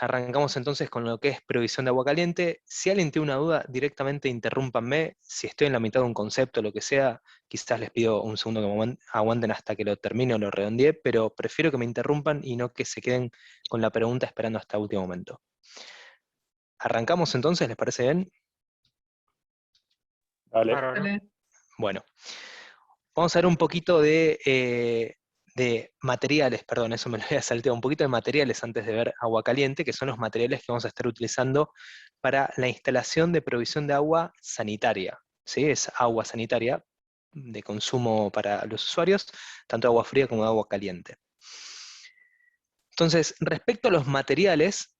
arrancamos entonces con lo que es provisión de agua caliente. Si alguien tiene una duda, directamente interrúmpanme. Si estoy en la mitad de un concepto, lo que sea, quizás les pido un segundo que me aguanten hasta que lo termine o lo redondee, pero prefiero que me interrumpan y no que se queden con la pregunta esperando hasta el último momento. ¿Arrancamos entonces? ¿Les parece bien? Dale. Bárbaro. Bueno, vamos a ver un poquito de materiales, perdón, eso me lo había salteado, un poquito de materiales antes de ver agua caliente, que son los materiales que vamos a estar utilizando para la instalación de provisión de agua sanitaria. ¿Sí? Es agua sanitaria de consumo para los usuarios, tanto agua fría como agua caliente. Entonces, respecto a los materiales,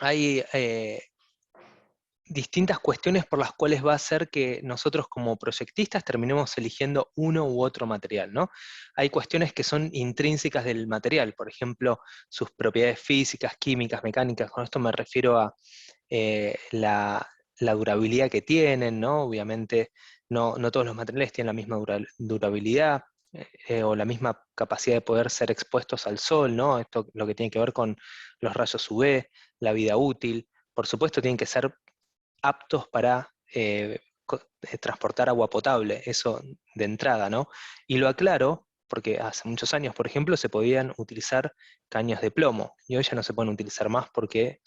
hay distintas cuestiones por las cuales va a ser que nosotros como proyectistas terminemos eligiendo uno u otro material, ¿no? Hay cuestiones que son intrínsecas del material, por ejemplo, sus propiedades físicas, químicas, mecánicas. Con esto me refiero a la durabilidad que tienen, ¿no? Obviamente no todos los materiales tienen la misma durabilidad, o la misma capacidad de poder ser expuestos al sol, ¿no? Esto lo que tiene que ver con los rayos UV, la vida útil. Por supuesto tienen que ser aptos para transportar agua potable, eso de entrada, ¿no? Y lo aclaro porque hace muchos años, por ejemplo, se podían utilizar caños de plomo, y hoy ya no se pueden utilizar más porque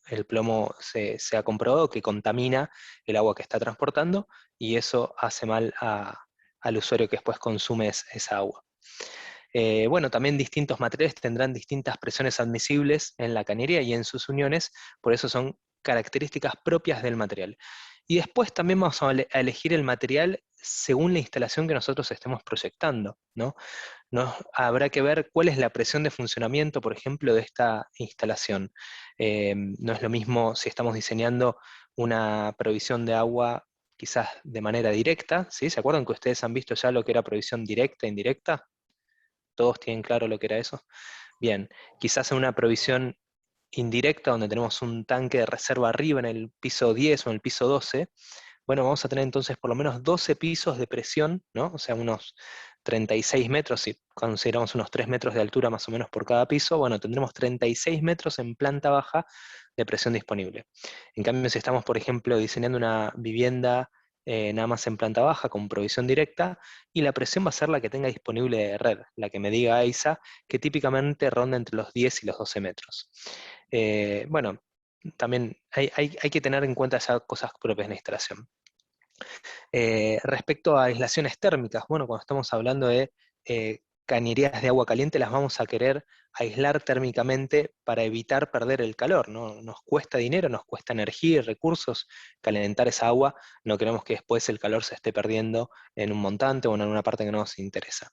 el plomo se ha comprobado que contamina el agua que está transportando, y eso hace mal al usuario que después consume esa agua. Bueno, también distintos materiales tendrán distintas presiones admisibles en la cañería y en sus uniones, por eso son características propias del material. Y después también vamos a elegir el material según la instalación que nosotros estemos proyectando, ¿no? Habrá que ver cuál es la presión de funcionamiento, por ejemplo, de esta instalación. No es lo mismo si estamos diseñando una provisión de agua quizás de manera directa, ¿sí? ¿Se acuerdan que ustedes han visto ya lo que era provisión directa e indirecta? ¿Todos tienen claro lo que era eso? Bien, quizás en una provisión indirecta donde tenemos un tanque de reserva arriba en el piso 10 o en el piso 12, bueno, vamos a tener entonces por lo menos 12 pisos de presión, ¿no? O sea, unos 36 metros, si consideramos unos 3 metros de altura más o menos por cada piso, bueno, tendremos 36 metros en planta baja de presión disponible. En cambio, si estamos, por ejemplo, diseñando una vivienda nada más en planta baja con provisión directa, y la presión va a ser la que tenga disponible de red, la que me diga AISA, que típicamente ronda entre los 10 y los 12 metros. Bueno, también hay que tener en cuenta ya cosas propias de la instalación. Respecto a aislaciones térmicas, bueno, cuando estamos hablando de cañerías de agua caliente, las vamos a querer aislar térmicamente para evitar perder el calor, ¿no? Nos cuesta dinero, nos cuesta energía y recursos calentar esa agua, no queremos que después el calor se esté perdiendo en un montante o en alguna parte que no nos interesa.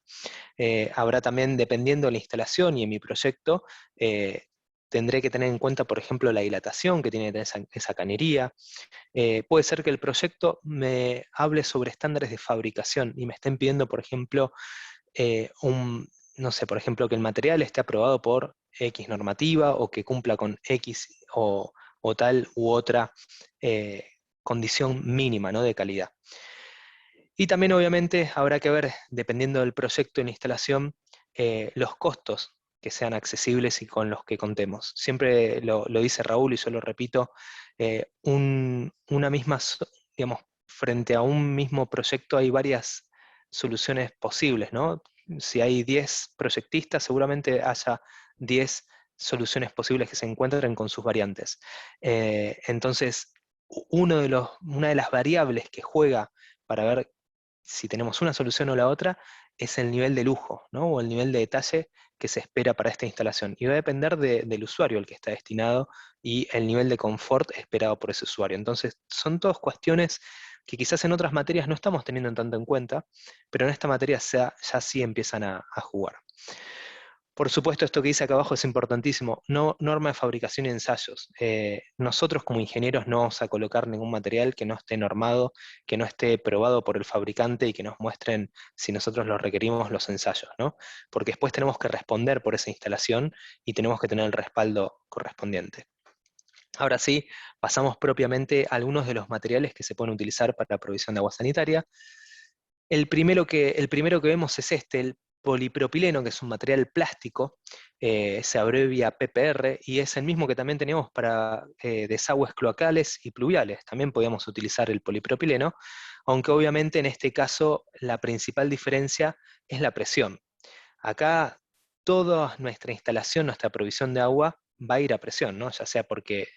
Habrá también, dependiendo de la instalación y en mi proyecto, tendré que tener en cuenta, por ejemplo, la dilatación que tiene que tener esa cañería. Puede ser que el proyecto me hable sobre estándares de fabricación y me estén pidiendo, por ejemplo, no sé, por ejemplo, que el material esté aprobado por X normativa o que cumpla con X o tal u otra condición mínima, ¿no?, de calidad. Y también obviamente habrá que ver, dependiendo del proyecto en instalación, los costos que sean accesibles y con los que contemos. Siempre lo dice Raúl y yo lo repito, digamos, frente a un mismo proyecto hay varias soluciones posibles, ¿no? Si hay 10 proyectistas, seguramente haya 10 soluciones posibles que se encuentren con sus variantes. Entonces, una de las variables que juega para ver si tenemos una solución o la otra, es el nivel de lujo, ¿no?, o el nivel de detalle que se espera para esta instalación. Y va a depender del usuario al que está destinado y el nivel de confort esperado por ese usuario. Entonces, son todas cuestiones que quizás en otras materias no estamos teniendo tanto en cuenta, pero en esta materia ya sí empiezan a jugar. Por supuesto, esto que dice acá abajo es importantísimo, no norma de fabricación y ensayos. Nosotros como ingenieros no vamos a colocar ningún material que no esté normado, que no esté probado por el fabricante y que nos muestren, si nosotros lo requerimos, los ensayos, ¿no? Porque después tenemos que responder por esa instalación y tenemos que tener el respaldo correspondiente. Ahora sí, pasamos propiamente a algunos de los materiales que se pueden utilizar para la provisión de agua sanitaria. El primero que vemos es el polipropileno, que es un material plástico, se abrevia PPR, y es el mismo que también teníamos para desagües cloacales y pluviales. También podíamos utilizar el polipropileno, aunque obviamente en este caso la principal diferencia es la presión. Acá toda nuestra instalación, nuestra provisión de agua va a ir a presión, ¿no? Ya sea porque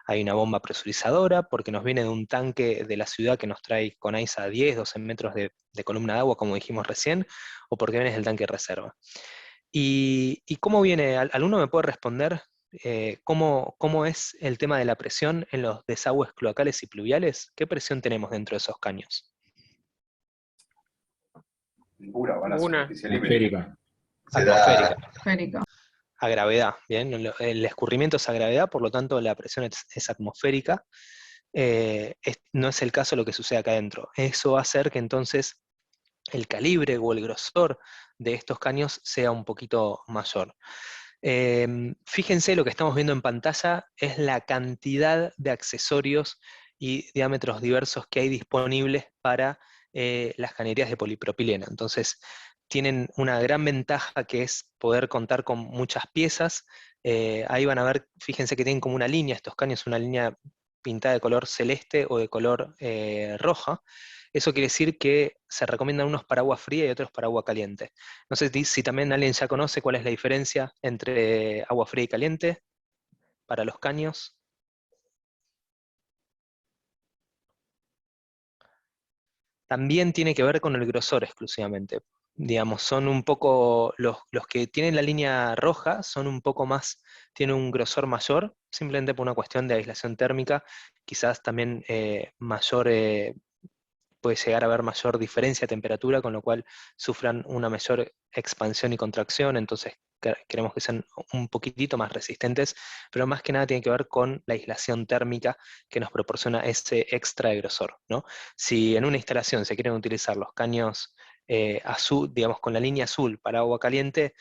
hay una bomba presurizadora, porque nos viene de un tanque de la ciudad que nos trae con ISA 10, 12 metros de columna de agua, como dijimos recién, o porque viene del tanque de reserva. ¿Y cómo viene? ¿Alguno me puede responder cómo es el tema de la presión en los desagües cloacales y pluviales? ¿Qué presión tenemos dentro de esos caños? Ninguna, van a Ninguna. superficie libre. Atmosférica. Se Atmosférica. da Esférica. A gravedad, ¿bien? El escurrimiento es a gravedad, por lo tanto la presión es atmosférica. No es el caso lo que sucede acá adentro. Eso va a hacer que entonces el calibre o el grosor de estos caños sea un poquito mayor. Fíjense, lo que estamos viendo en pantalla es la cantidad de accesorios y diámetros diversos que hay disponibles para las cañerías de polipropileno. Entonces, tienen una gran ventaja que es poder contar con muchas piezas. Ahí van a ver, fíjense que tienen como una línea, estos caños, una línea pintada de color celeste o de color roja. Eso quiere decir que se recomiendan unos para agua fría y otros para agua caliente. No sé si también alguien ya conoce cuál es la diferencia entre agua fría y caliente para los caños. También tiene que ver con el grosor exclusivamente. Digamos, son un poco, los que tienen la línea roja son un poco más, tienen un grosor mayor, simplemente por una cuestión de aislación térmica, quizás también mayor, puede llegar a haber mayor diferencia de temperatura, con lo cual sufran una mayor expansión y contracción, entonces queremos que sean un poquitito más resistentes, pero más que nada tiene que ver con la aislación térmica que nos proporciona ese extra de grosor, ¿no? Si en una instalación se quieren utilizar los caños azul, digamos con la línea azul para agua caliente,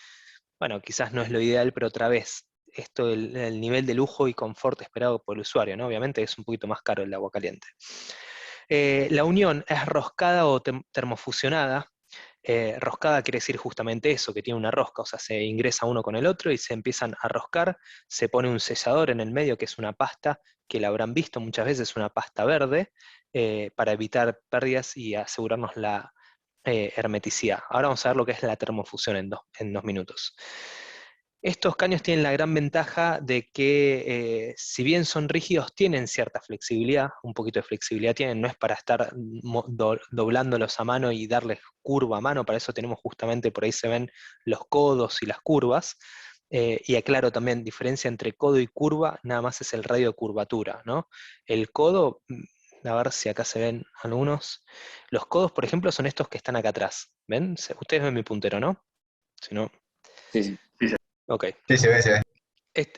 bueno, quizás no es lo ideal, pero otra vez, esto, el nivel de lujo y confort esperado por el usuario, ¿no? Obviamente es un poquito más caro el agua caliente. La unión es roscada o termofusionada. Roscada quiere decir justamente eso, que tiene una rosca, o sea, se ingresa uno con el otro y se empiezan a roscar, se pone un sellador en el medio, que es una pasta, que la habrán visto muchas veces, una pasta verde, para evitar pérdidas y asegurarnos la hermeticidad. Ahora vamos a ver lo que es la termofusión en 2 minutos. Estos caños tienen la gran ventaja de que, si bien son rígidos, tienen cierta flexibilidad, un poquito de flexibilidad tienen, no es para estar doblándolos a mano y darles curva a mano, para eso tenemos justamente, por ahí se ven los codos y las curvas, y aclaro también, diferencia entre codo y curva, nada más es el radio de curvatura, ¿no? El codo, a ver si acá se ven algunos, los codos, por ejemplo, son estos que están acá atrás, ¿ven? Ustedes ven mi puntero, ¿no? Si no... Sí, sí. Ok. Sí, se ve, se ve.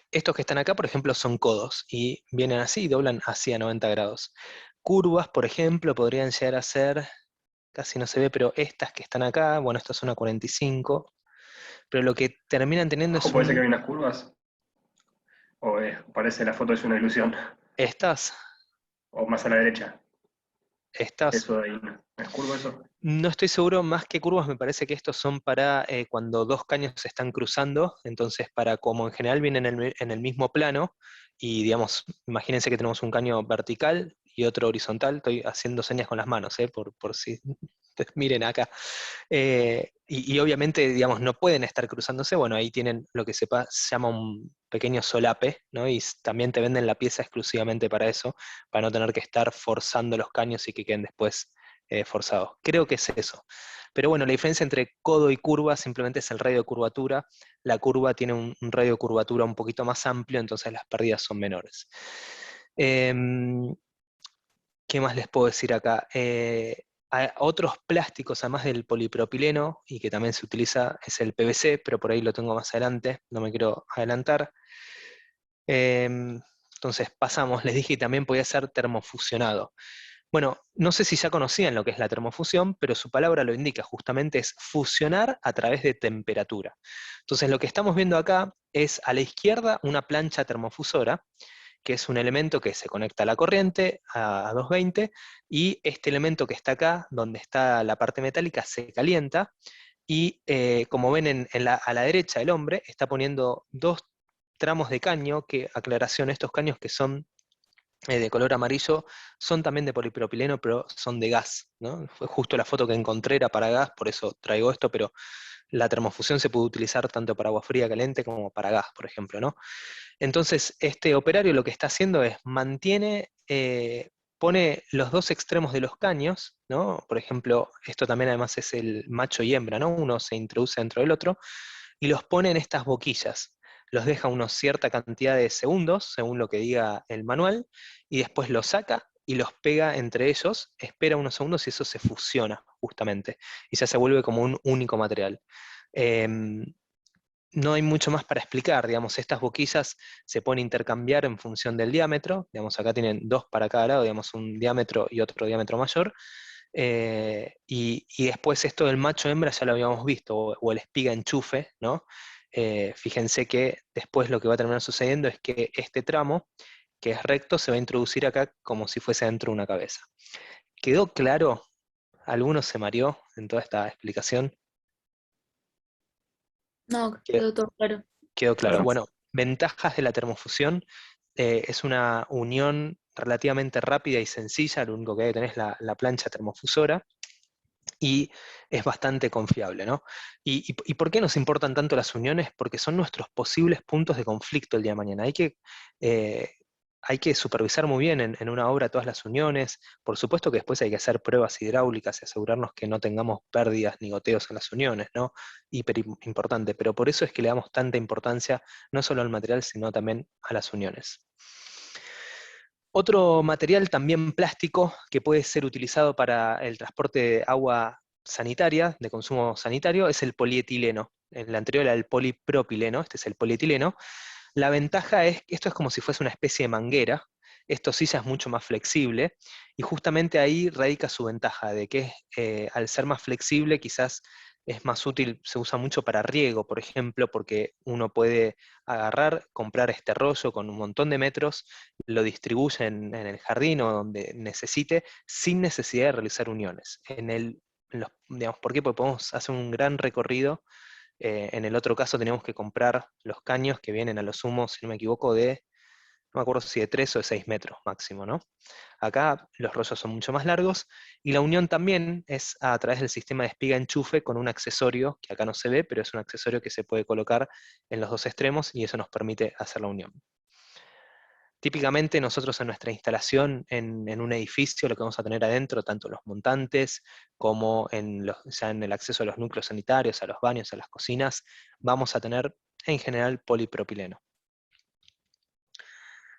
Estos que están acá, por ejemplo, son codos y vienen así y doblan así a 90 grados. Curvas, por ejemplo, podrían llegar a ser, casi no se ve, pero estas que están acá, bueno, estas son a 45, pero lo que terminan teniendo es ¿O puede ser que hay un... unas curvas? ¿O parece la foto es una ilusión? Estas, ¿O más a la derecha? estas, Eso de ahí, ¿no? ¿Es curvo eso? no estoy seguro, más que curvas me parece que estos son para cuando dos caños se están cruzando, entonces para como en general vienen en el mismo plano, y digamos, imagínense que tenemos un caño vertical y otro horizontal, estoy haciendo señas con las manos, por si miren acá. Y obviamente, digamos, no pueden estar cruzándose, bueno, ahí tienen lo que se llama un pequeño solape, ¿no? Y también te venden la pieza exclusivamente para eso, para no tener que estar forzando los caños y que queden después forzados. Creo que es eso. Pero bueno, la diferencia entre codo y curva simplemente es el radio de curvatura. La curva tiene un radio de curvatura un poquito más amplio, entonces las pérdidas son menores. ¿Qué más les puedo decir acá? Hay otros plásticos, además del polipropileno, y que también se utiliza, es el PVC, pero por ahí lo tengo más adelante, no me quiero adelantar. Entonces pasamos, les dije, y también podía ser termofusionado. Bueno, no sé si ya conocían lo que es la termofusión, pero su palabra lo indica, justamente es fusionar a través de temperatura. Entonces lo que estamos viendo acá es a la izquierda una plancha termofusora, que es un elemento que se conecta a la corriente a 220, y este elemento que está acá, donde está la parte metálica, se calienta, y como ven a la derecha el hombre está poniendo 2 tramos de caño, que, aclaración, estos caños que son de color amarillo, son también de polipropileno, pero son de gas, ¿no? Fue justo la foto que encontré, era para gas, por eso traigo esto, pero la termofusión se puede utilizar tanto para agua fría caliente como para gas, por ejemplo, ¿no? Entonces, este operario lo que está haciendo es pone los 2 extremos de los caños, ¿no? Por ejemplo, esto también además es el macho y hembra, ¿no? Uno se introduce dentro del otro, y los pone en estas boquillas. Los deja unos cierta cantidad de segundos, según lo que diga el manual, y después los saca y los pega entre ellos, espera unos segundos y eso se fusiona justamente, y ya se vuelve como un único material. Em, no hay mucho más para explicar, digamos, estas boquillas se pueden intercambiar en función del diámetro, digamos, acá tienen 2 para cada lado, digamos, un diámetro y otro diámetro mayor, y después esto del macho-hembra ya lo habíamos visto, o el espiga-enchufe, ¿no? Fíjense que después lo que va a terminar sucediendo es que este tramo, que es recto, se va a introducir acá como si fuese dentro de una cabeza. ¿Quedó claro? ¿Alguno se mareó en toda esta explicación? No, quedó todo claro. Quedó claro. Gracias. Bueno, ventajas de la termofusión. Es una unión relativamente rápida y sencilla, lo único que hay que tener es la plancha termofusora, y es bastante confiable, ¿no? ¿Y por qué nos importan tanto las uniones? Porque son nuestros posibles puntos de conflicto el día de mañana. Eh, hay que supervisar muy bien en una obra todas las uniones. Por supuesto que después hay que hacer pruebas hidráulicas y asegurarnos que no tengamos pérdidas ni goteos en las uniones, ¿no? Importante, pero por eso es que le damos tanta importancia no solo al material, sino también a las uniones. Otro material también plástico que puede ser utilizado para el transporte de agua sanitaria, de consumo sanitario, es el polietileno. El anterior era el polipropileno, este es el polietileno. La ventaja es que esto es como si fuese una especie de manguera, esto sí ya es mucho más flexible, y justamente ahí radica su ventaja, de que al ser más flexible quizás es más útil, se usa mucho para riego, por ejemplo, porque uno puede agarrar, comprar este rollo con un montón de metros, lo distribuye en el jardín o donde necesite, sin necesidad de realizar uniones. Digamos, ¿por qué? Porque podemos hacer un gran recorrido. En el otro caso tenemos que comprar los caños que vienen a lo sumo, si no me equivoco, no me acuerdo si de 3 o de 6 metros máximo, ¿no? Acá los rollos son mucho más largos, y la unión también es a través del sistema de espiga-enchufe con un accesorio, que acá no se ve, pero es un accesorio que se puede colocar en los 2 extremos, y eso nos permite hacer la unión. Típicamente nosotros en nuestra instalación en un edificio lo que vamos a tener adentro, tanto los montantes como ya en el acceso a los núcleos sanitarios, a los baños, a las cocinas, vamos a tener en general polipropileno.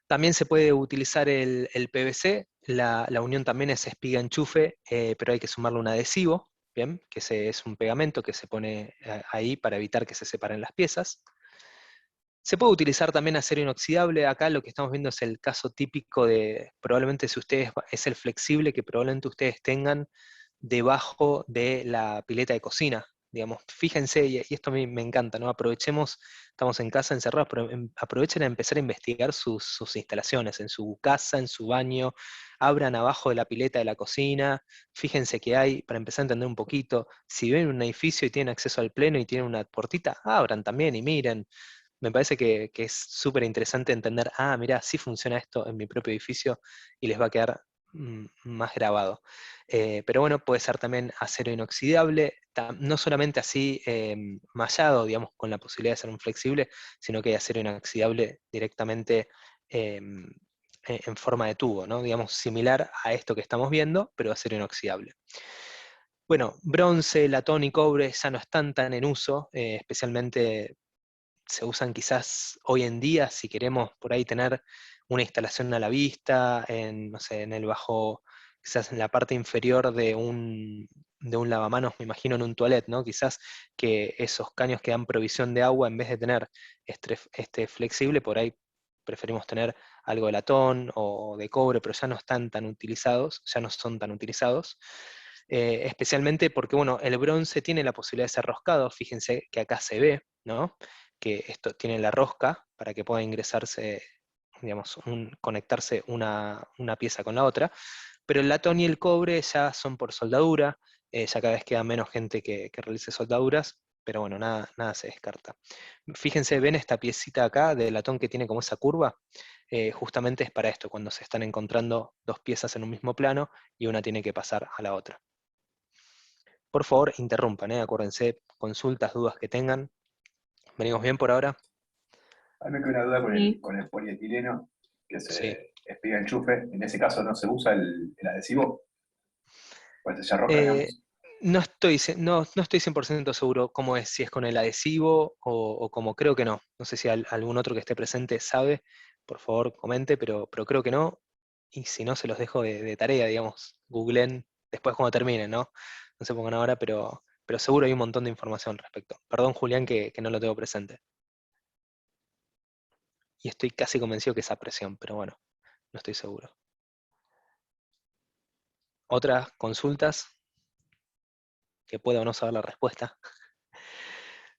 También se puede utilizar el PVC, la unión también es espiga-enchufe, pero hay que sumarle un adhesivo, ¿bien? Que es un pegamento que se pone ahí para evitar que se separen las piezas. Se puede utilizar también acero inoxidable. Acá lo que estamos viendo es el caso típico de, probablemente si ustedes, es el flexible que probablemente ustedes tengan debajo de la pileta de cocina. Digamos, fíjense, y esto a mí me encanta, ¿no? Aprovechemos, estamos en casa encerrados, pero aprovechen a empezar a investigar sus instalaciones, en su casa, en su baño, abran abajo de la pileta de la cocina, fíjense qué hay, para empezar a entender un poquito. Si ven un edificio y tienen acceso al pleno y tienen una puertita, abran también y miren. Me parece que es súper interesante entender, mira, sí funciona esto en mi propio edificio, y les va a quedar más grabado. Pero bueno, puede ser también acero inoxidable, no solamente así mallado, digamos, con la posibilidad de ser un flexible, sino que hay acero inoxidable directamente en forma de tubo, ¿no? Digamos, similar a esto que estamos viendo, pero acero inoxidable. Bueno, bronce, latón y cobre ya no están tan en uso, especialmente se usan quizás hoy en día si queremos por ahí tener una instalación a la vista, no sé, en el bajo, quizás en la parte inferior de un lavamanos, me imagino en un toilet, ¿no? Quizás que esos caños que dan provisión de agua, en vez de tener este flexible, por ahí preferimos tener algo de latón o de cobre, pero ya no están tan utilizados, ya no son tan utilizados. Especialmente porque, bueno, el bronce tiene la posibilidad de ser roscado, fíjense que acá se ve, ¿no? Que esto tiene la rosca para que pueda ingresarse, digamos, conectarse una pieza con la otra, pero el latón y el cobre ya son por soldadura, ya cada vez queda menos gente que realice soldaduras, pero bueno, nada se descarta. Fíjense, ¿ven esta piecita acá de latón que tiene como esa curva? Justamente es para esto, cuando se están encontrando dos piezas en un mismo plano y una tiene que pasar a la otra. Por favor, interrumpan, acuérdense, consultas, dudas que tengan. ¿Venimos bien por ahora? A mí me queda una duda Sí. con el polietileno, que Sí. se espiga enchufe. En ese caso no se usa el adhesivo, pues se arroja, digamos. No estoy 100% seguro cómo es, si es con el adhesivo o como creo que no. No sé si algún otro que esté presente sabe, por favor comente, pero creo que no. Y si no, se los dejo de tarea, digamos. Googleen después cuando terminen, ¿no? No se pongan ahora, pero seguro hay un montón de información al respecto. Perdón, Julián, que no lo tengo presente. Y estoy casi convencido que es a presión, pero bueno, no estoy seguro. ¿Otras consultas que pueda o no saber la respuesta?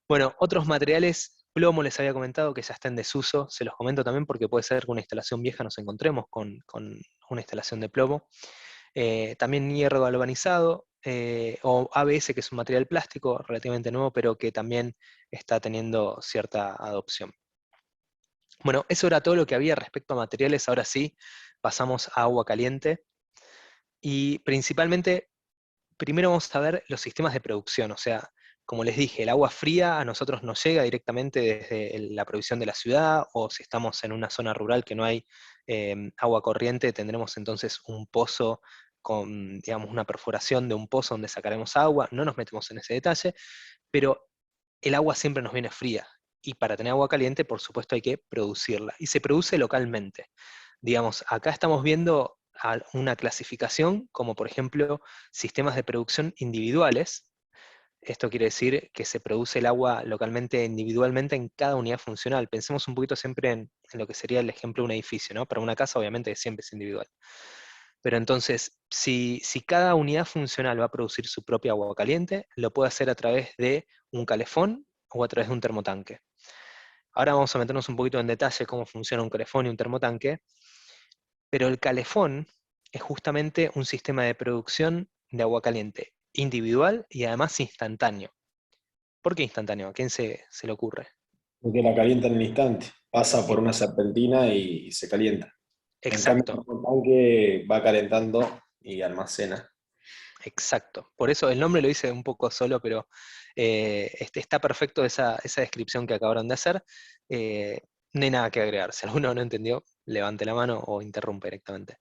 Bueno, otros materiales, plomo les había comentado que ya está en desuso, se los comento también porque puede ser que una instalación vieja nos encontremos con una instalación de plomo. También hierro galvanizado, o ABS, que es un material plástico relativamente nuevo, pero que también está teniendo cierta adopción. Bueno, eso era todo lo que había respecto a materiales. Ahora sí, pasamos a agua caliente. Y principalmente, primero vamos a ver los sistemas de producción. O sea, como les dije, el agua fría a nosotros nos llega directamente desde la provisión de la ciudad, o si estamos en una zona rural que no hay agua corriente, tendremos entonces un pozo con, digamos, una perforación de un pozo donde sacaremos agua. No nos metemos en ese detalle, pero el agua siempre nos viene fría. Y para tener agua caliente, por supuesto, hay que producirla. Y se produce localmente. Digamos, acá estamos viendo una clasificación como, por ejemplo, sistemas de producción individuales. Esto quiere decir que se produce el agua localmente, individualmente en cada unidad funcional. Pensemos un poquito siempre en lo que sería el ejemplo de un edificio, ¿no? Para una casa, obviamente, siempre es individual. Pero entonces, si cada unidad funcional va a producir su propia agua caliente, lo puede hacer a través de un calefón o a través de un termotanque. Ahora vamos a meternos un poquito en detalle cómo funciona un calefón y un termotanque, pero el calefón es justamente un sistema de producción de agua caliente individual y además instantáneo. ¿Por qué instantáneo? ¿A quién se le ocurre? Porque la calienta en un instante. Pasa por Y- una serpentina y se calienta. En cambio, Exacto, el tanque va calentando y almacena. exacto. Por eso el nombre lo hice un poco solo, pero está perfecto esa descripción que acabaron de hacer. Eh, no hay nada que agregar. Si alguno no entendió, levante la mano o interrumpe directamente.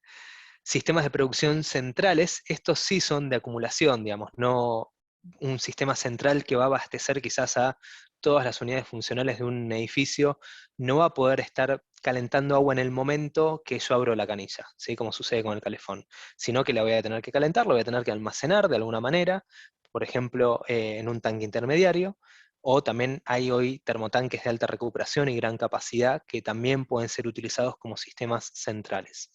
Sistemas de producción centrales, estos sí son de acumulación, digamos, no un sistema central que va a abastecer quizás a todas las unidades funcionales de un edificio, no va a poder estar calentando agua en el momento que yo abro la canilla, ¿sí? Como sucede con el calefón, sino que la voy a tener que calentar, la voy a tener que almacenar de alguna manera, por ejemplo, en un tanque intermediario, o también hay hoy termotanques de alta recuperación y gran capacidad que también pueden ser utilizados como sistemas centrales.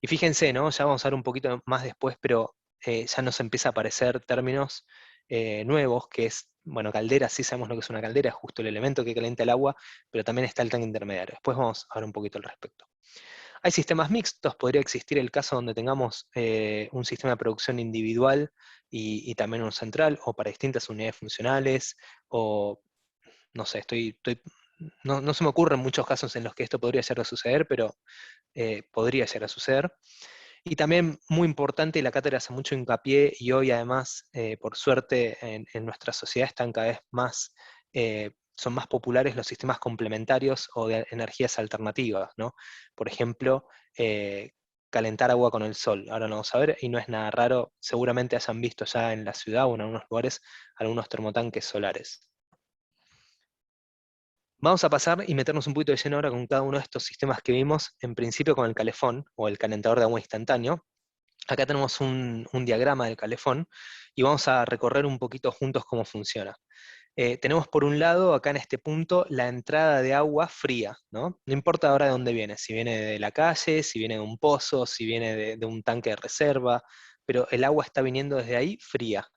Y fíjense, ¿no? Ya vamos a ver un poquito más después, pero ya nos empieza a aparecer términos nuevos, que es, bueno, caldera, sí sabemos lo que es una caldera, es justo el elemento que calienta el agua, pero también está el tanque intermediario. Después vamos a ver un poquito al respecto. Hay sistemas mixtos, podría existir el caso donde tengamos un sistema de producción individual y también uno central, o para distintas unidades funcionales, o no sé, no se me ocurren muchos casos en los que esto podría llegar a suceder, pero podría llegar a suceder. Y también muy importante, y la cátedra hace mucho hincapié, y hoy además, por suerte, en nuestra sociedad están cada vez más, son más populares los sistemas complementarios o de energías alternativas, ¿no? Por ejemplo, calentar agua con el sol. Ahora lo vamos a ver, y no es nada raro, seguramente hayan visto ya en la ciudad o en algunos lugares algunos termotanques solares. Vamos a pasar y meternos un poquito de lleno ahora con cada uno de estos sistemas que vimos, en principio con el calefón, o el calentador de agua instantáneo. Acá tenemos un diagrama del calefón, y vamos a recorrer un poquito juntos cómo funciona. Tenemos por un lado, acá en este punto, la entrada de agua fría, ¿no? No importa ahora de dónde viene, si viene de la calle, si viene de un pozo, si viene de un tanque de reserva, pero el agua está viniendo desde ahí fría.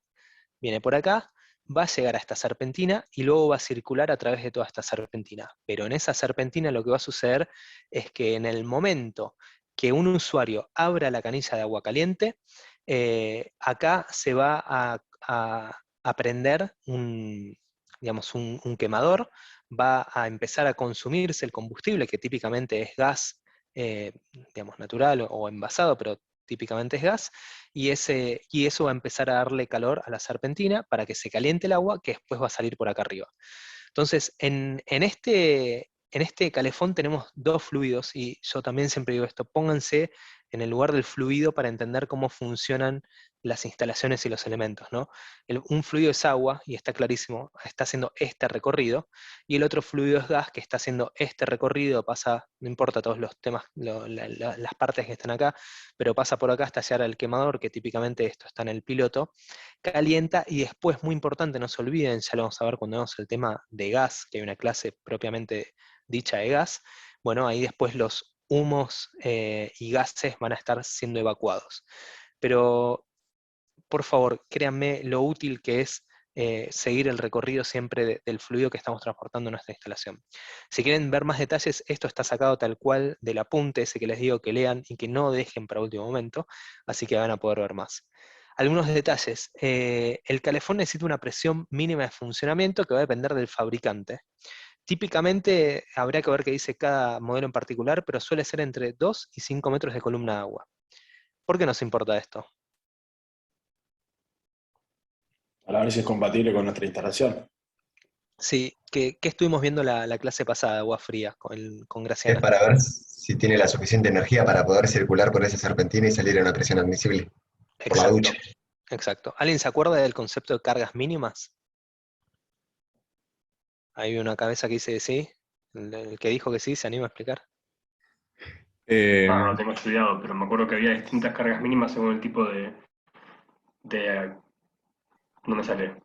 Viene por acá, va a llegar a esta serpentina y luego va a circular a través de toda esta serpentina. Pero en esa serpentina lo que va a suceder es que en el momento que un usuario abra la canilla de agua caliente, acá se va a prender digamos, un quemador, va a empezar a consumirse el combustible, que típicamente es gas, digamos, natural o envasado, pero típicamente es gas, y eso va a empezar a darle calor a la serpentina para que se caliente el agua, que después va a salir por acá arriba. Entonces, en este calefón tenemos dos fluidos, y yo también siempre digo esto: pónganse en el lugar del fluido para entender cómo funcionan las instalaciones y los elementos, ¿no? Un fluido es agua, y está clarísimo, está haciendo este recorrido, y el otro fluido es gas, que está haciendo este recorrido, pasa, no importa todos los temas, las partes que están acá, pero pasa por acá hasta llegar al quemador, que típicamente esto está en el piloto, calienta, y después, muy importante, no se olviden, ya lo vamos a ver cuando vemos el tema de gas, que hay una clase propiamente dicha de gas, bueno, ahí después los humos y gases van a estar siendo evacuados. Pero, por favor, créanme lo útil que es seguir el recorrido siempre del fluido que estamos transportando en nuestra instalación. Si quieren ver más detalles, esto está sacado tal cual del apunte ese que les digo que lean y que no dejen para último momento, así que van a poder ver más. Algunos detalles. El calefón necesita una presión mínima de funcionamiento que va a depender del fabricante. Típicamente habría que ver qué dice cada modelo en particular, pero suele ser entre 2 y 5 metros de columna de agua. ¿Por qué nos importa esto? Para ver si es compatible con nuestra instalación. Sí, ¿qué estuvimos viendo la clase pasada, agua fría, con Es Graciana? para ver si tiene la suficiente energía para poder circular por esa serpentina y salir a una presión admisible por la ducha. Exacto, exacto. ¿Alguien se acuerda del concepto de cargas mínimas? Hay una cabeza que dice sí. El que dijo que sí, ¿se anima a explicar? No lo tengo estudiado, pero me acuerdo que había distintas cargas mínimas según el tipo no me sale.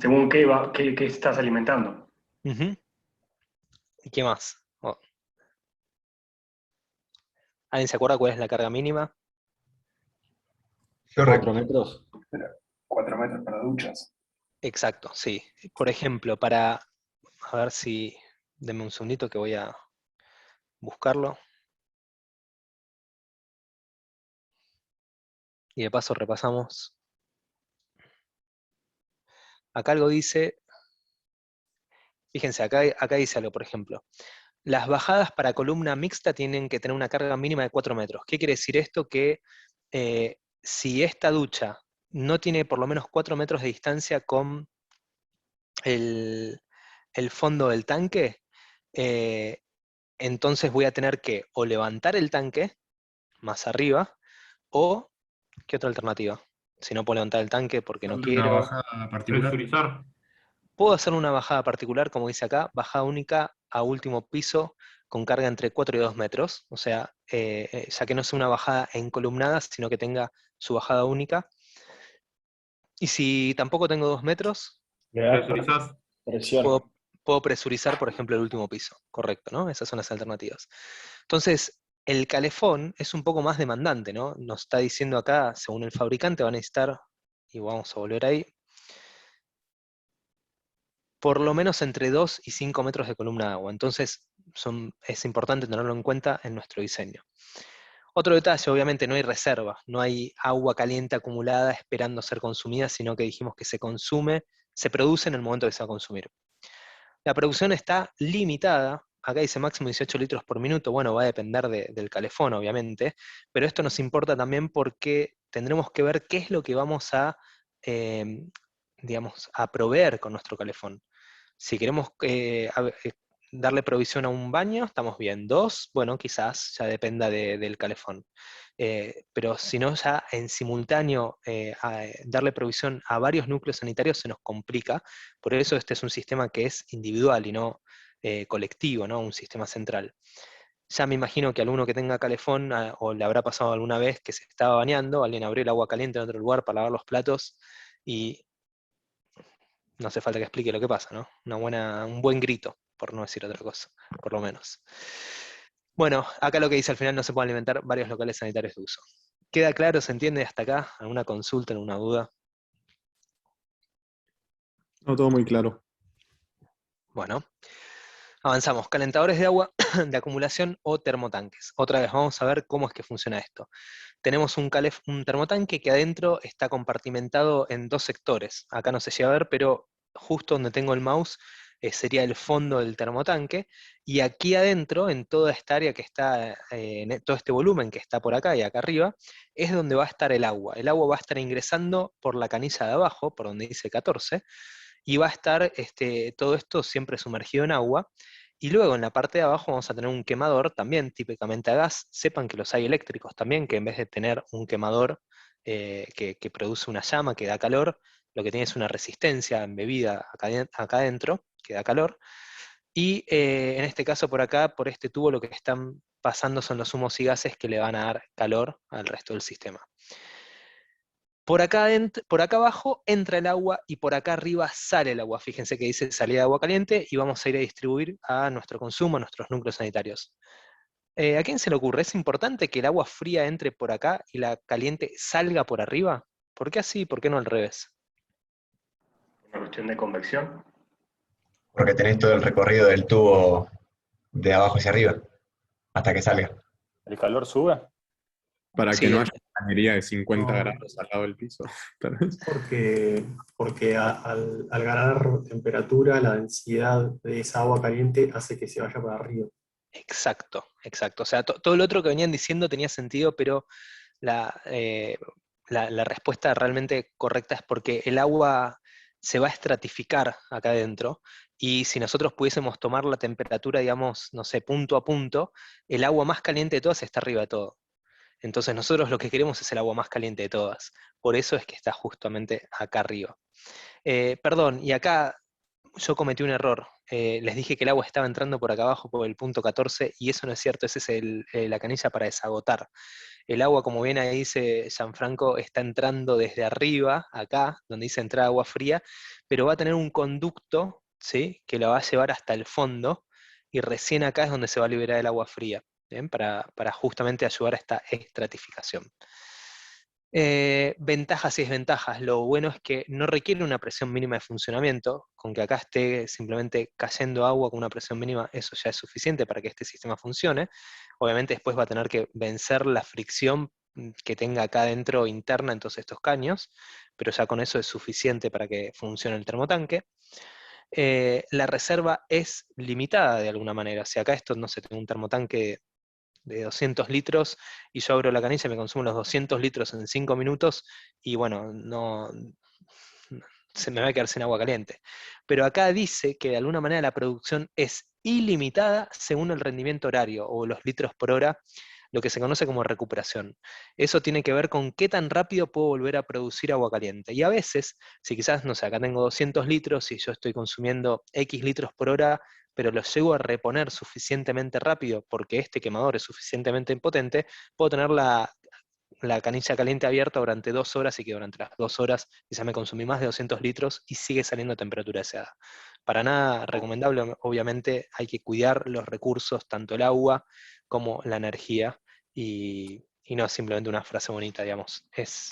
Según qué estás alimentando. Ujú. ¿Y qué más? ¿Alguien se acuerda cuál es la carga mínima? Yo 4 metros. 4 metros para duchas. Exacto, sí. Por ejemplo, a ver si, denme un segundito que voy a buscarlo. Y de paso repasamos. Acá algo dice, fíjense, acá dice algo, por ejemplo. Las bajadas para columna mixta tienen que tener una carga mínima de 4 metros. ¿Qué quiere decir esto? Que si esta ducha no tiene por lo menos 4 metros de distancia con el fondo del tanque, entonces voy a tener que o levantar el tanque más arriba, o, ¿qué otra alternativa? Si no puedo levantar el tanque porque no Una quiero. bajada particular. Presurizar. Puedo hacer una bajada particular, como dice acá, bajada única a último piso con carga entre 4 y 2 metros, o sea, ya que no sea una bajada encolumnada, sino que tenga su bajada única. Y si tampoco tengo 2 metros, Le da Presurizás. presión. puedo presurizar, por ejemplo, el último piso. Correcto, ¿no? Esas son las alternativas. Entonces, el calefón es un poco más demandante, ¿no? Nos está diciendo acá, según el fabricante, va a necesitar, y vamos a volver ahí, por lo menos entre 2 y 5 metros de columna de agua. Entonces, es importante tenerlo en cuenta en nuestro diseño. Otro detalle, obviamente no hay reserva, no hay agua caliente acumulada esperando ser consumida, sino que dijimos que se consume, se produce en el momento que se va a consumir. La producción está limitada, acá dice máximo 18 litros por minuto, bueno, va a depender del calefón, obviamente, pero esto nos importa también porque tendremos que ver qué es lo que vamos a, digamos, a proveer con nuestro calefón. Si queremos darle provisión a un baño, estamos bien. 2, bueno, quizás ya dependa del calefón. Pero si no, ya en simultáneo darle provisión a varios núcleos sanitarios se nos complica. Por eso este es un sistema que es individual y no colectivo, ¿no? Un sistema central. Ya me imagino que alguno que tenga calefón, o le habrá pasado alguna vez que se estaba bañando, alguien abrió el agua caliente en otro lugar para lavar los platos y no hace falta que explique lo que pasa, ¿no? Un buen grito, por no decir otra cosa, por lo menos. Bueno, acá lo que dice al final: no se pueden alimentar varios locales sanitarios de uso. ¿Queda claro? ¿Se entiende hasta acá? ¿Alguna consulta, alguna duda? No, todo muy claro. Bueno, Avanzamos, calentadores de agua de acumulación o termotanques. Otra vez vamos a ver cómo es que funciona esto. Tenemos un termotanque que adentro está compartimentado en dos sectores. Acá no se llega a ver, pero justo donde tengo el mouse sería el fondo del termotanque, y aquí adentro, en toda esta área que está, en todo este volumen que está por acá y acá arriba, es donde va a estar el agua. El agua va a estar ingresando por la canilla de abajo, por donde dice 14, y va a estar todo esto siempre sumergido en agua. Y luego en la parte de abajo vamos a tener un quemador, también típicamente a gas. Sepan que los hay eléctricos también, que en vez de tener un quemador que produce una llama, que da calor, lo que tiene es una resistencia embebida acá adentro, que da calor. Y en este caso por acá, por este tubo, lo que están pasando son los humos y gases que le van a dar calor al resto del sistema. Por acá abajo entra el agua y por acá arriba sale el agua. Fíjense que dice salida de agua caliente y vamos a ir a distribuir a nuestro consumo, a nuestros núcleos sanitarios. ¿A quién se le ocurre? ¿Es importante que el agua fría entre por acá y la caliente salga por arriba? ¿Por qué así? ¿Por qué no al revés? Una cuestión de convección. Porque tenés todo el recorrido del tubo de abajo hacia arriba, hasta que salga. ¿El calor sube? Para Sí, que no haya una cañería de 50 No. grados al lado del piso. Porque al ganar temperatura, la densidad de esa agua caliente hace que se vaya para arriba. exacto, exacto. O sea, todo lo otro que venían diciendo tenía sentido, pero la respuesta realmente correcta es porque el agua se va a estratificar acá adentro, y si nosotros pudiésemos tomar la temperatura, digamos, no sé, punto a punto, el agua más caliente de todas está arriba de todo. Entonces nosotros lo que queremos es el agua más caliente de todas. Por eso es que está justamente acá arriba. Perdón, y acá yo cometí un error. Les dije que el agua estaba entrando por acá abajo por el punto 14, y eso no es cierto, esa es la canilla para desagotar. El agua, como bien ahí dice Gianfranco, está entrando desde arriba, acá, donde dice entrada agua fría, pero va a tener un conducto, ¿sí?, que la va a llevar hasta el fondo, y recién acá es donde se va a liberar el agua fría, ¿bien? Para justamente ayudar a esta estratificación. Ventajas y desventajas. Lo bueno es que no requiere una presión mínima de funcionamiento. Con que acá esté simplemente cayendo agua con una presión mínima, eso ya es suficiente para que este sistema funcione. Obviamente después va a tener que vencer la fricción que tenga acá dentro interna en todos estos caños, pero ya con eso es suficiente para que funcione el termotanque. La reserva es limitada de alguna manera. Si acá esto, no sé, tengo un termotanque de 200 litros, y yo abro la canilla y me consumo los 200 litros en 5 minutos, y bueno, se me va a quedar sin agua caliente. Pero acá dice que de alguna manera la producción es ilimitada según el rendimiento horario, o los litros por hora, lo que se conoce como recuperación. Eso tiene que ver con qué tan rápido puedo volver a producir agua caliente. Y a veces, si quizás, no sé, acá tengo 200 litros y yo estoy consumiendo X litros por hora, pero los llego a reponer suficientemente rápido porque este quemador es suficientemente potente, puedo tener la canilla caliente abierta durante 2 horas, y que durante las 2 horas quizás me consumí más de 200 litros y sigue saliendo a temperatura deseada. Para nada recomendable, obviamente hay que cuidar los recursos, tanto el agua como la energía, y no es simplemente una frase bonita, digamos.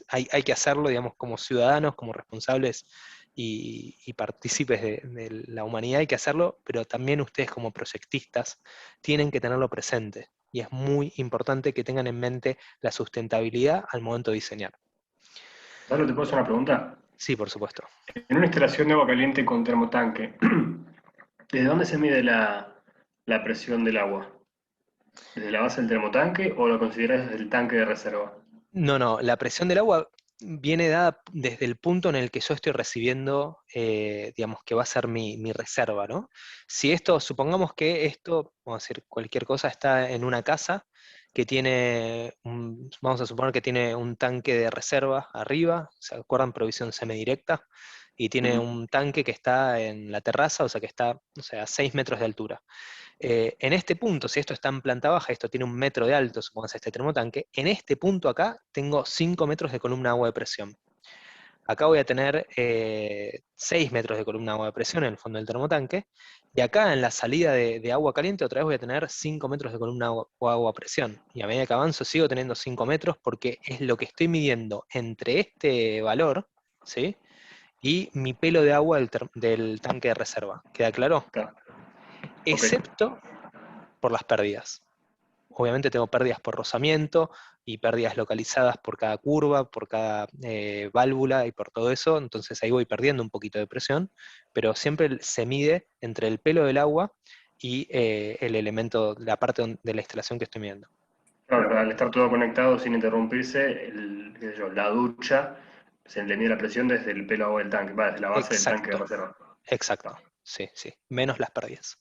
Hay que hacerlo, digamos, como ciudadanos, como responsables y partícipes de la humanidad, hay que hacerlo, pero también ustedes como proyectistas tienen que tenerlo presente. Y es muy importante que tengan en mente la sustentabilidad al momento de diseñar. ¿Pablo, te puedo hacer una pregunta? Sí, por supuesto. En una instalación de agua caliente con termotanque, ¿desde dónde se mide la presión del agua? ¿Desde la base del termotanque o lo consideras desde el tanque de reserva? No, la presión del agua viene dada desde el punto en el que yo estoy recibiendo, digamos, que va a ser mi reserva, ¿no? Si esto, supongamos que esto, vamos a decir cualquier cosa, está en una casa que tiene, vamos a suponer que tiene un tanque de reserva arriba, ¿se acuerdan? Provisión semidirecta, y tiene un tanque que está en la terraza, o sea que está, o sea, a 6 metros de altura. En este punto, si esto está en planta baja, esto tiene 1 metro de alto, supongamos este termotanque, en este punto acá tengo 5 metros de columna de agua de presión. Acá voy a tener 6 metros de columna de agua de presión en el fondo del termotanque, y acá en la salida de agua caliente otra vez voy a tener 5 metros de columna de agua a presión. Y a medida que avanzo sigo teniendo 5 metros porque es lo que estoy midiendo entre este valor, ¿sí?, y mi pelo de agua del tanque de reserva. ¿Queda claro? Claro. excepto por las pérdidas. Obviamente tengo pérdidas por rozamiento y pérdidas localizadas por cada curva, por cada válvula y por todo eso, entonces ahí voy perdiendo un poquito de presión, pero siempre se mide entre el pelo del agua y el elemento, la parte de la instalación que estoy midiendo. Claro, al estar todo conectado sin interrumpirse, qué sé yo, la ducha se le mide la presión desde el pelo agua del tanque, va, desde la base del tanque de reserva. Exacto, sí, menos las pérdidas.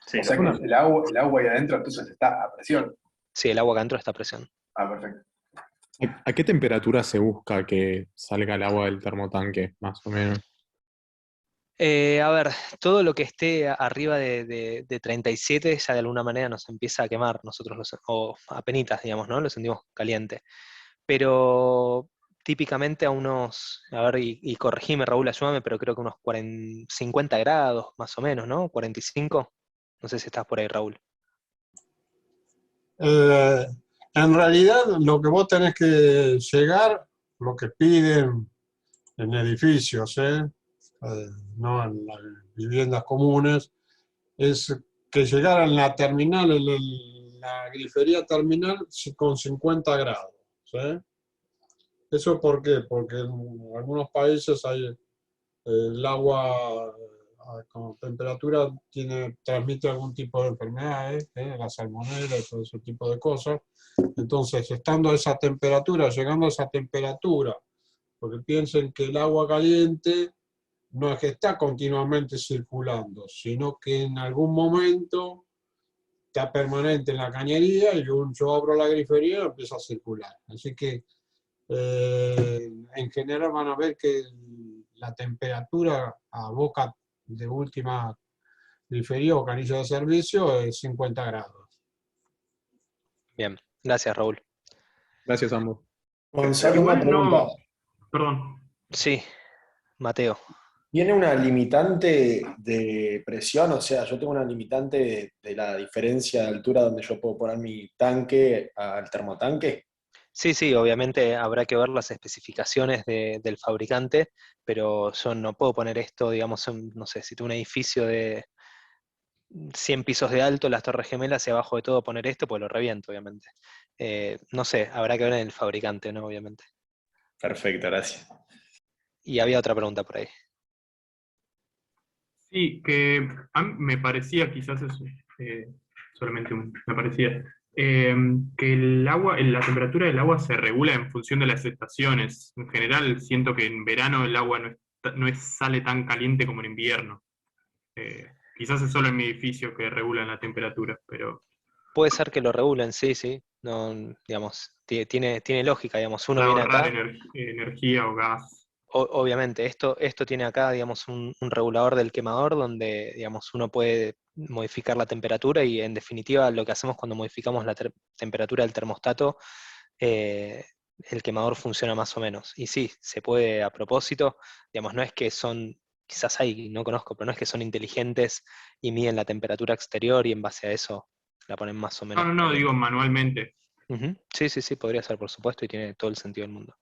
Sí, O sea que el agua ahí adentro entonces está a presión. Sí, el agua acá adentro está a presión. Ah, perfecto. ¿A qué temperatura se busca que salga el agua del termotanque, más o menos? A ver, todo lo que esté arriba de 37 ya de alguna manera nos empieza a quemar, nosotros o apenitas, digamos, ¿no? Lo sentimos caliente. Pero típicamente a unos, a ver, y corregime Raúl, ayúdame, pero creo que unos 50 grados más o menos, ¿no? 45. No sé si estás por ahí, Raúl. En realidad, lo que vos tenés que llegar, lo que piden en edificios, no en las viviendas comunes, es que llegara en la terminal, en la grifería terminal, con 50 grados. ¿Sí? ¿Eso por qué? Porque en algunos países hay el agua con temperatura transmite algún tipo de enfermedades, la salmonela y todo ese tipo de cosas. Entonces, estando a esa temperatura, llegando a esa temperatura, porque piensen que el agua caliente no es que está continuamente circulando, sino que en algún momento está permanente en la cañería y yo abro la grifería y empieza a circular. Así que en general van a ver que la temperatura a boca de última grifería o canilla de servicio es 50 grados. Bien, gracias, Raúl. Gracias, ambos. Gonzalo, una Igual pregunta. no, perdón. Sí, Mateo. ¿Tiene una limitante de presión? O sea, yo tengo una limitante de la diferencia de altura donde yo puedo poner mi tanque al termotanque. Sí, obviamente habrá que ver las especificaciones del fabricante, pero yo no puedo poner esto, digamos, no sé, si tengo un edificio de 100 pisos de alto, las Torres Gemelas, y abajo de todo poner esto, pues lo reviento, obviamente. No sé, habrá que ver en el fabricante, ¿no? Obviamente. Perfecto, gracias. Y había otra pregunta por ahí. Sí, que a mí me parecía, quizás es solamente me parecía, que el agua, la temperatura del agua se regula en función de las estaciones. En general, siento que en verano el agua sale tan caliente como en invierno. Quizás es solo en mi edificio que regulan la temperatura, pero... Puede ser que lo regulen, sí. No, digamos, tiene lógica, digamos, uno Para viene ahorrar acá. energía o gas. Obviamente, esto tiene acá, digamos, un regulador del quemador donde, digamos, uno puede modificar la temperatura y en definitiva lo que hacemos cuando modificamos la temperatura del termostato, el quemador funciona más o menos. Y sí, se puede a propósito, digamos, no es que son, quizás hay, no conozco, pero no es que son inteligentes y miden la temperatura exterior y en base a eso la ponen más o menos No, caliente. digo manualmente. Ujú. Sí, podría ser, por supuesto, y tiene todo el sentido del mundo.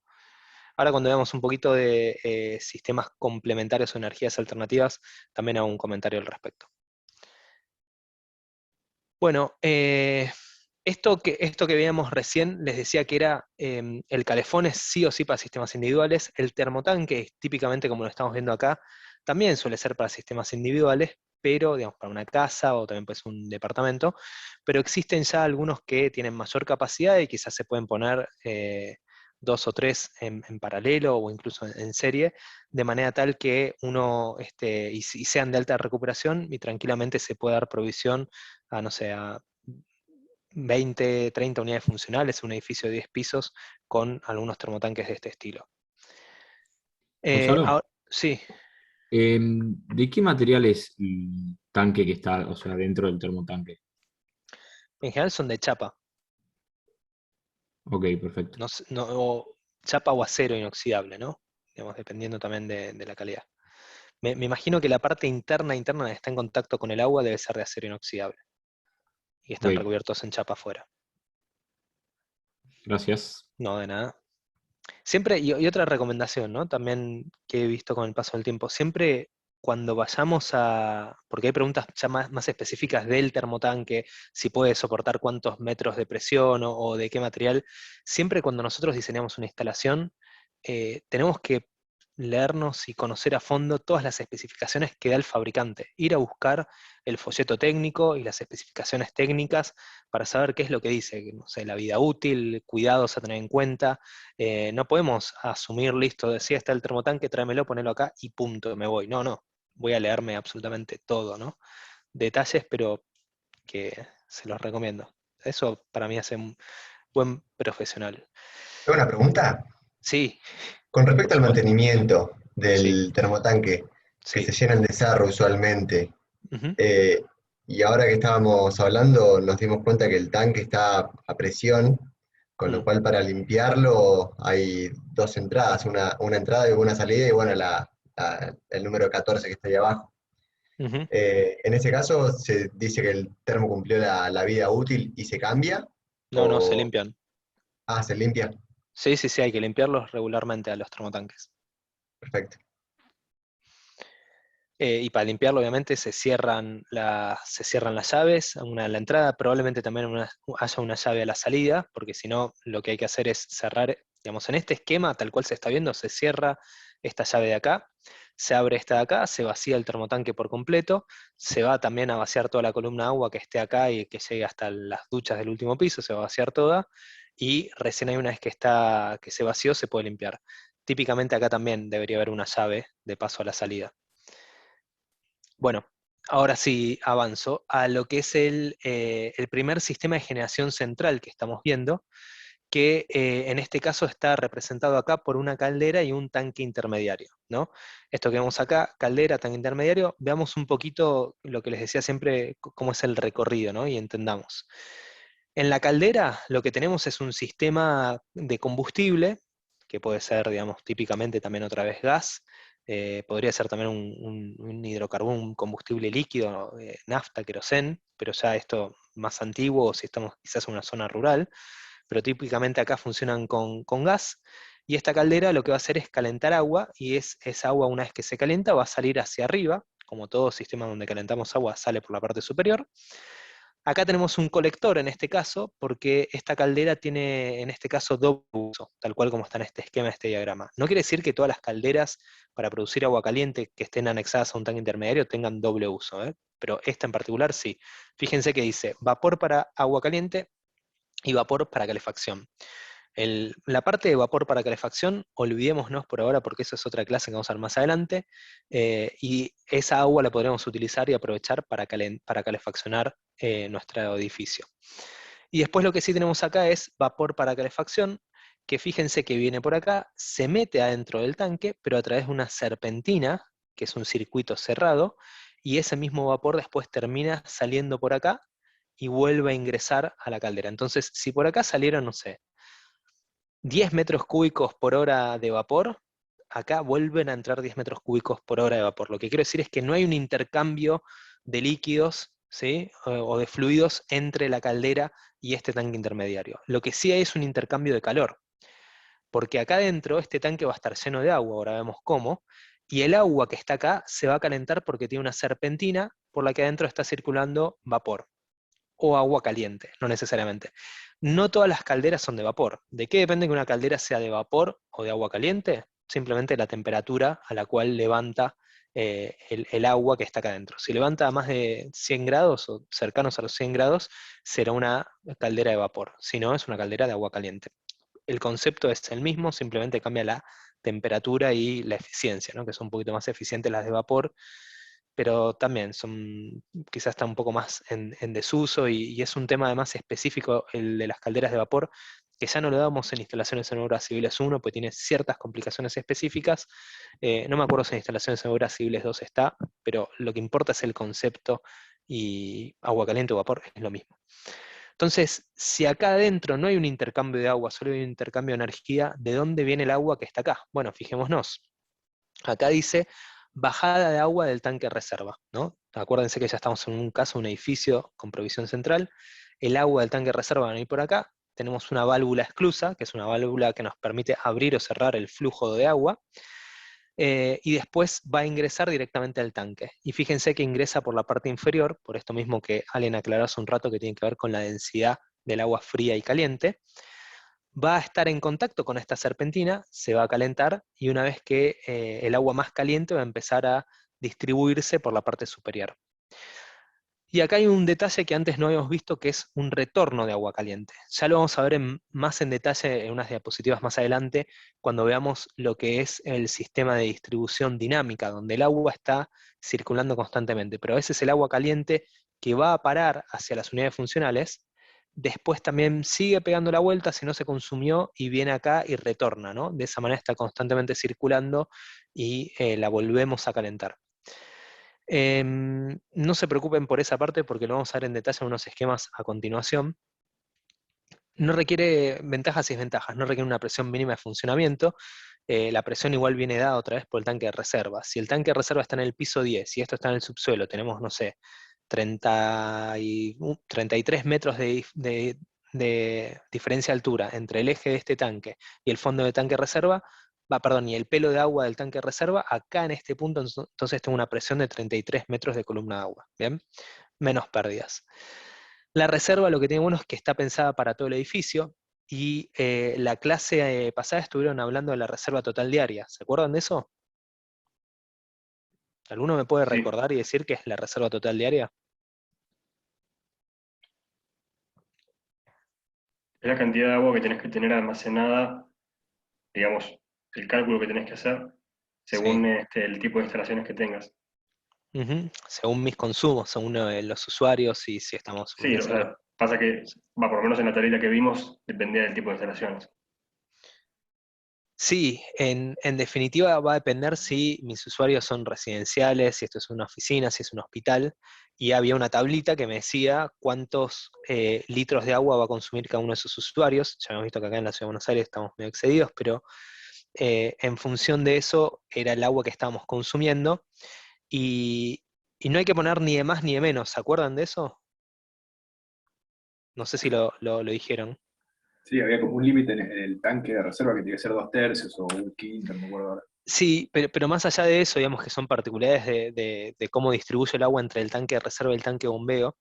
Ahora cuando veamos un poquito de sistemas complementarios o energías alternativas, también hago un comentario al respecto. Bueno, esto que veíamos recién, les decía que era el calefón es sí o sí para sistemas individuales, el termotanque, típicamente como lo estamos viendo acá, también suele ser para sistemas individuales, pero digamos para una casa o también pues un departamento, pero existen ya algunos que tienen mayor capacidad y quizás se pueden poner 2 o 3 en paralelo o incluso en serie, de manera tal que uno, y sean de alta recuperación y tranquilamente se puede dar provisión a, no sé, a 20, 30 unidades funcionales, un edificio de 10 pisos con algunos termotanques de este estilo. Gonzalo, Sí, ¿de qué material es el tanque que está, o sea, dentro del termotanque? en general son de chapa, Ok, perfecto. o chapa o acero inoxidable, ¿no? Digamos, dependiendo también de la calidad. Me imagino que la parte interna que está en contacto con el agua debe ser de acero inoxidable. Y están Ok, recubiertos en chapa afuera. gracias. No, de nada. Siempre, y otra recomendación, ¿no? También que he visto con el paso del tiempo, siempre cuando vayamos porque hay preguntas ya más específicas del termotanque, si puede soportar cuántos metros de presión o de qué material, siempre cuando nosotros diseñamos una instalación, tenemos que leernos y conocer a fondo todas las especificaciones que da el fabricante, ir a buscar el folleto técnico y las especificaciones técnicas para saber qué es lo que dice, no sé, la vida útil, cuidados a tener en cuenta. No podemos asumir, listo, decía está el termotanque, tráemelo, ponelo acá y punto, me voy. No, voy a leerme absolutamente todo, ¿no? Detalles, pero que se los recomiendo. Eso para mí hace un buen profesional. ¿Tengo una pregunta? Sí, Con por respecto al supuesto. mantenimiento Sí, del termotanque, que sí. se llena de sarro usualmente, Ujú. y ahora que estábamos hablando nos dimos cuenta que el tanque está a presión, con lo Mm. cual para limpiarlo hay dos entradas, una entrada y una salida, y bueno, el número 14 que está ahí abajo. Ujú. En ese caso, ¿se dice que el termo cumplió la vida útil y se cambia? No, se ¿O limpian. se limpia? Sí, hay que limpiarlos regularmente a los termotanques. Perfecto. Y para limpiarlo, obviamente, se cierran las llaves, una a la entrada, probablemente también haya una llave a la salida, porque si no, lo que hay que hacer es cerrar, digamos, en este esquema, tal cual se está viendo, se cierra esta llave de acá, se abre esta de acá, se vacía el termotanque por completo, se va también a vaciar toda la columna de agua que esté acá y que llegue hasta las duchas del último piso, se va a vaciar toda, y recién hay una vez que se vació, se puede limpiar. Típicamente acá también debería haber una llave de paso a la salida. Bueno, ahora sí avanzo a lo que es el primer sistema de generación central que estamos viendo, que en este caso está representado acá por una caldera y un tanque intermediario, ¿no? Esto que vemos acá, caldera, tanque intermediario, veamos un poquito lo que les decía siempre, cómo es el recorrido, ¿no? Y entendamos. En la caldera lo que tenemos es un sistema de combustible, que puede ser, digamos, típicamente también otra vez gas, podría ser también un hidrocarburo, un combustible líquido, nafta, querosén, pero ya esto más antiguo, si estamos quizás en una zona rural, pero típicamente acá funcionan con gas, y esta caldera lo que va a hacer es calentar agua, y esa agua una vez que se calienta va a salir hacia arriba, como todo sistema donde calentamos agua sale por la parte superior. Acá tenemos un colector en este caso, porque esta caldera tiene en este caso doble uso, tal cual como está en este esquema, este diagrama. No quiere decir que todas las calderas para producir agua caliente que estén anexadas a un tanque intermediario tengan doble uso, pero esta en particular sí. Fíjense que dice vapor para agua caliente y vapor para calefacción. La parte de vapor para calefacción, olvidémonos por ahora porque eso es otra clase que vamos a ver más adelante, y esa agua la podremos utilizar y aprovechar para calefaccionar nuestro edificio. Y después lo que sí tenemos acá es vapor para calefacción, que fíjense que viene por acá, se mete adentro del tanque, pero a través de una serpentina, que es un circuito cerrado, y ese mismo vapor después termina saliendo por acá y vuelve a ingresar a la caldera. Entonces, si por acá salieron, no sé, 10 metros cúbicos por hora de vapor, acá vuelven a entrar 10 metros cúbicos por hora de vapor. Lo que quiero decir es que no hay un intercambio de líquidos, ¿sí? o de fluidos entre la caldera y este tanque intermediario. Lo que sí hay es un intercambio de calor, porque acá adentro este tanque va a estar lleno de agua, ahora vemos cómo, y el agua que está acá se va a calentar porque tiene una serpentina por la que adentro está circulando vapor o agua caliente, no necesariamente. No todas las calderas son de vapor. ¿De qué depende que una caldera sea de vapor o de agua caliente? Simplemente la temperatura a la cual levanta el agua que está acá adentro. Si levanta a más de 100 grados o cercanos a los 100 grados, será una caldera de vapor. Si no, es una caldera de agua caliente. El concepto es el mismo, simplemente cambia la temperatura y la eficiencia, ¿no? Que son un poquito más eficientes las de vapor, pero también quizás está un poco más en desuso, y es un tema además específico el de las calderas de vapor, que ya no lo damos en instalaciones en obras civiles 1, pues tiene ciertas complicaciones específicas. No me acuerdo si en instalaciones en obras civiles 2 está, pero lo que importa es el concepto, y agua caliente o vapor es lo mismo. Entonces, si acá adentro no hay un intercambio de agua, solo hay un intercambio de energía, ¿de dónde viene el agua que está acá? Bueno, fijémonos. Acá dice bajada de agua del tanque reserva, ¿no? Acuérdense que ya estamos en un caso, un edificio con provisión central. El agua del tanque reserva va a ir por acá. Tenemos una válvula esclusa, que es una válvula que nos permite abrir o cerrar el flujo de agua. y después va a ingresar directamente al tanque. Y fíjense que ingresa por la parte inferior, por esto mismo que Allen aclaró hace un rato que tiene que ver con la densidad del agua fría y caliente. Va a estar en contacto con esta serpentina, se va a calentar, y una vez que el agua más caliente va a empezar a distribuirse por la parte superior. Y acá hay un detalle que antes no habíamos visto, que es un retorno de agua caliente. Ya lo vamos a ver más en detalle en unas diapositivas más adelante, cuando veamos lo que es el sistema de distribución dinámica, donde el agua está circulando constantemente. Pero a veces el agua caliente que va a parar hacia las unidades funcionales, después también sigue pegando la vuelta si no se consumió y viene acá y retorna, ¿no? De esa manera está constantemente circulando y la volvemos a calentar. No se preocupen por esa parte porque lo vamos a ver en detalle en unos esquemas a continuación. No requiere ventajas y desventajas, no requiere una presión mínima de funcionamiento. La presión igual viene dada otra vez por el tanque de reserva. Si el tanque de reserva está en el piso 10 y esto está en el subsuelo, tenemos, no sé, 33 metros de diferencia de altura entre el eje de este tanque y el fondo de tanque de reserva, y el pelo de agua del tanque de reserva, acá en este punto entonces tengo una presión de 33 metros de columna de agua, ¿bien? Menos pérdidas. La reserva lo que tiene bueno es que está pensada para todo el edificio, y la clase pasada estuvieron hablando de la reserva total diaria, ¿se acuerdan de eso? ¿Alguno me puede recordar y decir qué es la reserva total diaria? Es la cantidad de agua que tenés que tener almacenada, digamos, el cálculo que tenés que hacer según el tipo de instalaciones que tengas. Según mis consumos, según los usuarios, y si estamos... Sí, pasa que, por lo menos en la tablita que vimos, dependía del tipo de instalaciones. Sí, en definitiva va a depender si mis usuarios son residenciales, si esto es una oficina, si es un hospital, y había una tablita que me decía cuántos litros de agua va a consumir cada uno de esos usuarios. Ya hemos visto que acá en la Ciudad de Buenos Aires estamos medio excedidos, pero en función de eso era el agua que estábamos consumiendo, y no hay que poner ni de más ni de menos, ¿se acuerdan de eso? No sé si lo dijeron. Sí, había como un límite en el tanque de reserva que tiene que ser 2/3 o 1/5, no me acuerdo ahora. Sí, pero más allá de eso, digamos que son particularidades de cómo distribuye el agua entre el tanque de reserva y el tanque de bombeo.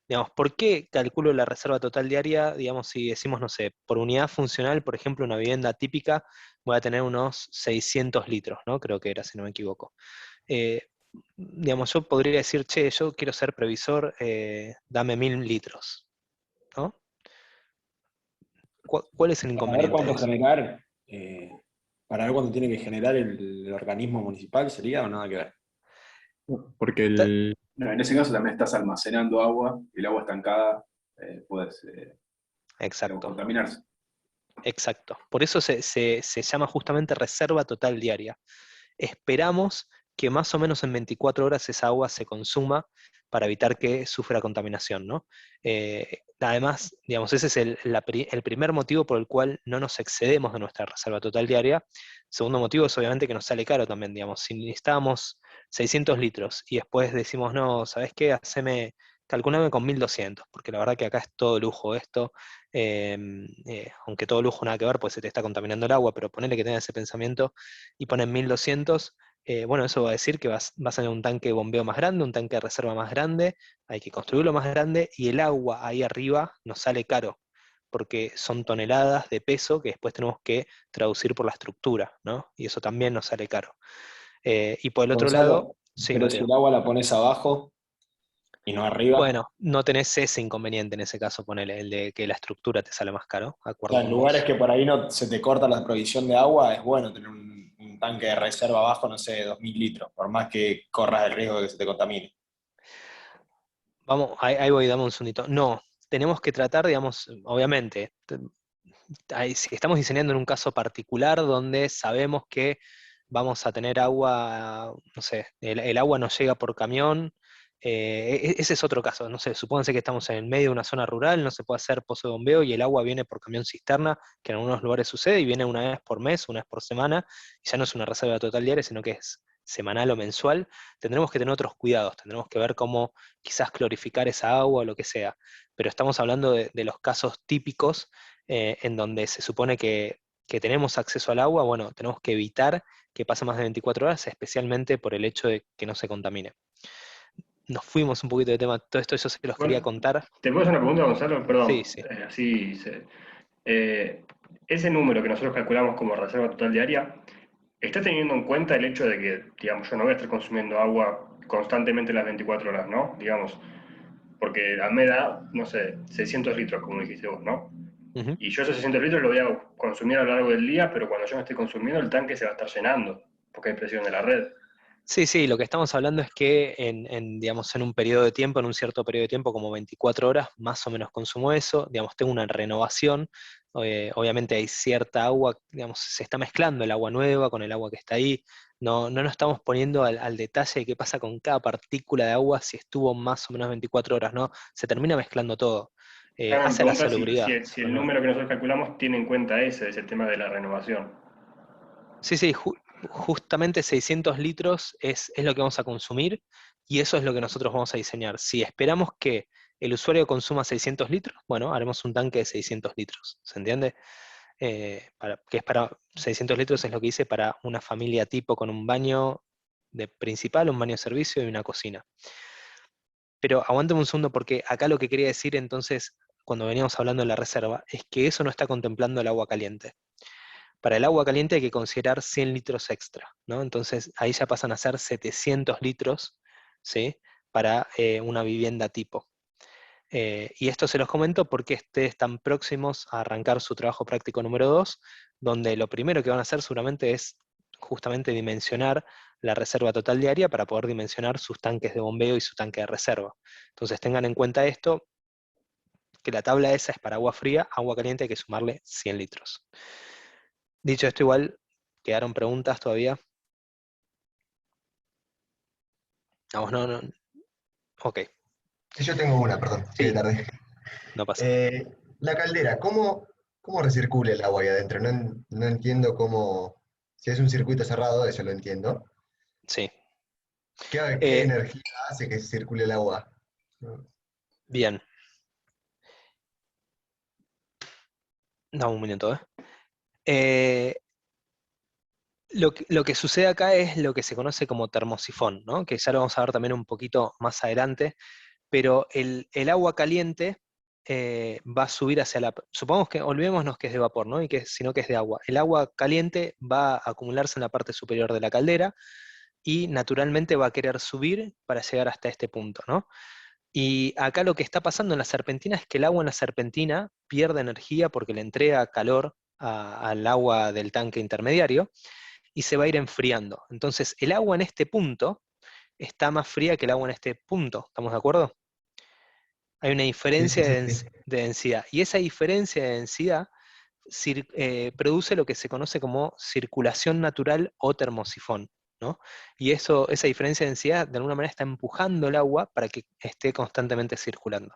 Digamos, ¿por qué calculo la reserva total diaria? Digamos, si decimos, no sé, por unidad funcional, por ejemplo, una vivienda típica, voy a tener unos 600 litros, ¿no? Creo que era, si no me equivoco. Digamos, yo podría decir, che, yo quiero ser previsor, dame 1000 litros, ¿no? ¿Cuál es el inconveniente? Para ver cuánto generar, para ver cuánto tiene que generar el organismo municipal, ¿sería o nada que ver? Porque No, en ese caso también estás almacenando agua, y el agua estancada puedes contaminarse. Exacto. Por eso se llama justamente reserva total diaria. Esperamos que más o menos en 24 horas esa agua se consuma para evitar que sufra contaminación, ¿no? Además, digamos, ese es el primer motivo por el cual no nos excedemos de nuestra reserva total diaria. Segundo motivo es obviamente que nos sale caro también, digamos. Si necesitábamos 600 litros y después decimos, no, ¿sabes qué? Calculame con 1200, porque la verdad que acá es todo lujo esto, aunque todo lujo nada que ver, pues se te está contaminando el agua, pero ponele que tengas ese pensamiento y ponen 1200, bueno, eso va a decir que vas a tener un tanque de bombeo más grande, un tanque de reserva más grande, hay que construirlo más grande, y el agua ahí arriba nos sale caro, porque son toneladas de peso que después tenemos que traducir por la estructura, ¿no? Y eso también nos sale caro. Y por el otro lado... Sí, pero si Mateo. el agua la pones abajo y no arriba. Bueno, no tenés ese inconveniente en ese caso, ponele, el de que la estructura te sale más caro. O sea, en lugares que por ahí no se te corta la provisión de agua, es bueno tener un tanque de reserva abajo, no sé, 2000 litros, por más que corras el riesgo de que se te contamine. Vamos, ahí voy, dame un segundito. No, tenemos que tratar, digamos, obviamente, si estamos diseñando en un caso particular donde sabemos que vamos a tener agua, no sé, el agua nos llega por camión, ese es otro caso, no sé, supónganse que estamos en el medio de una zona rural, no se puede hacer pozo de bombeo y el agua viene por camión cisterna, que en algunos lugares sucede, y viene una vez por mes, una vez por semana, y ya no es una reserva total diaria, sino que es semanal o mensual. Tendremos que tener otros cuidados, tendremos que ver cómo quizás clorificar esa agua o lo que sea, pero estamos hablando de los casos típicos en donde se supone que que tenemos acceso al agua, bueno, tenemos que evitar que pase más de 24 horas, especialmente por el hecho de que no se contamine. Nos fuimos un poquito de tema, todo esto yo se los quería contar. ¿Te puedo hacer una pregunta, Gonzalo? Perdón. Sí. Ese número que nosotros calculamos como reserva total diaria, ¿está teniendo en cuenta el hecho de que, digamos, yo no voy a estar consumiendo agua constantemente las 24 horas, ¿no? Digamos, porque a mí me da, no sé, 600 litros, como dijiste vos, ¿no? Y yo esos 600 litros lo voy a consumir a lo largo del día, pero cuando yo me esté consumiendo, el tanque se va a estar llenando, porque hay presión de la red. Sí, lo que estamos hablando es que digamos, en un periodo de tiempo, en un cierto periodo de tiempo, como 24 horas, más o menos consumo eso, digamos, tengo una renovación, obviamente hay cierta agua, digamos, se está mezclando el agua nueva con el agua que está ahí, no nos estamos poniendo al detalle de qué pasa con cada partícula de agua si estuvo más o menos 24 horas, ¿no? Se termina mezclando todo, hacia la salubridad. Si el número que nosotros calculamos tiene en cuenta ese tema de la renovación. Sí, justamente 600 litros es lo que vamos a consumir y eso es lo que nosotros vamos a diseñar. Si esperamos que el usuario consuma 600 litros, bueno, haremos un tanque de 600 litros, ¿se entiende? Que es para 600 litros es lo que hice para una familia tipo con un baño de principal, un baño de servicio y una cocina. Pero aguántame un segundo porque acá lo que quería decir entonces, cuando veníamos hablando de la reserva, es que eso no está contemplando el agua caliente. Para el agua caliente hay que considerar 100 litros extra, ¿no? Entonces ahí ya pasan a ser 700 litros, ¿sí? Para una vivienda tipo. Y esto se los comento porque están próximos a arrancar su trabajo práctico número 2, donde lo primero que van a hacer seguramente es justamente dimensionar la reserva total diaria para poder dimensionar sus tanques de bombeo y su tanque de reserva. Entonces tengan en cuenta esto, que la tabla esa es para agua fría, agua caliente hay que sumarle 100 litros. Dicho esto, igual, ¿quedaron preguntas todavía? Vamos, no. Ok. Sí, yo tengo una, perdón, Sí. llegué tarde. No pasa. La caldera, ¿cómo recircula el agua ahí adentro? No entiendo cómo. Si es un circuito cerrado, eso lo entiendo. Sí. ¿Qué energía hace que circule el agua? Bien. Dame un minuto, Lo que sucede acá es lo que se conoce como termosifón, ¿no? Que ya lo vamos a ver también un poquito más adelante, pero el agua caliente va a subir hacia la... Supongamos que, olvidémonos que es de vapor, ¿no? Sino que es de agua. El agua caliente va a acumularse en la parte superior de la caldera y naturalmente va a querer subir para llegar hasta este punto, ¿no? Y acá lo que está pasando en la serpentina es que el agua en la serpentina pierde energía porque le entrega calor al agua del tanque intermediario, y se va a ir enfriando. Entonces, el agua en este punto está más fría que el agua en este punto, ¿estamos de acuerdo? Hay una diferencia de densidad, y esa diferencia de densidad produce lo que se conoce como circulación natural o termosifón, ¿no? Y esa diferencia de densidad de alguna manera está empujando el agua para que esté constantemente circulando.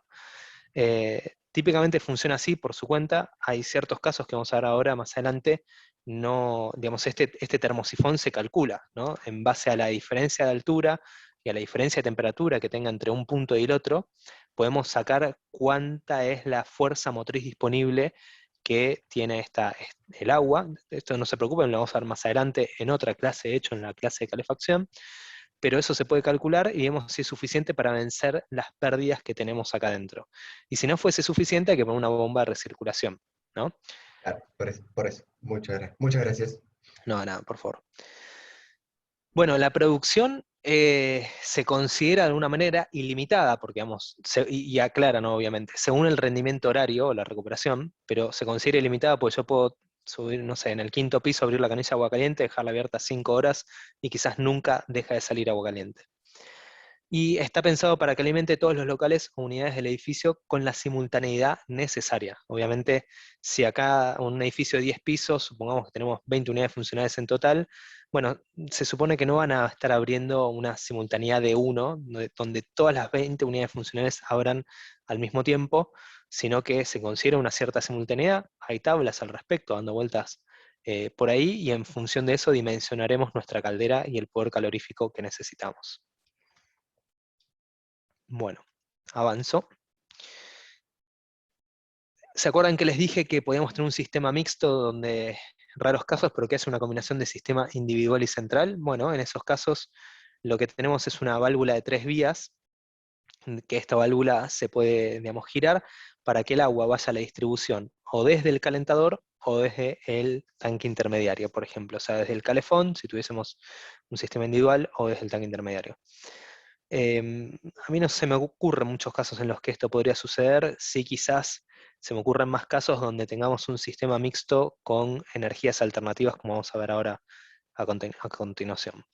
Típicamente funciona así por su cuenta. Hay ciertos casos que vamos a ver ahora más adelante. No, digamos, este termosifón se calcula, ¿no? En base a la diferencia de altura y a la diferencia de temperatura que tenga entre un punto y el otro, podemos sacar cuánta es la fuerza motriz disponible que tiene el agua. Esto no se preocupen, lo vamos a ver más adelante en otra clase, hecho en la clase de calefacción, pero eso se puede calcular y vemos si es suficiente para vencer las pérdidas que tenemos acá adentro. Y si no fuese suficiente, hay que poner una bomba de recirculación, ¿no? Claro, por eso. Muchas gracias. No, nada, por favor. Bueno, la producción se considera de alguna manera ilimitada, porque vamos, y aclara, ¿no? Obviamente, según el rendimiento horario o la recuperación, pero se considera ilimitada porque yo puedo subir, no sé, en el 5.º piso, abrir la canilla de agua caliente, dejarla abierta 5 horas y quizás nunca deja de salir agua caliente. Y está pensado para que alimente todos los locales o unidades del edificio con la simultaneidad necesaria. Obviamente, si acá un edificio de 10 pisos, supongamos que tenemos 20 unidades funcionales en total, bueno, se supone que no van a estar abriendo una simultaneidad de 1, donde todas las 20 unidades funcionales abran al mismo tiempo, sino que se considera una cierta simultaneidad. Hay tablas al respecto, dando vueltas por ahí, y en función de eso dimensionaremos nuestra caldera y el poder calorífico que necesitamos. Bueno, avanzo. ¿Se acuerdan que les dije que podíamos tener un sistema mixto donde raros casos, pero ¿qué es una combinación de sistema individual y central? Bueno, en esos casos lo que tenemos es una válvula de 3 vías, que esta válvula se puede, digamos, girar para que el agua vaya a la distribución o desde el calentador o desde el tanque intermediario, por ejemplo, o sea, desde el calefón, si tuviésemos un sistema individual, o desde el tanque intermediario. A mí no se me ocurren muchos casos en los que esto podría suceder, sí quizás se me ocurren más casos donde tengamos un sistema mixto con energías alternativas, como vamos a ver ahora a continuación.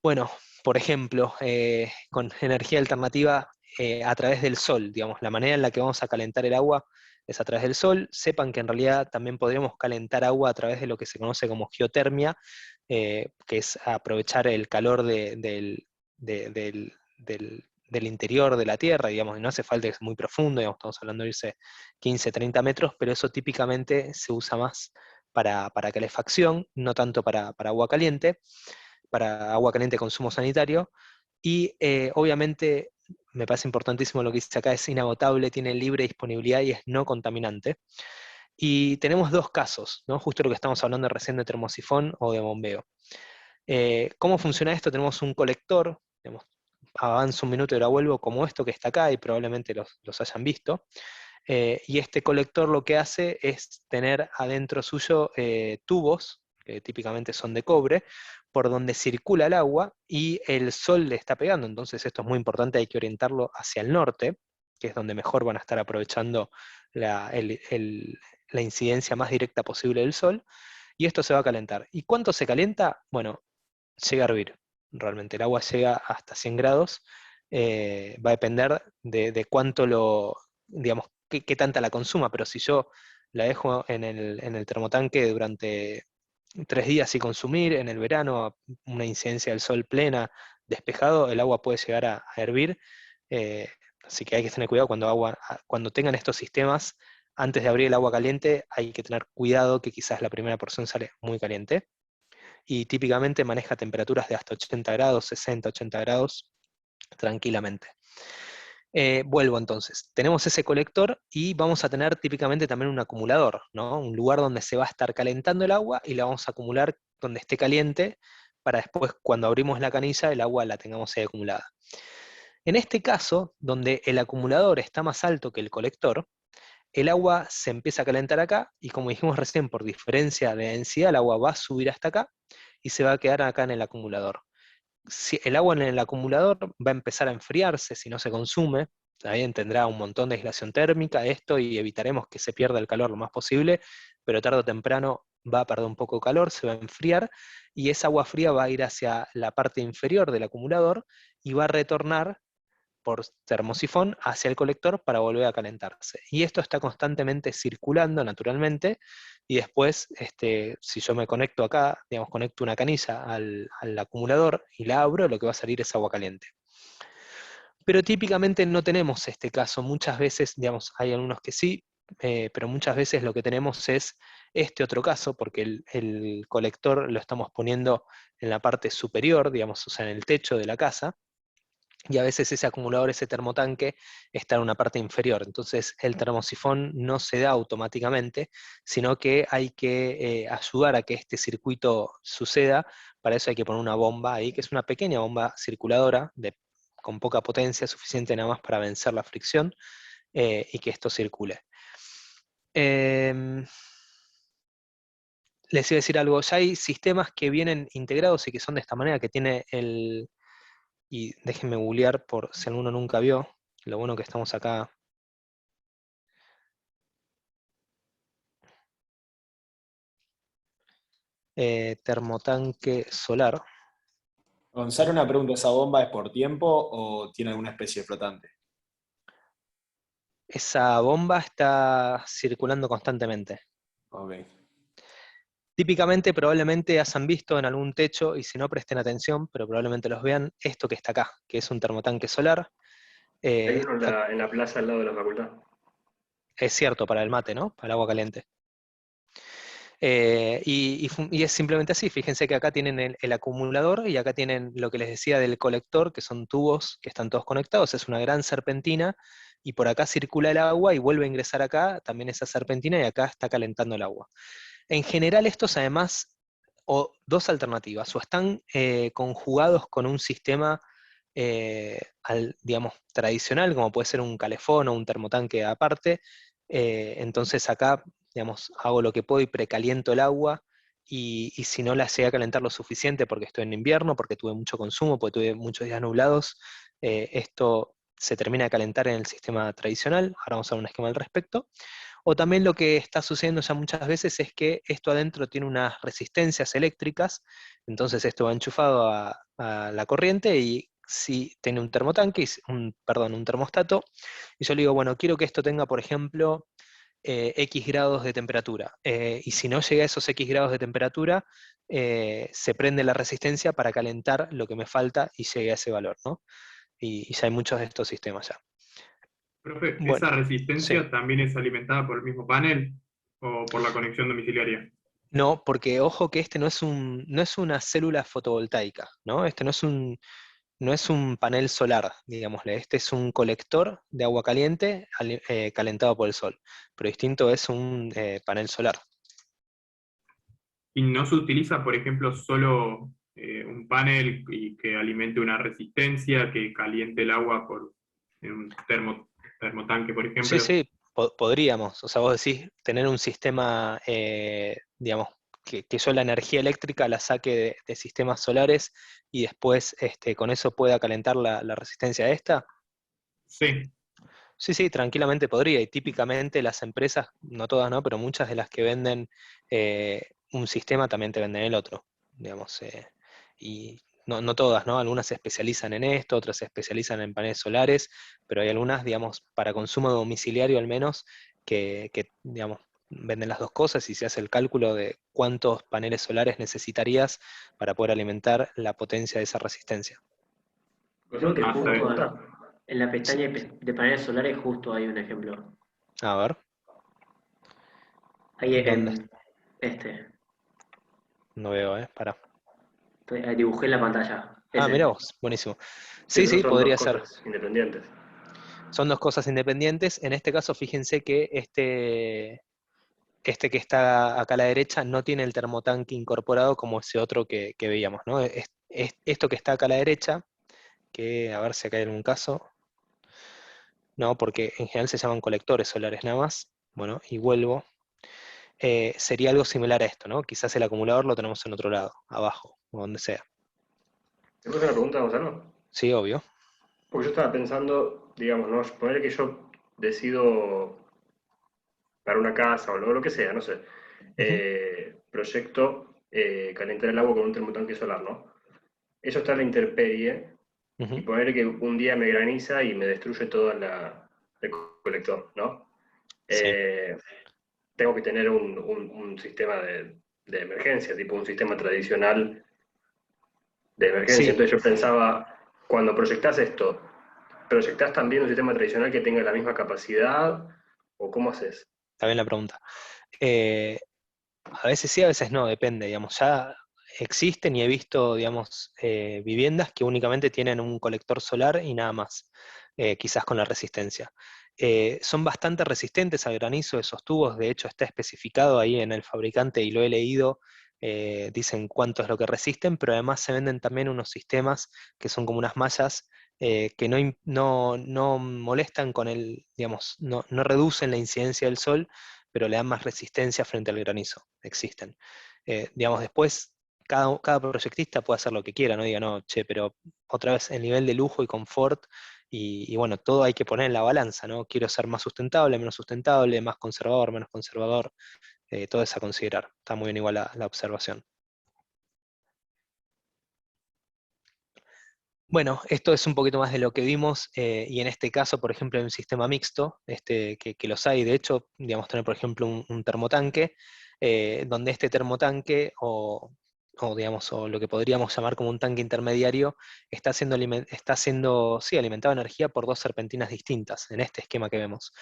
Bueno, por ejemplo, con energía alternativa a través del sol, digamos, la manera en la que vamos a calentar el agua es a través del sol. Sepan que en realidad también podríamos calentar agua a través de lo que se conoce como geotermia, que es aprovechar el calor del interior de la Tierra, digamos, y no hace falta que sea muy profundo, digamos, estamos hablando de irse 15, 30 metros, pero eso típicamente se usa más para calefacción, no tanto para agua caliente de consumo sanitario, y obviamente me parece importantísimo lo que dice acá, es inagotable, tiene libre disponibilidad y es no contaminante. Y tenemos dos casos, ¿no? Justo lo que estamos hablando recién de termosifón o de bombeo. ¿Cómo funciona esto? Tenemos un colector, digamos, avanzo un minuto y ahora vuelvo, como esto que está acá, y probablemente los hayan visto. Y este colector lo que hace es tener adentro suyo tubos, que típicamente son de cobre, por donde circula el agua y el sol le está pegando, entonces esto es muy importante, hay que orientarlo hacia el norte, que es donde mejor van a estar aprovechando la incidencia más directa posible del sol, y esto se va a calentar. ¿Y cuánto se calienta? Bueno, llega a hervir, realmente el agua llega hasta 100 grados, va a depender de cuánto digamos, qué tanta la consuma, pero si yo la dejo en el termotanque durante 3 días sin consumir, en el verano, una incidencia del sol plena, despejado, el agua puede llegar a hervir, así que hay que tener cuidado cuando tengan estos sistemas, antes de abrir el agua caliente, hay que tener cuidado que quizás la primera porción sale muy caliente, y típicamente maneja temperaturas de hasta 80 grados, 60, 80 grados, tranquilamente. Vuelvo entonces, tenemos ese colector y vamos a tener típicamente también un acumulador, ¿no? Un lugar donde se va a estar calentando el agua y la vamos a acumular donde esté caliente para después cuando abrimos la canilla el agua la tengamos ahí acumulada. En este caso, donde el acumulador está más alto que el colector, el agua se empieza a calentar acá y como dijimos recién, por diferencia de densidad, el agua va a subir hasta acá y se va a quedar acá en el acumulador. Si el agua en el acumulador va a empezar a enfriarse si no se consume, también tendrá un montón de aislación térmica esto y evitaremos que se pierda el calor lo más posible, pero tarde o temprano va a perder un poco de calor, se va a enfriar y esa agua fría va a ir hacia la parte inferior del acumulador y va a retornar por termosifón hacia el colector para volver a calentarse. Y esto está constantemente circulando naturalmente, y después, si yo me conecto acá, digamos, conecto una canilla al acumulador y la abro, lo que va a salir es agua caliente. Pero típicamente no tenemos este caso, muchas veces, digamos, hay algunos que sí, pero muchas veces lo que tenemos es este otro caso, porque el colector lo estamos poniendo en la parte superior, digamos, o sea, en el techo de la casa, y a veces ese acumulador, ese termotanque, está en una parte inferior. Entonces el termosifón no se da automáticamente, sino que hay que ayudar a que este circuito suceda. Para eso hay que poner una bomba ahí, que es una pequeña bomba circuladora con poca potencia, suficiente nada más para vencer la fricción, y que esto circule. Les iba a decir algo, ya hay sistemas que vienen integrados y que son de esta manera, que tiene y déjenme googlear por si alguno nunca vio, lo bueno que estamos acá. Termotanque solar. Gonzalo, una pregunta, ¿esa bomba es por tiempo o tiene alguna especie de flotante? Esa bomba está circulando constantemente. Ok. Típicamente, probablemente hayan visto en algún techo, y si no presten atención, pero probablemente los vean, esto que está acá, que es un termotanque solar. Hay uno en la plaza al lado de la facultad. Es cierto, para el mate, ¿no? Para el agua caliente. Y es simplemente así, fíjense que acá tienen el acumulador y acá tienen lo que les decía del colector, que son tubos que están todos conectados, es una gran serpentina y por acá circula el agua y vuelve a ingresar acá, también esa serpentina, y acá está calentando el agua. En general estos además, o dos alternativas, o están conjugados con un sistema, digamos, tradicional, como puede ser un calefón o un termotanque aparte, entonces acá, digamos, hago lo que puedo y precaliento el agua, y si no la llegué a calentar lo suficiente porque estoy en invierno, porque tuve mucho consumo, porque tuve muchos días nublados, esto se termina de calentar en el sistema tradicional. Ahora vamos a ver un esquema al respecto. O también lo que está sucediendo ya muchas veces es que esto adentro tiene unas resistencias eléctricas, entonces esto va enchufado a la corriente, y si tiene un termotanque, un termostato, y yo le digo, bueno, quiero que esto tenga, por ejemplo, X grados de temperatura, y si no llega a esos X grados de temperatura, se prende la resistencia para calentar lo que me falta y llegue a ese valor, ¿no? Y ya hay muchos de estos sistemas ya. Profe, Bueno, ¿esa resistencia sí. también es alimentada por el mismo panel o por la conexión domiciliaria? No, porque ojo que este no es una célula fotovoltaica, ¿no? Este no es un panel solar, digámosle. Este es un colector de agua caliente calentado por el sol. Pero distinto es un panel solar. ¿Y no se utiliza, por ejemplo, solo un panel y que alimente una resistencia, que caliente el agua en un termotanque, por Sí, ejemplo? sí, podríamos. O sea, vos decís tener un sistema, digamos, que yo la energía eléctrica la saque de sistemas solares y después con eso pueda calentar la resistencia de esta. Sí. Sí, sí, tranquilamente podría, y típicamente las empresas, no todas, ¿no? Pero muchas de las que venden un sistema también te venden el otro, digamos, y no todas, ¿no? Algunas se especializan en esto, otras se especializan en paneles solares, pero hay algunas, digamos, para consumo domiciliario al menos, digamos, venden las dos cosas, y se hace el cálculo de cuántos paneles solares necesitarías para poder alimentar la potencia de esa resistencia. Creo que justo pregunta. en la pestaña de paneles solares justo hay un ejemplo. A ver. Ahí ¿Dónde? en este. No veo, para. Dibujé en la pantalla. Ah, Ese. mira vos, buenísimo. Sí, Sí, pero son podría dos ser. cosas independientes. Son dos cosas independientes. En este caso, fíjense que este que está acá a la derecha no tiene el termotanque incorporado como ese otro que veíamos, ¿no? Esto que está acá a la derecha, que a ver si acá hay algún caso. No, porque en general se llaman colectores solares nada más. Bueno, y vuelvo. Sería algo similar a esto, ¿no? Quizás el acumulador lo tenemos en otro lado, abajo, o donde sea. ¿Te puedo hacer una pregunta, Gonzalo? Sí, obvio. Porque yo estaba pensando, digamos, ¿no? Poner que yo decido para una casa o lo que sea, no sé, proyecto calentar el agua con un termotanque solar, ¿no? Eso está en la intemperie, y poner que un día me graniza y me destruye todo el colector, ¿no? Sí. Tengo que tener un sistema de emergencia, tipo un sistema tradicional de emergencia. Sí, Entonces yo pensaba, cuando proyectás esto, ¿proyectás también un sistema tradicional que tenga la misma capacidad? ¿O cómo haces? está bien la pregunta. A veces sí, a veces no, depende, digamos. Ya existen, y he visto, digamos, viviendas que únicamente tienen un colector solar y nada más, quizás con la resistencia. Son bastante resistentes al granizo esos tubos, de hecho está especificado ahí en el fabricante y lo he leído, dicen cuánto es lo que resisten, pero además se venden también unos sistemas que son como unas mallas que no molestan con digamos, no reducen la incidencia del sol, pero le dan más resistencia frente al granizo, existen. Digamos, después cada proyectista puede hacer lo que quiera, no diga, no, che, pero otra vez el nivel de lujo y confort, y bueno, todo hay que poner en la balanza, ¿no? Quiero ser más sustentable, menos sustentable, más conservador, menos conservador, todo es a considerar. Está muy bien igual la observación. Bueno, esto es un poquito más de lo que vimos, y en este caso, por ejemplo, hay un sistema mixto, que los hay, de hecho, digamos, tener, por ejemplo, un termotanque, donde este termotanque, digamos, o lo que podríamos llamar como un tanque intermediario, está siendo sí, alimentado de energía por dos serpentinas distintas, en este esquema que vemos.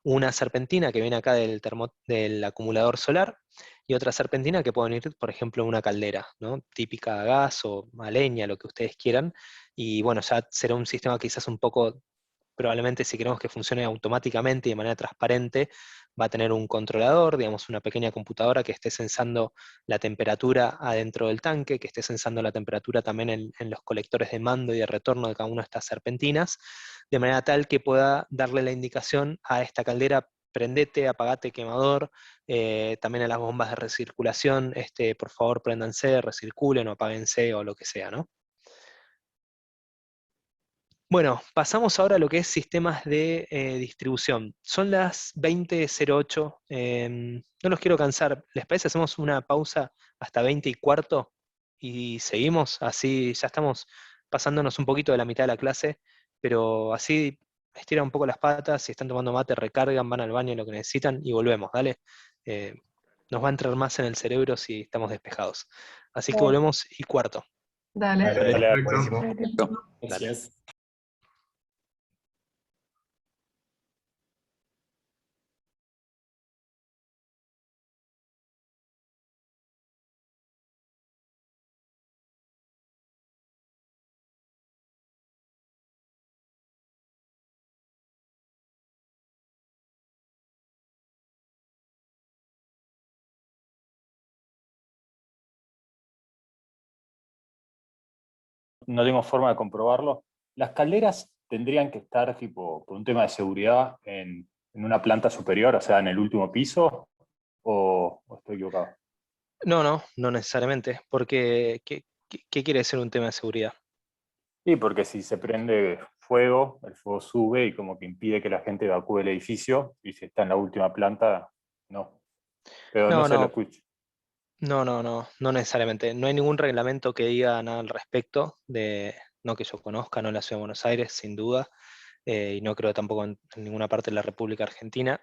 Una serpentina que viene acá del acumulador solar, y otra serpentina que puede venir, por ejemplo, en una caldera, ¿no? Típica a gas o a leña, lo que ustedes quieran, y bueno, ya será un sistema quizás un poco probablemente si queremos que funcione automáticamente y de manera transparente, va a tener un controlador, digamos una pequeña computadora que esté sensando la temperatura adentro del tanque, que esté sensando la temperatura también en los colectores de mando y de retorno de cada una de estas serpentinas, de manera tal que pueda darle la indicación a esta caldera: prendete, apagate quemador, también a las bombas de recirculación, por favor préndanse, recirculen o apáguense o lo que sea, ¿no? Bueno, pasamos ahora a lo que es sistemas de distribución. Son las 20:08, no los quiero cansar. ¿Les parece? Hacemos una pausa hasta 20:15 y seguimos. Así ya estamos pasándonos un poquito de la mitad de la clase, pero así estiran un poco las patas, si están tomando mate, recargan, van al baño, lo que necesitan y volvemos, ¿dale? Nos va a entrar más en el cerebro si estamos despejados. Así que volvemos y cuarto. Dale. Dale, buenísimo. Gracias. No tengo forma de comprobarlo. ¿Las calderas tendrían que estar, tipo, por un tema de seguridad, en una planta superior, o sea, en el último piso? ¿O estoy equivocado? No necesariamente, porque ¿qué quiere decir un tema de seguridad? Sí, porque si se prende fuego, el fuego sube y como que impide que la gente evacúe el edificio, y si está en la última planta, no. Pero no se lo escucho. No necesariamente. No hay ningún reglamento que diga nada al respecto, no que yo conozca, no en la Ciudad de Buenos Aires, sin duda, y no creo tampoco en ninguna parte de la República Argentina.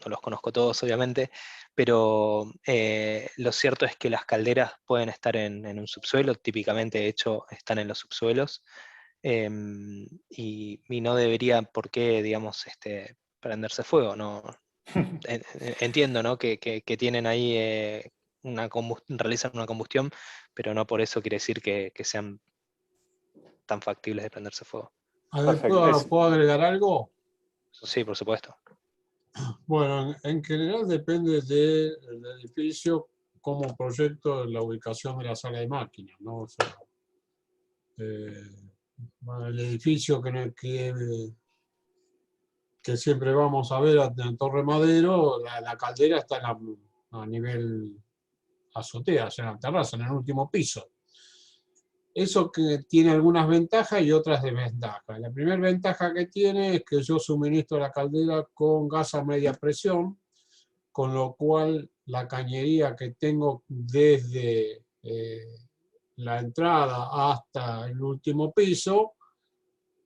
No los conozco todos, obviamente, pero lo cierto es que las calderas pueden estar en un subsuelo, típicamente de hecho están en los subsuelos, y no debería por qué, digamos, prenderse fuego. No, entiendo, ¿no? que tienen ahí realizan una combustión, pero no por eso quiere decir que sean tan factibles de prenderse fuego. A ver, ¿puedo agregar algo? Sí, por supuesto. Bueno, en general depende del edificio como proyecto de la ubicación de la sala de máquinas, ¿no? O sea, el edificio que siempre vamos a ver en Torre Madero, la caldera está a nivel azotea, o sea, en la terraza, en el último piso. Eso que tiene algunas ventajas y otras desventajas. La primera ventaja que tiene es que yo suministro la caldera con gas a media presión, con lo cual la cañería que tengo desde la entrada hasta el último piso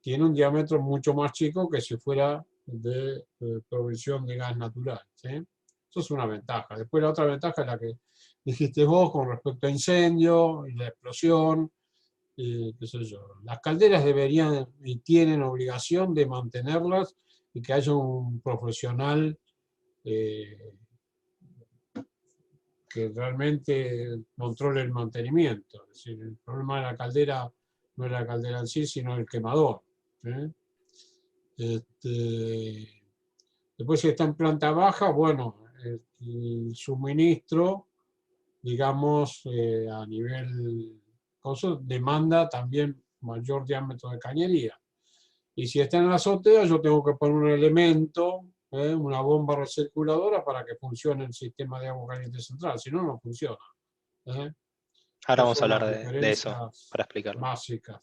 tiene un diámetro mucho más chico que si fuera de provisión de gas natural, ¿sí? Eso es una ventaja. Después la otra ventaja es la que dijiste vos con respecto a incendio y la explosión, qué sé yo. Las calderas deberían y tienen obligación de mantenerlas y que haya un profesional que realmente controle el mantenimiento. Es decir, el problema de la caldera no es la caldera en sí, sino el quemador. Después, si está en planta baja, bueno, el suministro, digamos, a nivel demanda también mayor diámetro de cañería. Y si está en la azotea, yo tengo que poner un elemento, una bomba recirculadora para que funcione el sistema de agua caliente central, si no, no funciona. Ahora vamos a hablar de eso, para explicarlo. Básicas.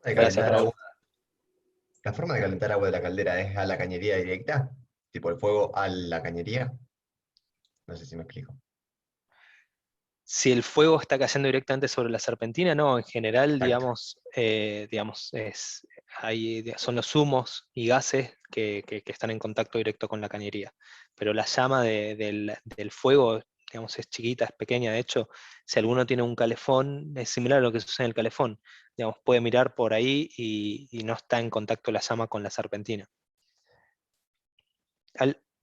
Gracias, Raúl. ¿La forma de calentar agua de la caldera es a la cañería directa? ¿Tipo el fuego a la cañería? No sé si me explico. Si el fuego está cayendo directamente sobre la serpentina, no, en general, digamos, son los humos y gases que están en contacto directo con la cañería. Pero la llama del fuego, digamos, es chiquita, es pequeña. De hecho, si alguno tiene un calefón, es similar a lo que sucede en el calefón. Digamos, puede mirar por ahí y no está en contacto la llama con la serpentina.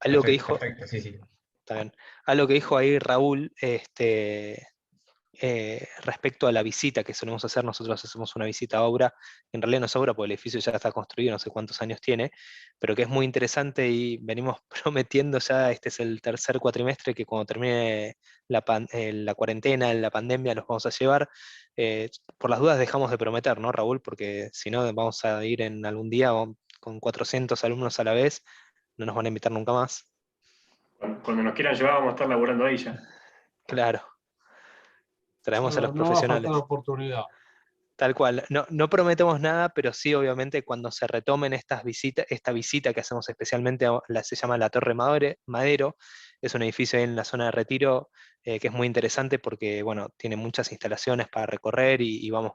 Algo que dijo. Perfecto, sí. Está bien. Algo que dijo ahí Raúl, respecto a la visita que solemos hacer. Nosotros hacemos una visita a obra, en realidad no es obra porque el edificio ya está construido, no sé cuántos años tiene, pero que es muy interesante y venimos prometiendo ya, este es el tercer cuatrimestre, que cuando termine la cuarentena, la pandemia, los vamos a llevar. Por las dudas dejamos de prometer, ¿no, Raúl? Porque si no vamos a ir en algún día con 400 alumnos a la vez, no nos van a invitar nunca más. Cuando nos quieran llevar vamos a estar laburando ahí ya. Claro. Traemos a los No va a profesionales. faltar oportunidad. Tal cual. No prometemos nada, pero sí, obviamente, cuando se retomen estas visitas, esta visita que hacemos especialmente, se llama la Torre Madero, es un edificio ahí en la zona de Retiro, que es muy interesante porque, bueno, tiene muchas instalaciones para recorrer y vamos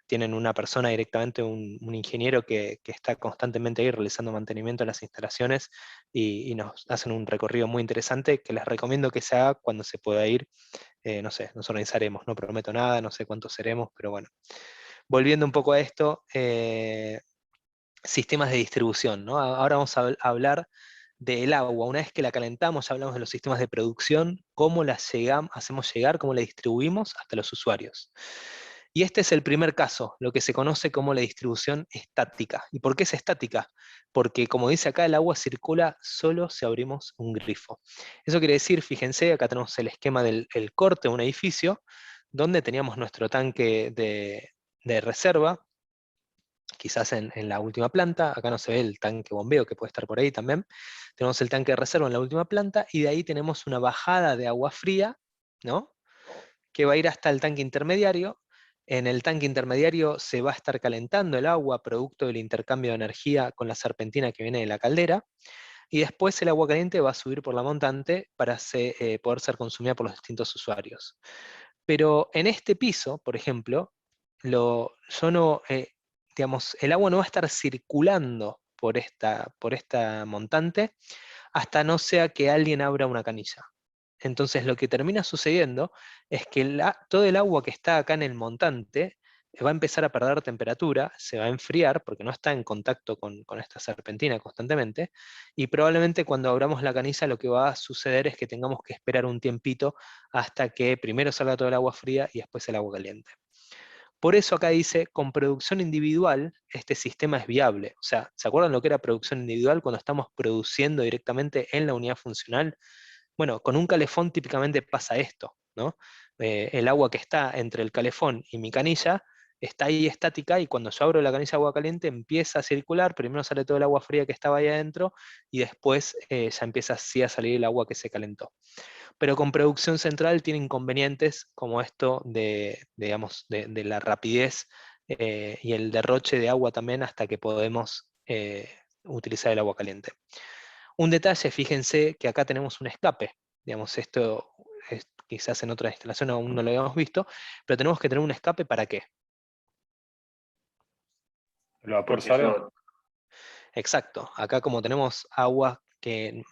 tienen una persona directamente, un ingeniero que está constantemente ahí realizando mantenimiento en las instalaciones y nos hacen un recorrido muy interesante que les recomiendo que se haga cuando se pueda ir. No sé, nos organizaremos, no prometo nada, no sé cuántos seremos, pero bueno. Volviendo un poco a esto, sistemas de distribución, ¿no? Ahora vamos a hablar del agua. Una vez que la calentamos, ya hablamos de los sistemas de producción, cómo la hacemos llegar, cómo la distribuimos hasta los usuarios. Y este es el primer caso, lo que se conoce como la distribución estática. ¿Y por qué es estática? Porque, como dice acá, el agua circula solo si abrimos un grifo. Eso quiere decir, fíjense, acá tenemos el esquema del corte de un edificio, donde teníamos nuestro tanque de reserva, quizás en la última planta. Acá no se ve el tanque bombeo, que puede estar por ahí también. Tenemos el tanque de reserva en la última planta, y de ahí tenemos una bajada de agua fría, ¿no?, que va a ir hasta el tanque intermediario. En el tanque intermediario se va a estar calentando el agua, producto del intercambio de energía con la serpentina que viene de la caldera, y después el agua caliente va a subir por la montante para poder ser consumida por los distintos usuarios. Pero en este piso, por ejemplo, digamos, el agua no va a estar circulando por esta montante hasta no sea que alguien abra una canilla. Entonces lo que termina sucediendo es que todo el agua que está acá en el montante va a empezar a perder temperatura, se va a enfriar porque no está en contacto con esta serpentina constantemente, y probablemente cuando abramos la canilla lo que va a suceder es que tengamos que esperar un tiempito hasta que primero salga todo el agua fría y después el agua caliente. Por eso acá dice, con producción individual, este sistema es viable. O sea, ¿se acuerdan lo que era producción individual cuando estamos produciendo directamente en la unidad funcional? Bueno, con un calefón típicamente pasa esto, ¿no? El agua que está entre el calefón y mi canilla está ahí estática, y cuando yo abro la canilla de agua caliente empieza a circular, primero sale todo el agua fría que estaba ahí adentro, y después ya empieza así a salir el agua que se calentó. Pero con producción central tiene inconvenientes como esto digamos, de la rapidez y el derroche de agua también hasta que podemos utilizar el agua caliente. Un detalle, fíjense que acá tenemos un escape. Digamos, esto quizás en otra instalación aún no lo habíamos visto, pero tenemos que tener un escape ¿para qué? ¿El vapor sale? Exacto. Acá como tenemos agua que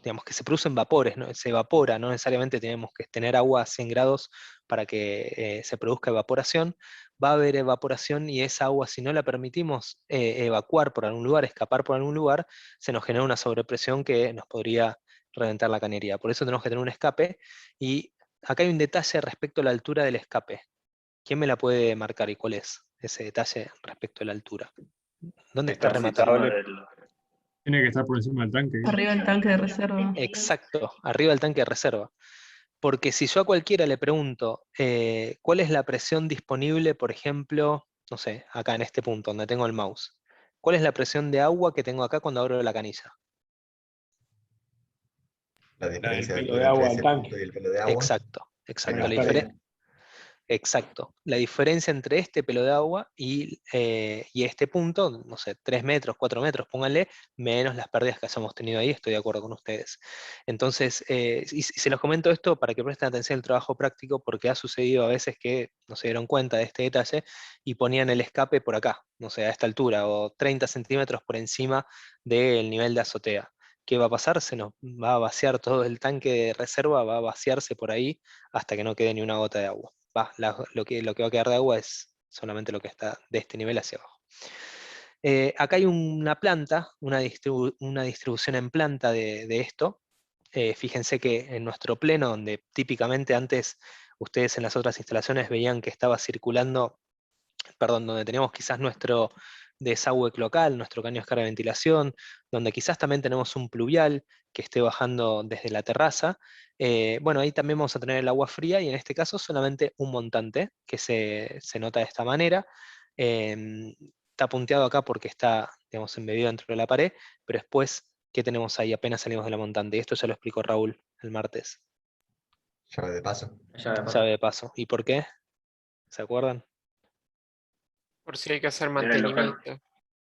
digamos, que se producen vapores, ¿no? Se evapora, no necesariamente tenemos que tener agua a 100 grados para que se produzca evaporación. Va a haber evaporación, y esa agua, si no la permitimos evacuar por algún lugar, escapar por algún lugar, se nos genera una sobrepresión que nos podría reventar la cañería. Por eso tenemos que tener un escape, y acá hay un detalle respecto a la altura del escape. ¿Quién me la puede marcar y cuál es ese detalle respecto a la altura? ¿Dónde está rematado? Tiene que estar por encima del tanque. Arriba del tanque de reserva. Exacto, arriba del tanque de reserva. Porque si yo a cualquiera le pregunto cuál es la presión disponible, por ejemplo, no sé, acá en este punto donde tengo el mouse, ¿cuál es la presión de agua que tengo acá cuando abro la canilla? La diferencia del de pelo de agua al tanque. y el pelo de agua. Exacto. Exacto. La diferencia entre este pelo de agua y este punto, no sé, 3 metros, 4 metros, pónganle, menos las pérdidas que hayamos tenido ahí, estoy de acuerdo con ustedes. Entonces, y se los comento esto para que presten atención al trabajo práctico, porque ha sucedido a veces que no se dieron cuenta de este detalle y ponían el escape por acá, no sé, a esta altura, o 30 centímetros por encima del nivel de azotea. ¿Qué va a pasar? Se nos va a vaciar todo el tanque de reserva, va a vaciarse por ahí hasta que no quede ni una gota de agua. Lo que va a quedar de agua es solamente lo que está de este nivel hacia abajo. Acá hay una planta, una distribución en planta de esto. Fíjense que en nuestro pleno, donde típicamente antes ustedes en las otras instalaciones veían que estaba circulando, perdón, donde tenemos quizás nuestro desagüe local, nuestro caño de descarga de ventilación, donde quizás también tenemos un pluvial que esté bajando desde la terraza, bueno, ahí también vamos a tener el agua fría, y en este caso solamente un montante, que se nota de esta manera. Está punteado acá porque está, digamos, embebido dentro de la pared, pero después, ¿qué tenemos ahí apenas salimos de la montante? Y esto ya lo explicó Raúl el martes. Llave de paso. Llave de paso. ¿Y por qué? ¿Se acuerdan? Por si hay que hacer mantenimiento.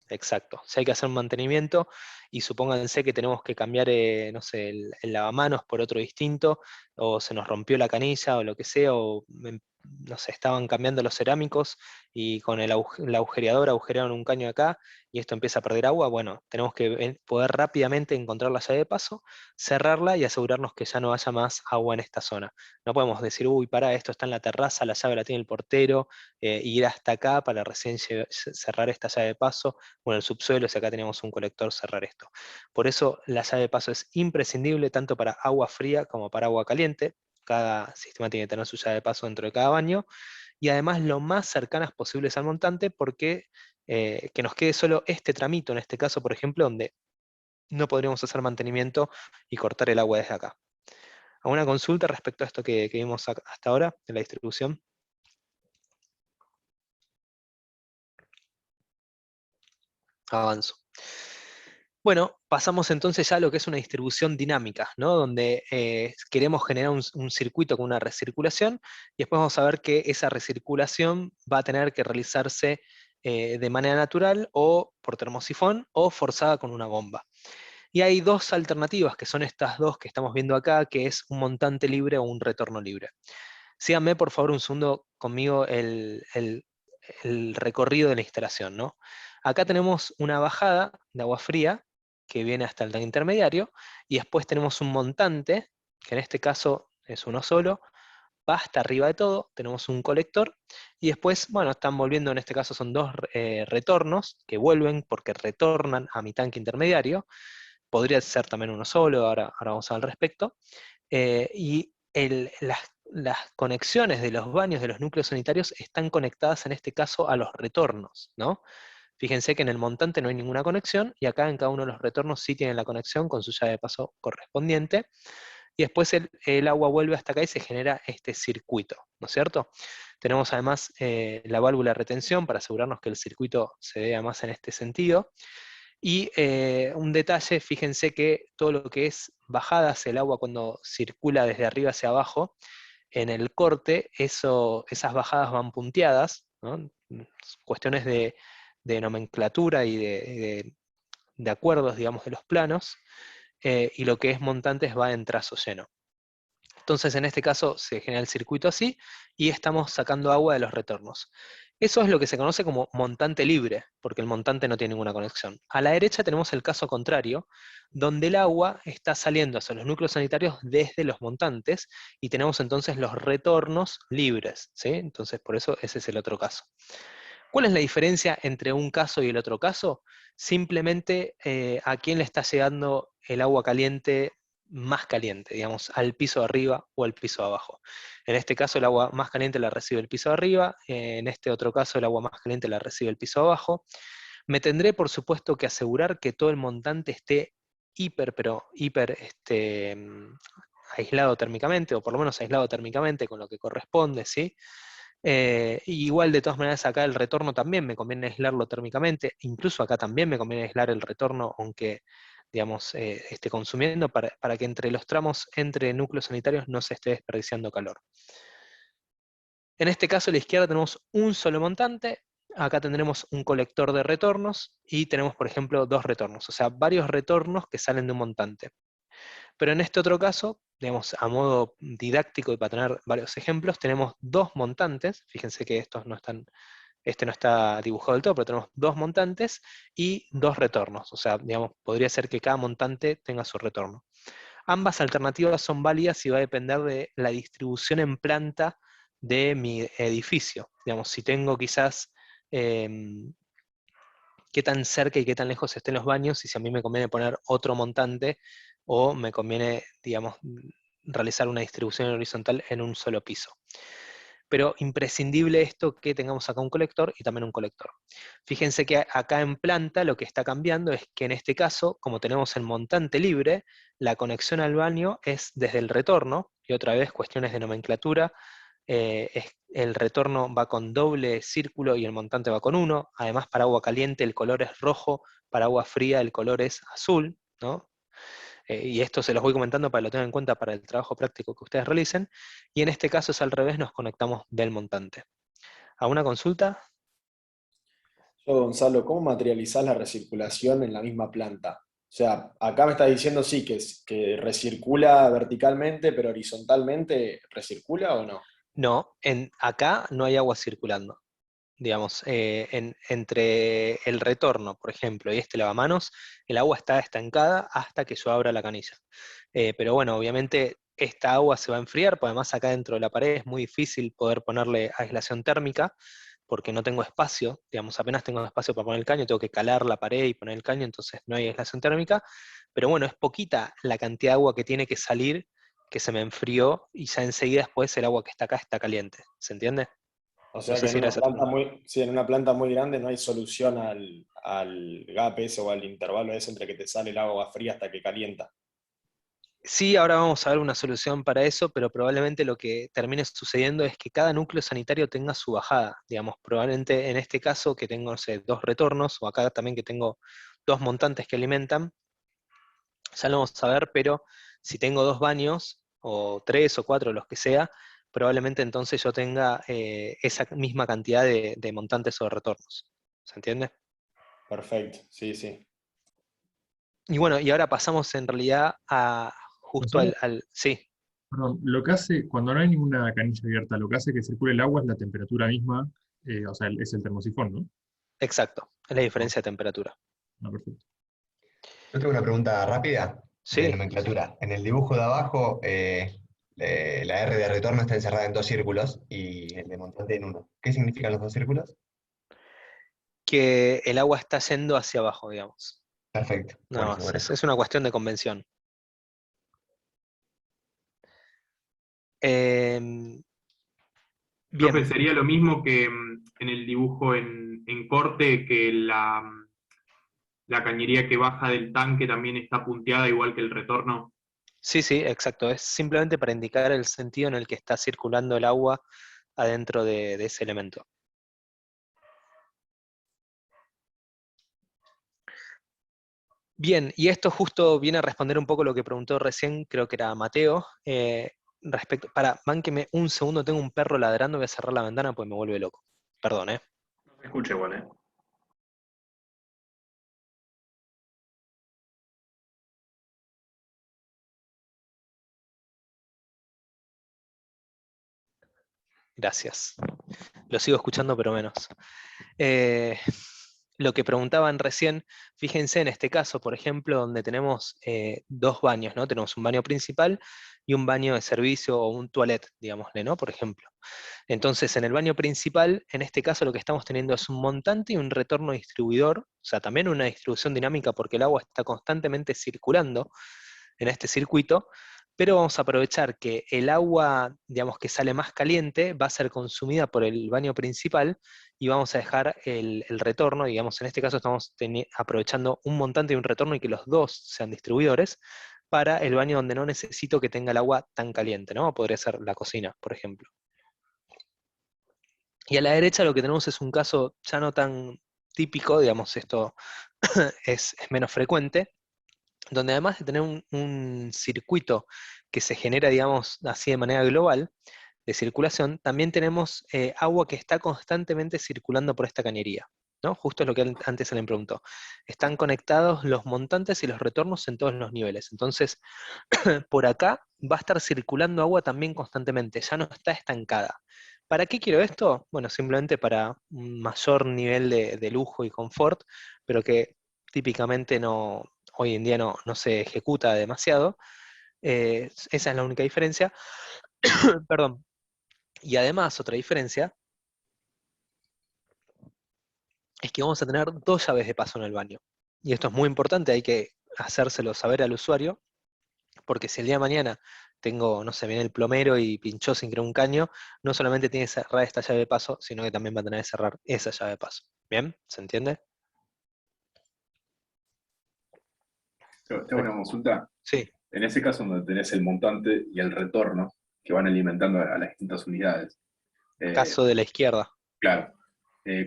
Exacto, si hay que hacer un mantenimiento, y supónganse que tenemos que cambiar, no sé, el lavamanos por otro distinto, o se nos rompió la canilla o lo que sea, o no sé, estaban cambiando los cerámicos y con la agujereadora agujerearon un caño acá y esto empieza a perder agua. Bueno, tenemos que poder rápidamente encontrar la llave de paso, cerrarla y asegurarnos que ya no haya más agua en esta zona. No podemos decir, uy, pará, esto está en la terraza, la llave la tiene el portero, ir hasta acá para recién cerrar esta llave de paso, o en el subsuelo, si acá tenemos un colector, cerrar esto. Por eso la llave de paso es imprescindible tanto para agua fría como para agua caliente. Cada sistema tiene que tener su llave de paso dentro de cada baño, y además lo más cercanas posibles al montante, porque que nos quede solo este tramito, en este caso, por ejemplo, donde no podríamos hacer mantenimiento y cortar el agua desde acá. ¿Alguna consulta respecto a esto que vimos hasta ahora, de la distribución? Avanzo. Bueno, pasamos entonces ya a lo que es una distribución dinámica, ¿no? Donde queremos generar un circuito con una recirculación, y después vamos a ver que esa recirculación va a tener que realizarse de manera natural, o por termosifón, o forzada con una bomba. Y hay dos alternativas, que son estas dos que estamos viendo acá, que es un montante libre o un retorno libre. Síganme por favor un segundo conmigo el recorrido de la instalación, ¿no? Acá tenemos una bajada de agua fría que viene hasta el tanque intermediario, y después tenemos un montante, que en este caso es uno solo, va hasta arriba de todo, tenemos un colector, y después, bueno, están volviendo, en este caso son dos retornos, que vuelven porque retornan a mi tanque intermediario, podría ser también uno solo, ahora vamos a ver al respecto, y las conexiones de los baños de los núcleos sanitarios están conectadas en este caso a los retornos, ¿no? Fíjense que en el montante no hay ninguna conexión, y acá en cada uno de los retornos sí tienen la conexión con su llave de paso correspondiente, y después el agua vuelve hasta acá y se genera este circuito, ¿no es cierto? Tenemos además la válvula de retención para asegurarnos que el circuito se vea más en este sentido. Y un detalle, fíjense que todo lo que es bajadas, el agua cuando circula desde arriba hacia abajo, en el corte, esas bajadas van punteadas, ¿no? Cuestiones de nomenclatura y de acuerdos, digamos, de los planos, y lo que es montantes va en trazo lleno. Entonces en este caso se genera el circuito así, y estamos sacando agua de los retornos. Eso es lo que se conoce como montante libre, porque el montante no tiene ninguna conexión. A la derecha tenemos el caso contrario, donde el agua está saliendo hacia los núcleos sanitarios desde los montantes, y tenemos entonces los retornos libres, ¿sí? Entonces por eso ese es el otro caso. ¿Cuál es la diferencia entre un caso y el otro caso? Simplemente a quién le está llegando el agua caliente más caliente, digamos, al piso de arriba o al piso de abajo. En este caso el agua más caliente la recibe el piso de arriba, en este otro caso el agua más caliente la recibe el piso de abajo. Me tendré por supuesto que asegurar que todo el montante esté hiper aislado térmicamente, o por lo menos aislado térmicamente con lo que corresponde, ¿sí? Igual de todas maneras acá el retorno también me conviene aislarlo térmicamente, incluso acá también me conviene aislar el retorno, aunque digamos, esté consumiendo, para que entre los tramos, entre núcleos sanitarios, no se esté desperdiciando calor. En este caso a la izquierda tenemos un solo montante, acá tendremos un colector de retornos, y tenemos por ejemplo dos retornos, o sea, varios retornos que salen de un montante. Pero en este otro caso, digamos, a modo didáctico y para tener varios ejemplos, tenemos dos montantes, fíjense que estos no están, este no está dibujado del todo, pero tenemos dos montantes y dos retornos, o sea, digamos, podría ser que cada montante tenga su retorno. Ambas alternativas son válidas y va a depender de la distribución en planta de mi edificio. Digamos, si tengo quizás qué tan cerca y qué tan lejos estén los baños, y si a mí me conviene poner otro montante, o me conviene, digamos, realizar una distribución horizontal en un solo piso. Pero imprescindible esto que tengamos acá un colector y también un colector. Fíjense que acá en planta lo que está cambiando es que en este caso, como tenemos el montante libre, la conexión al baño es desde el retorno, y otra vez cuestiones de nomenclatura, el retorno va con doble círculo y el montante va con 1, además para agua caliente el color es rojo, para agua fría el color es azul, ¿no? Y esto se los voy comentando para que lo tengan en cuenta para el trabajo práctico que ustedes realicen, y en este caso es al revés, nos conectamos del montante. ¿Alguna consulta? Yo, Gonzalo, ¿cómo materializás la recirculación en la misma planta? O sea, acá me está diciendo sí, que recircula verticalmente, pero horizontalmente, ¿recircula o no? No, acá no hay agua circulando. Digamos, entre el retorno, por ejemplo, y este lavamanos, el agua está estancada hasta que yo abra la canilla. Pero bueno, obviamente esta agua se va a enfriar, porque además acá dentro de la pared es muy difícil poder ponerle aislación térmica, porque no tengo espacio, digamos, apenas tengo espacio para poner el caño, tengo que calar la pared y poner el caño, entonces no hay aislación térmica. Pero bueno, es poquita la cantidad de agua que tiene que salir, que se me enfrió, y ya enseguida después el agua que está acá está caliente. ¿Se entiende? O sea No sé que si en era una esa planta pregunta. en una planta muy grande no hay solución al gap ese o al intervalo ese entre que te sale el agua fría hasta que calienta. Sí, ahora vamos a ver una solución para eso, pero probablemente lo que termine sucediendo es que cada núcleo sanitario tenga su bajada. Digamos, probablemente en este caso que tengo, no sé, 2 retornos, o acá también que tengo 2 montantes que alimentan, ya lo vamos a ver, pero si tengo 2 baños, o 3 o 4, los que sea, probablemente entonces yo tenga esa misma cantidad de montantes o retornos. ¿Se entiende? Perfecto, sí, sí. Y bueno, y ahora pasamos en realidad a justo Gonzalo, sí. perdón, lo que hace, cuando no hay ninguna canilla abierta, lo que hace que circule el agua es la temperatura misma, o sea, es el termosifón, ¿no? Exacto, es la diferencia de temperatura. Ah, perfecto. Yo tengo una pregunta rápida de Sí. nomenclatura. En el dibujo de abajo, la R de retorno está encerrada en 2 círculos y el de montante en 1. ¿Qué significan los 2 círculos? Que el agua está yendo hacia abajo, digamos. Perfecto. Nada Buenísimo, más, buenísimo. es una cuestión de convención. Bien. Profe, sería lo mismo que en el dibujo en corte, que la cañería que baja del tanque también está punteada igual que el retorno. Sí, sí, exacto. Es simplemente para indicar el sentido en el que está circulando el agua adentro de ese elemento. Bien, y esto justo viene a responder un poco lo que preguntó recién, creo que era Mateo. Bánqueme un segundo, tengo un perro ladrando, voy a cerrar la ventana porque me vuelve loco. Perdón, ¿eh? No se escucha igual, ¿eh? Gracias. Lo sigo escuchando, pero menos. Lo que preguntaban recién, fíjense en este caso, por ejemplo, donde tenemos 2 baños, ¿no? Tenemos un baño principal y un baño de servicio o un toilet, digámosle, ¿no? Por ejemplo. Entonces, en el baño principal, en este caso lo que estamos teniendo es un montante y un retorno distribuidor, o sea, también una distribución dinámica porque el agua está constantemente circulando en este circuito, pero vamos a aprovechar que el agua, digamos, que sale más caliente va a ser consumida por el baño principal y vamos a dejar el retorno, digamos, en este caso estamos aprovechando un montante y un retorno y que los dos sean distribuidores para el baño donde no necesito que tenga el agua tan caliente, ¿no? Podría ser la cocina, por ejemplo. Y a la derecha lo que tenemos es un caso ya no tan típico, digamos, esto es menos frecuente, donde además de tener un circuito que se genera, digamos, así de manera global, de circulación, también tenemos agua que está constantemente circulando por esta cañería, ¿no? Justo es lo que antes se le preguntó. Están conectados los montantes y los retornos en todos los niveles. Entonces, por acá va a estar circulando agua también constantemente, ya no está estancada. ¿Para qué quiero esto? Bueno, simplemente para un mayor nivel de lujo y confort, pero que típicamente hoy en día no se ejecuta demasiado. Esa es la única diferencia. Perdón. Y además, otra diferencia es que vamos a tener 2 llaves de paso en el baño. Y esto es muy importante, hay que hacérselo saber al usuario, porque si el día de mañana tengo, no sé, viene el plomero y pinchó sin querer un caño, no solamente tiene que cerrar esta llave de paso, sino que también va a tener que cerrar esa llave de paso. ¿Bien? ¿Se entiende? Tengo una consulta. Sí. En ese caso donde tenés el montante y el retorno que van alimentando a las distintas unidades. Caso de la izquierda. Claro.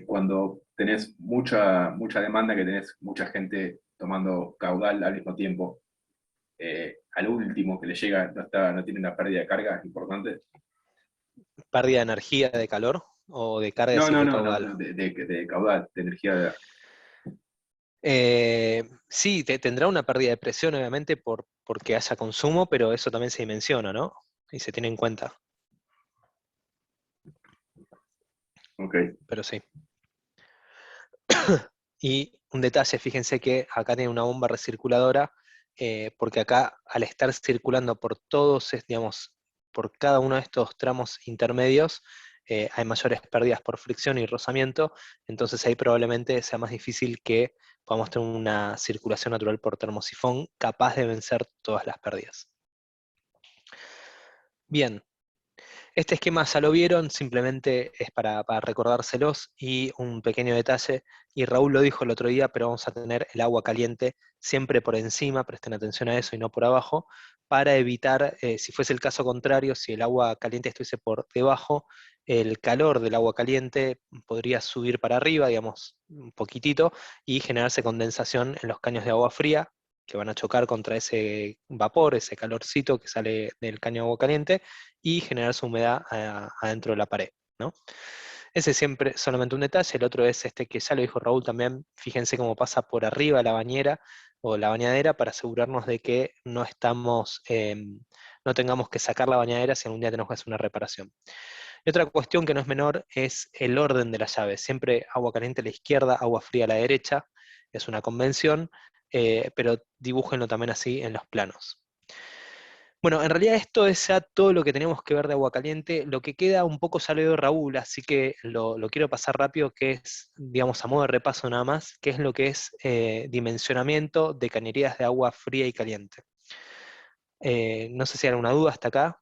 Cuando tenés mucha demanda, que tenés mucha gente tomando caudal al mismo tiempo, al último que le llega no tiene una pérdida de carga importante. ¿Pérdida de energía, de calor o de carga No, de caudal? no, de caudal, de energía. Sí, tendrá una pérdida de presión, obviamente, porque haya consumo, pero eso también se dimensiona, ¿no? Y se tiene en cuenta. Ok. Pero sí. Y un detalle, fíjense que acá tiene una bomba recirculadora, porque acá al estar circulando por todos, digamos, por cada uno de estos tramos intermedios, hay mayores pérdidas por fricción y rozamiento, entonces ahí probablemente sea más difícil que podamos tener una circulación natural por termosifón capaz de vencer todas las pérdidas. Bien. Este esquema ya lo vieron, simplemente es para recordárselos, y un pequeño detalle, y Raúl lo dijo el otro día, pero vamos a tener el agua caliente siempre por encima, presten atención a eso y no por abajo, para evitar, si fuese el caso contrario, si el agua caliente estuviese por debajo, el calor del agua caliente podría subir para arriba, digamos, un poquitito, y generarse condensación en los caños de agua fría, que van a chocar contra ese vapor, ese calorcito que sale del caño de agua caliente, y generarse humedad adentro de la pared, ¿no? Ese es siempre solamente un detalle. El otro es este que ya lo dijo Raúl también, fíjense cómo pasa por arriba la bañera o la bañadera para asegurarnos de que no no tengamos que sacar la bañadera si algún día tenemos que hacer una reparación. Y otra cuestión que no es menor es el orden de las llaves. Siempre agua caliente a la izquierda, agua fría a la derecha, es una convención, pero dibújenlo también así en los planos. Bueno, en realidad esto es ya todo lo que tenemos que ver de agua caliente. Lo que queda un poco ya lo dio Raúl, así que lo quiero pasar rápido, que es, digamos, a modo de repaso nada más, que es lo que es dimensionamiento de cañerías de agua fría y caliente. No sé si hay alguna duda hasta acá.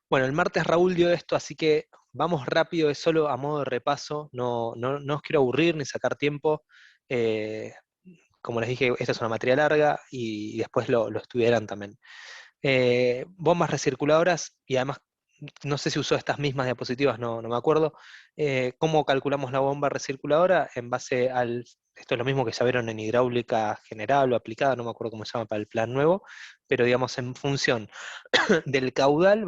Bueno, el martes Raúl dio esto, así que vamos rápido, es solo a modo de repaso, no os quiero aburrir ni sacar tiempo. Como les dije, esta es una materia larga y después lo estudiarán también. Bombas recirculadoras, y además, no sé si usó estas mismas diapositivas, no me acuerdo. ¿Cómo calculamos la bomba recirculadora? En base al, esto es lo mismo que ya vieron en hidráulica general o aplicada, no me acuerdo cómo se llama para el plan nuevo, pero digamos en función del caudal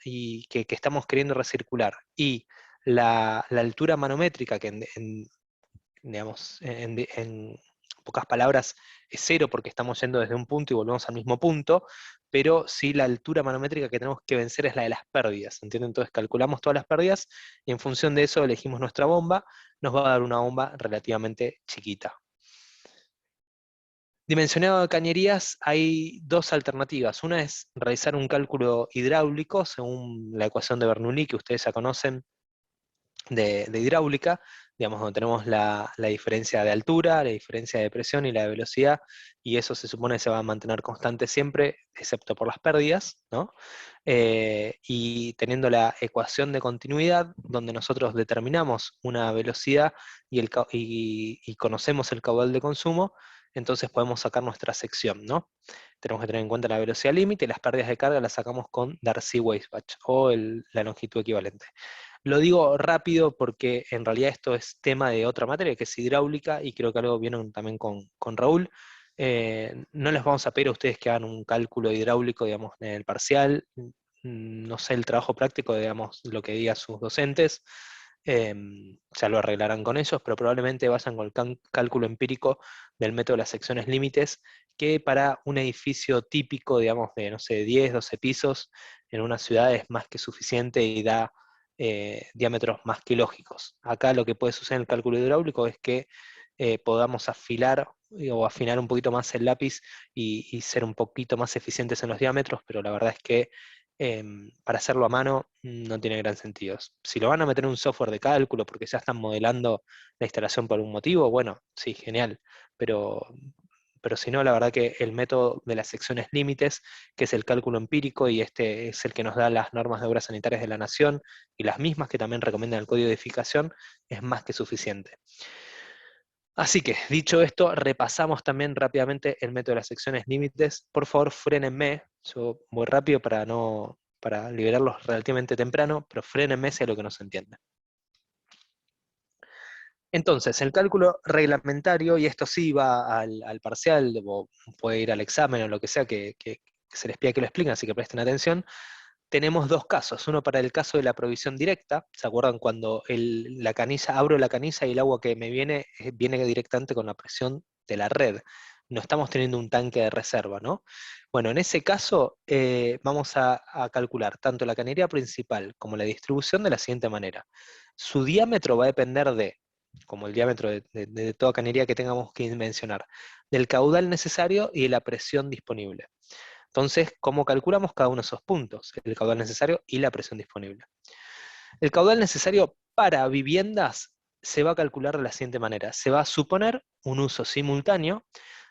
que estamos queriendo recircular y la altura manométrica, que digamos, en pocas palabras, es cero porque estamos yendo desde un punto y volvemos al mismo punto, pero sí la altura manométrica que tenemos que vencer es la de las pérdidas, ¿entienden? Entonces calculamos todas las pérdidas y en función de eso elegimos nuestra bomba, nos va a dar una bomba relativamente chiquita. Dimensionado de cañerías hay dos alternativas. Una es realizar un cálculo hidráulico según la ecuación de Bernoulli que ustedes ya conocen de hidráulica, digamos, donde tenemos la diferencia de altura, la diferencia de presión y la de velocidad, y eso se supone que se va a mantener constante siempre, excepto por las pérdidas, ¿no? Y teniendo la ecuación de continuidad, donde nosotros determinamos una velocidad y conocemos el caudal de consumo, entonces podemos sacar nuestra sección, ¿no? Tenemos que tener en cuenta la velocidad límite, y las pérdidas de carga las sacamos con Darcy-Weisbach, o la longitud equivalente. Lo digo rápido porque en realidad esto es tema de otra materia, que es hidráulica, y creo que algo vieron también con Raúl. No les vamos a pedir a ustedes que hagan un cálculo hidráulico, digamos, en el parcial. No sé el trabajo práctico, digamos, lo que digan sus docentes. Ya lo arreglarán con ellos, pero probablemente vayan con el cálculo empírico del método de las secciones límites, que para un edificio típico, digamos, de, no sé, 10, 12 pisos, en una ciudad es más que suficiente y da diámetros más que lógicos. Acá lo que puede suceder en el cálculo hidráulico es que podamos afilar o afinar un poquito más el lápiz y ser un poquito más eficientes en los diámetros, pero la verdad es que para hacerlo a mano no tiene gran sentido. Si lo van a meter en un software de cálculo porque ya están modelando la instalación por algún motivo, bueno, sí, genial, pero pero si no, la verdad que el método de las secciones límites, que es el cálculo empírico, y este es el que nos da las normas de obras sanitarias de la Nación, y las mismas que también recomiendan el Código de Edificación, es más que suficiente. Así que, dicho esto, repasamos también rápidamente el método de las secciones límites. Por favor, frénenme, yo voy rápido para liberarlos relativamente temprano, pero frénenme si es lo que no se entiende. Entonces, el cálculo reglamentario, y esto sí va al parcial, o puede ir al examen o lo que sea que se les pida que lo expliquen, así que presten atención. Tenemos dos casos, uno para el caso de la provisión directa. ¿Se acuerdan cuando la canilla, abro la canilla y el agua que me viene directamente con la presión de la red? No estamos teniendo un tanque de reserva, ¿no? Bueno, en ese caso vamos a calcular tanto la cañería principal como la distribución de la siguiente manera. Su diámetro va a depender de, como el diámetro de toda cañería que tengamos que dimensionar, del caudal necesario y de la presión disponible. Entonces, ¿cómo calculamos cada uno de esos puntos? El caudal necesario y la presión disponible. El caudal necesario para viviendas se va a calcular de la siguiente manera. Se va a suponer un uso simultáneo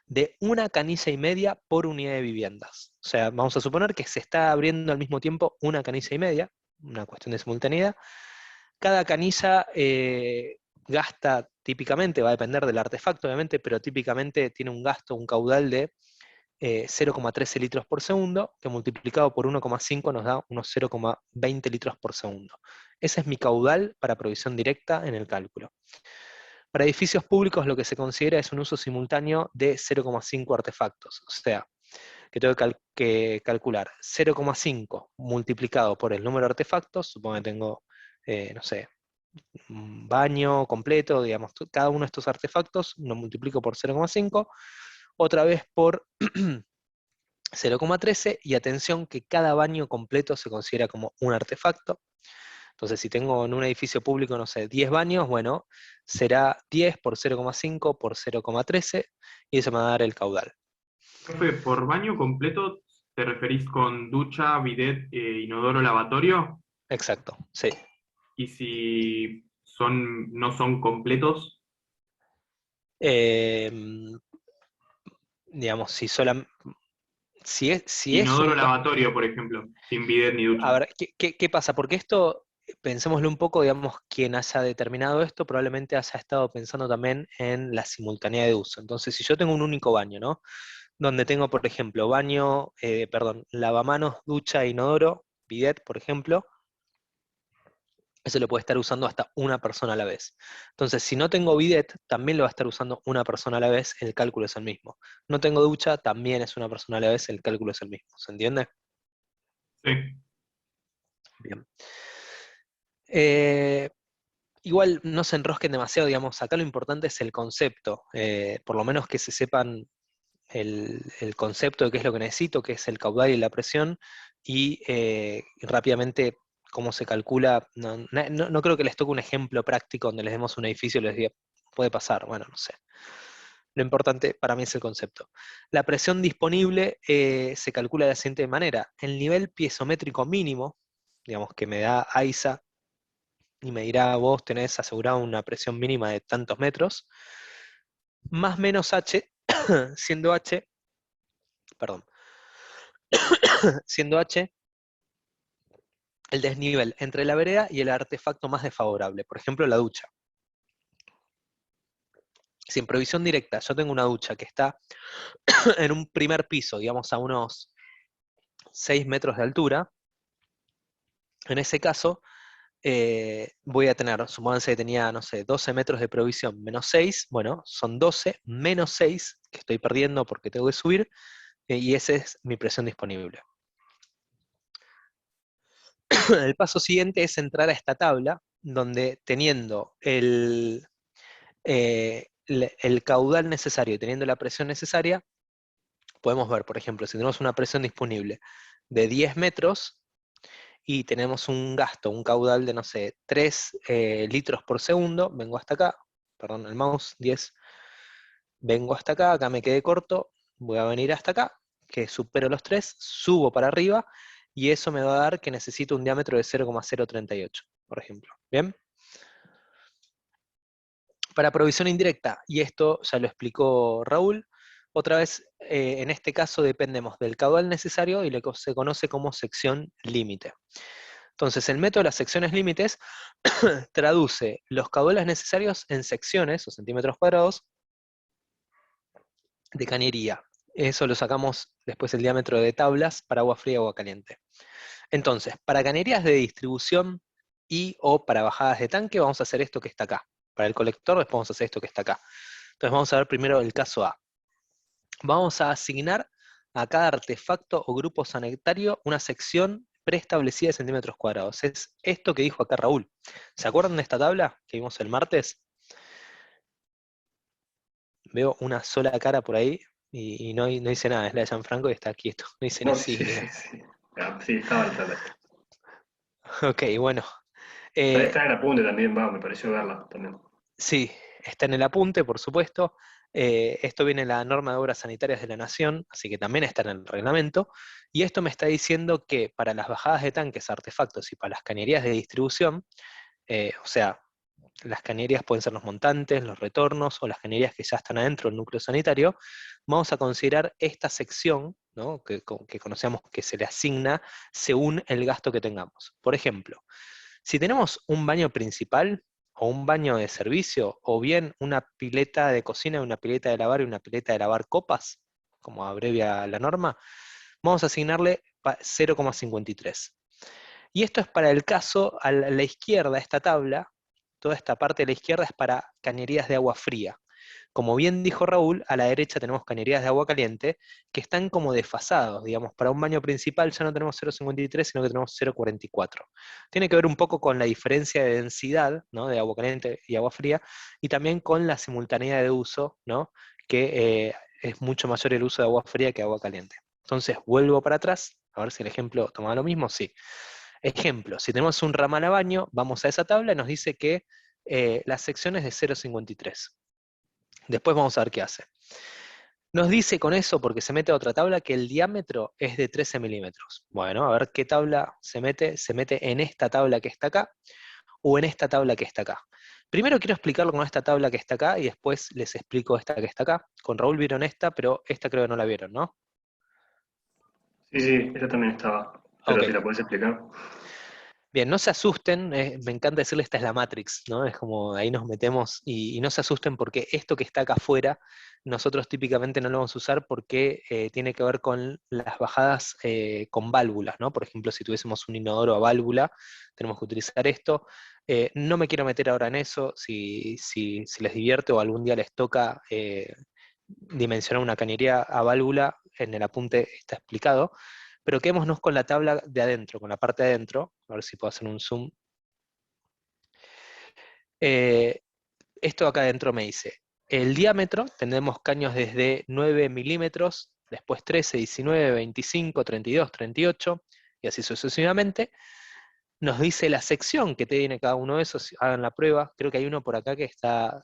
de 1,5 canillas por unidad de viviendas. O sea, vamos a suponer que se está abriendo al mismo tiempo 1,5 canillas, una cuestión de simultaneidad. Cada canilla gasta típicamente, va a depender del artefacto obviamente, pero típicamente tiene un gasto, un caudal de 0,13 litros por segundo, que multiplicado por 1,5 nos da unos 0,20 litros por segundo. Ese es mi caudal para provisión directa en el cálculo. Para edificios públicos lo que se considera es un uso simultáneo de 0,5 artefactos, o sea, que tengo que calcular 0,5 multiplicado por el número de artefactos, supongo que tengo, no sé, un baño completo, digamos, cada uno de estos artefactos lo multiplico por 0,5, otra vez por 0,13, y atención que cada baño completo se considera como un artefacto. Entonces, si tengo en un edificio público, no sé, 10 baños, bueno, será 10 por 0,5 por 0,13, y eso me va a dar el caudal. Profe, ¿por baño completo te referís con ducha, bidet, inodoro, lavatorio? Exacto, sí. ¿Y si no son completos? Digamos, si es Inodoro, un... lavatorio, por ejemplo, sin bidet ni ducha. A ver, ¿qué pasa? Porque esto, pensémoslo un poco, digamos, quien haya determinado esto probablemente haya estado pensando también en la simultaneidad de uso. Entonces, si yo tengo un único baño, ¿no? Donde tengo, por ejemplo, lavamanos, ducha, inodoro, bidet, por ejemplo, eso lo puede estar usando hasta una persona a la vez. Entonces, si no tengo bidet, también lo va a estar usando una persona a la vez, el cálculo es el mismo. No tengo ducha, también es una persona a la vez, el cálculo es el mismo. ¿Se entiende? Sí. Bien. Igual no se enrosquen demasiado, digamos, acá lo importante es el concepto, por lo menos que se sepan el concepto de qué es lo que necesito, que es el caudal y la presión, y rápidamente cómo se calcula. No creo que les toque un ejemplo práctico donde les demos un edificio y les diga, puede pasar, bueno, no sé. Lo importante para mí es el concepto. La presión disponible se calcula de la siguiente manera. El nivel piezométrico mínimo, digamos que me da AISA, y me dirá, vos tenés asegurado una presión mínima de tantos metros, más menos H, siendo H, perdón, siendo H el desnivel entre la vereda y el artefacto más desfavorable, por ejemplo la ducha. Si en provisión directa yo tengo una ducha que está en un primer piso, digamos a unos 6 metros de altura, en ese caso voy a tener, supónganse que tenía, no sé, 12 metros de provisión menos 6, bueno, son 12 menos 6 que estoy perdiendo porque tengo que subir, y esa es mi presión disponible. El paso siguiente es entrar a esta tabla, donde teniendo el caudal necesario y teniendo la presión necesaria, podemos ver, por ejemplo, si tenemos una presión disponible de 10 metros, y tenemos un gasto, un caudal de, no sé, 3 litros por segundo, vengo hasta acá, perdón, el mouse, 10, vengo hasta acá, acá me quedé corto, voy a venir hasta acá, que supero los 3, subo para arriba, y eso me va a dar que necesito un diámetro de 0,038, por ejemplo. ¿Bien? Para provisión indirecta, y esto ya lo explicó Raúl, Otra vez, en este caso dependemos del caudal necesario y lo que se conoce como sección límite. Entonces, el método de las secciones límites traduce los caudales necesarios en secciones, o centímetros cuadrados, de cañería. Eso lo sacamos después el diámetro de tablas para agua fría y agua caliente. Entonces, para cañerías de distribución y o para bajadas de tanque, vamos a hacer esto que está acá. Para el colector, después vamos a hacer esto que está acá. Entonces vamos a ver primero el caso A. Vamos a asignar a cada artefacto o grupo sanitario una sección preestablecida de centímetros cuadrados. Es esto que dijo acá Raúl. ¿Se acuerdan de esta tabla que vimos el martes? Veo una sola cara por ahí y no dice nada. Es la de Gianfranco y está quieto. No dice ni Sí, signo. sí, estaba en la Ok, bueno. Está en el apunte también, me pareció verla también. Sí, está en el apunte, por supuesto. Esto viene en la norma de obras sanitarias de la Nación, así que también está en el reglamento. Y esto me está diciendo que para las bajadas de tanques, artefactos y para las cañerías de distribución, o sea, las cañerías pueden ser los montantes, los retornos o las cañerías que ya están adentro del núcleo sanitario, vamos a considerar esta sección, ¿no? que conocemos que se le asigna según el gasto que tengamos. Por ejemplo, si tenemos un baño principal, o un baño de servicio, o bien una pileta de cocina, una pileta de lavar y una pileta de lavar copas, como abrevia la norma, vamos a asignarle 0,53. Y esto es para el caso, a la izquierda, esta tabla, toda esta parte de la izquierda es para cañerías de agua fría. Como bien dijo Raúl, a la derecha tenemos cañerías de agua caliente que están como desfasados, digamos, para un baño principal ya no tenemos 0,53, sino que tenemos 0,44. Tiene que ver un poco con la diferencia de densidad, ¿no? De agua caliente y agua fría, y también con la simultaneidad de uso, ¿no? Que es mucho mayor el uso de agua fría que agua caliente. Entonces, vuelvo para atrás, a ver si el ejemplo toma lo mismo, sí. Ejemplo, si tenemos un ramal a baño, vamos a esa tabla y nos dice que la sección es de 0,53. Después vamos a ver qué hace. Nos dice con eso, porque se mete a otra tabla, que el diámetro es de 13 milímetros. Bueno, a ver qué tabla se mete. Se mete en esta tabla que está acá, o en esta tabla que está acá. Primero quiero explicarlo con esta tabla que está acá, y después les explico esta que está acá. Con Raúl vieron esta, pero esta creo que no la vieron, ¿no? Sí, esa también estaba. Pero Ok. si la podés explicar. Bien, no se asusten, me encanta decirle esta es la Matrix, ¿no? Es como ahí nos metemos y no se asusten porque esto que está acá afuera, nosotros típicamente no lo vamos a usar porque tiene que ver con las bajadas con válvulas, ¿no? Por ejemplo, si tuviésemos un inodoro a válvula, tenemos que utilizar esto. No me quiero meter ahora en eso, si les divierte o algún día les toca dimensionar una cañería a válvula, en el apunte está explicado. Pero quedémonos con la tabla de adentro, con la parte de adentro, a ver si puedo hacer un zoom. Esto acá adentro me dice, el diámetro, tenemos caños desde 9 milímetros, después 13, 19, 25, 32, 38, y así sucesivamente. Nos dice la sección que tiene cada uno de esos, hagan la prueba. Creo que hay uno por acá que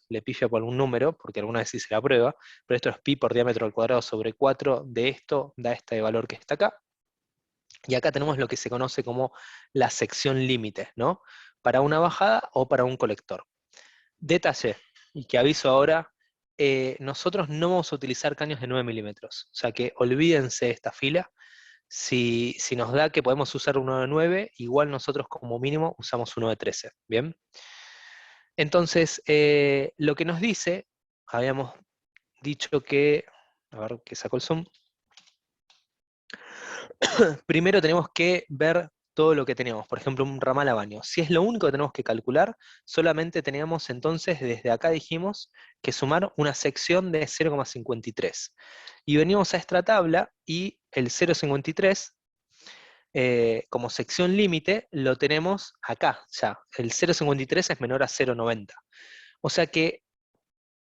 le pifia por algún número, porque alguna vez hice la prueba, pero esto es pi por diámetro al cuadrado sobre 4 de esto, da este valor que está acá. Y acá tenemos lo que se conoce como la sección límite, ¿no? Para una bajada o para un colector. Detalle, y que aviso ahora, nosotros no vamos a utilizar caños de 9 milímetros. O sea que olvídense de esta fila. Si nos da que podemos usar uno de 9, igual nosotros como mínimo usamos uno de 13. ¿Bien? Entonces, lo que nos dice, habíamos dicho que, a ver que sacó el zoom. Primero tenemos que ver todo lo que tenemos, por ejemplo, un ramal a baño. Si es lo único que tenemos que calcular, solamente teníamos entonces, desde acá dijimos, que sumar una sección de 0,53. Y venimos a esta tabla y el 0,53, como sección límite, lo tenemos acá ya. El 0,53 es menor a 0,90. O sea que,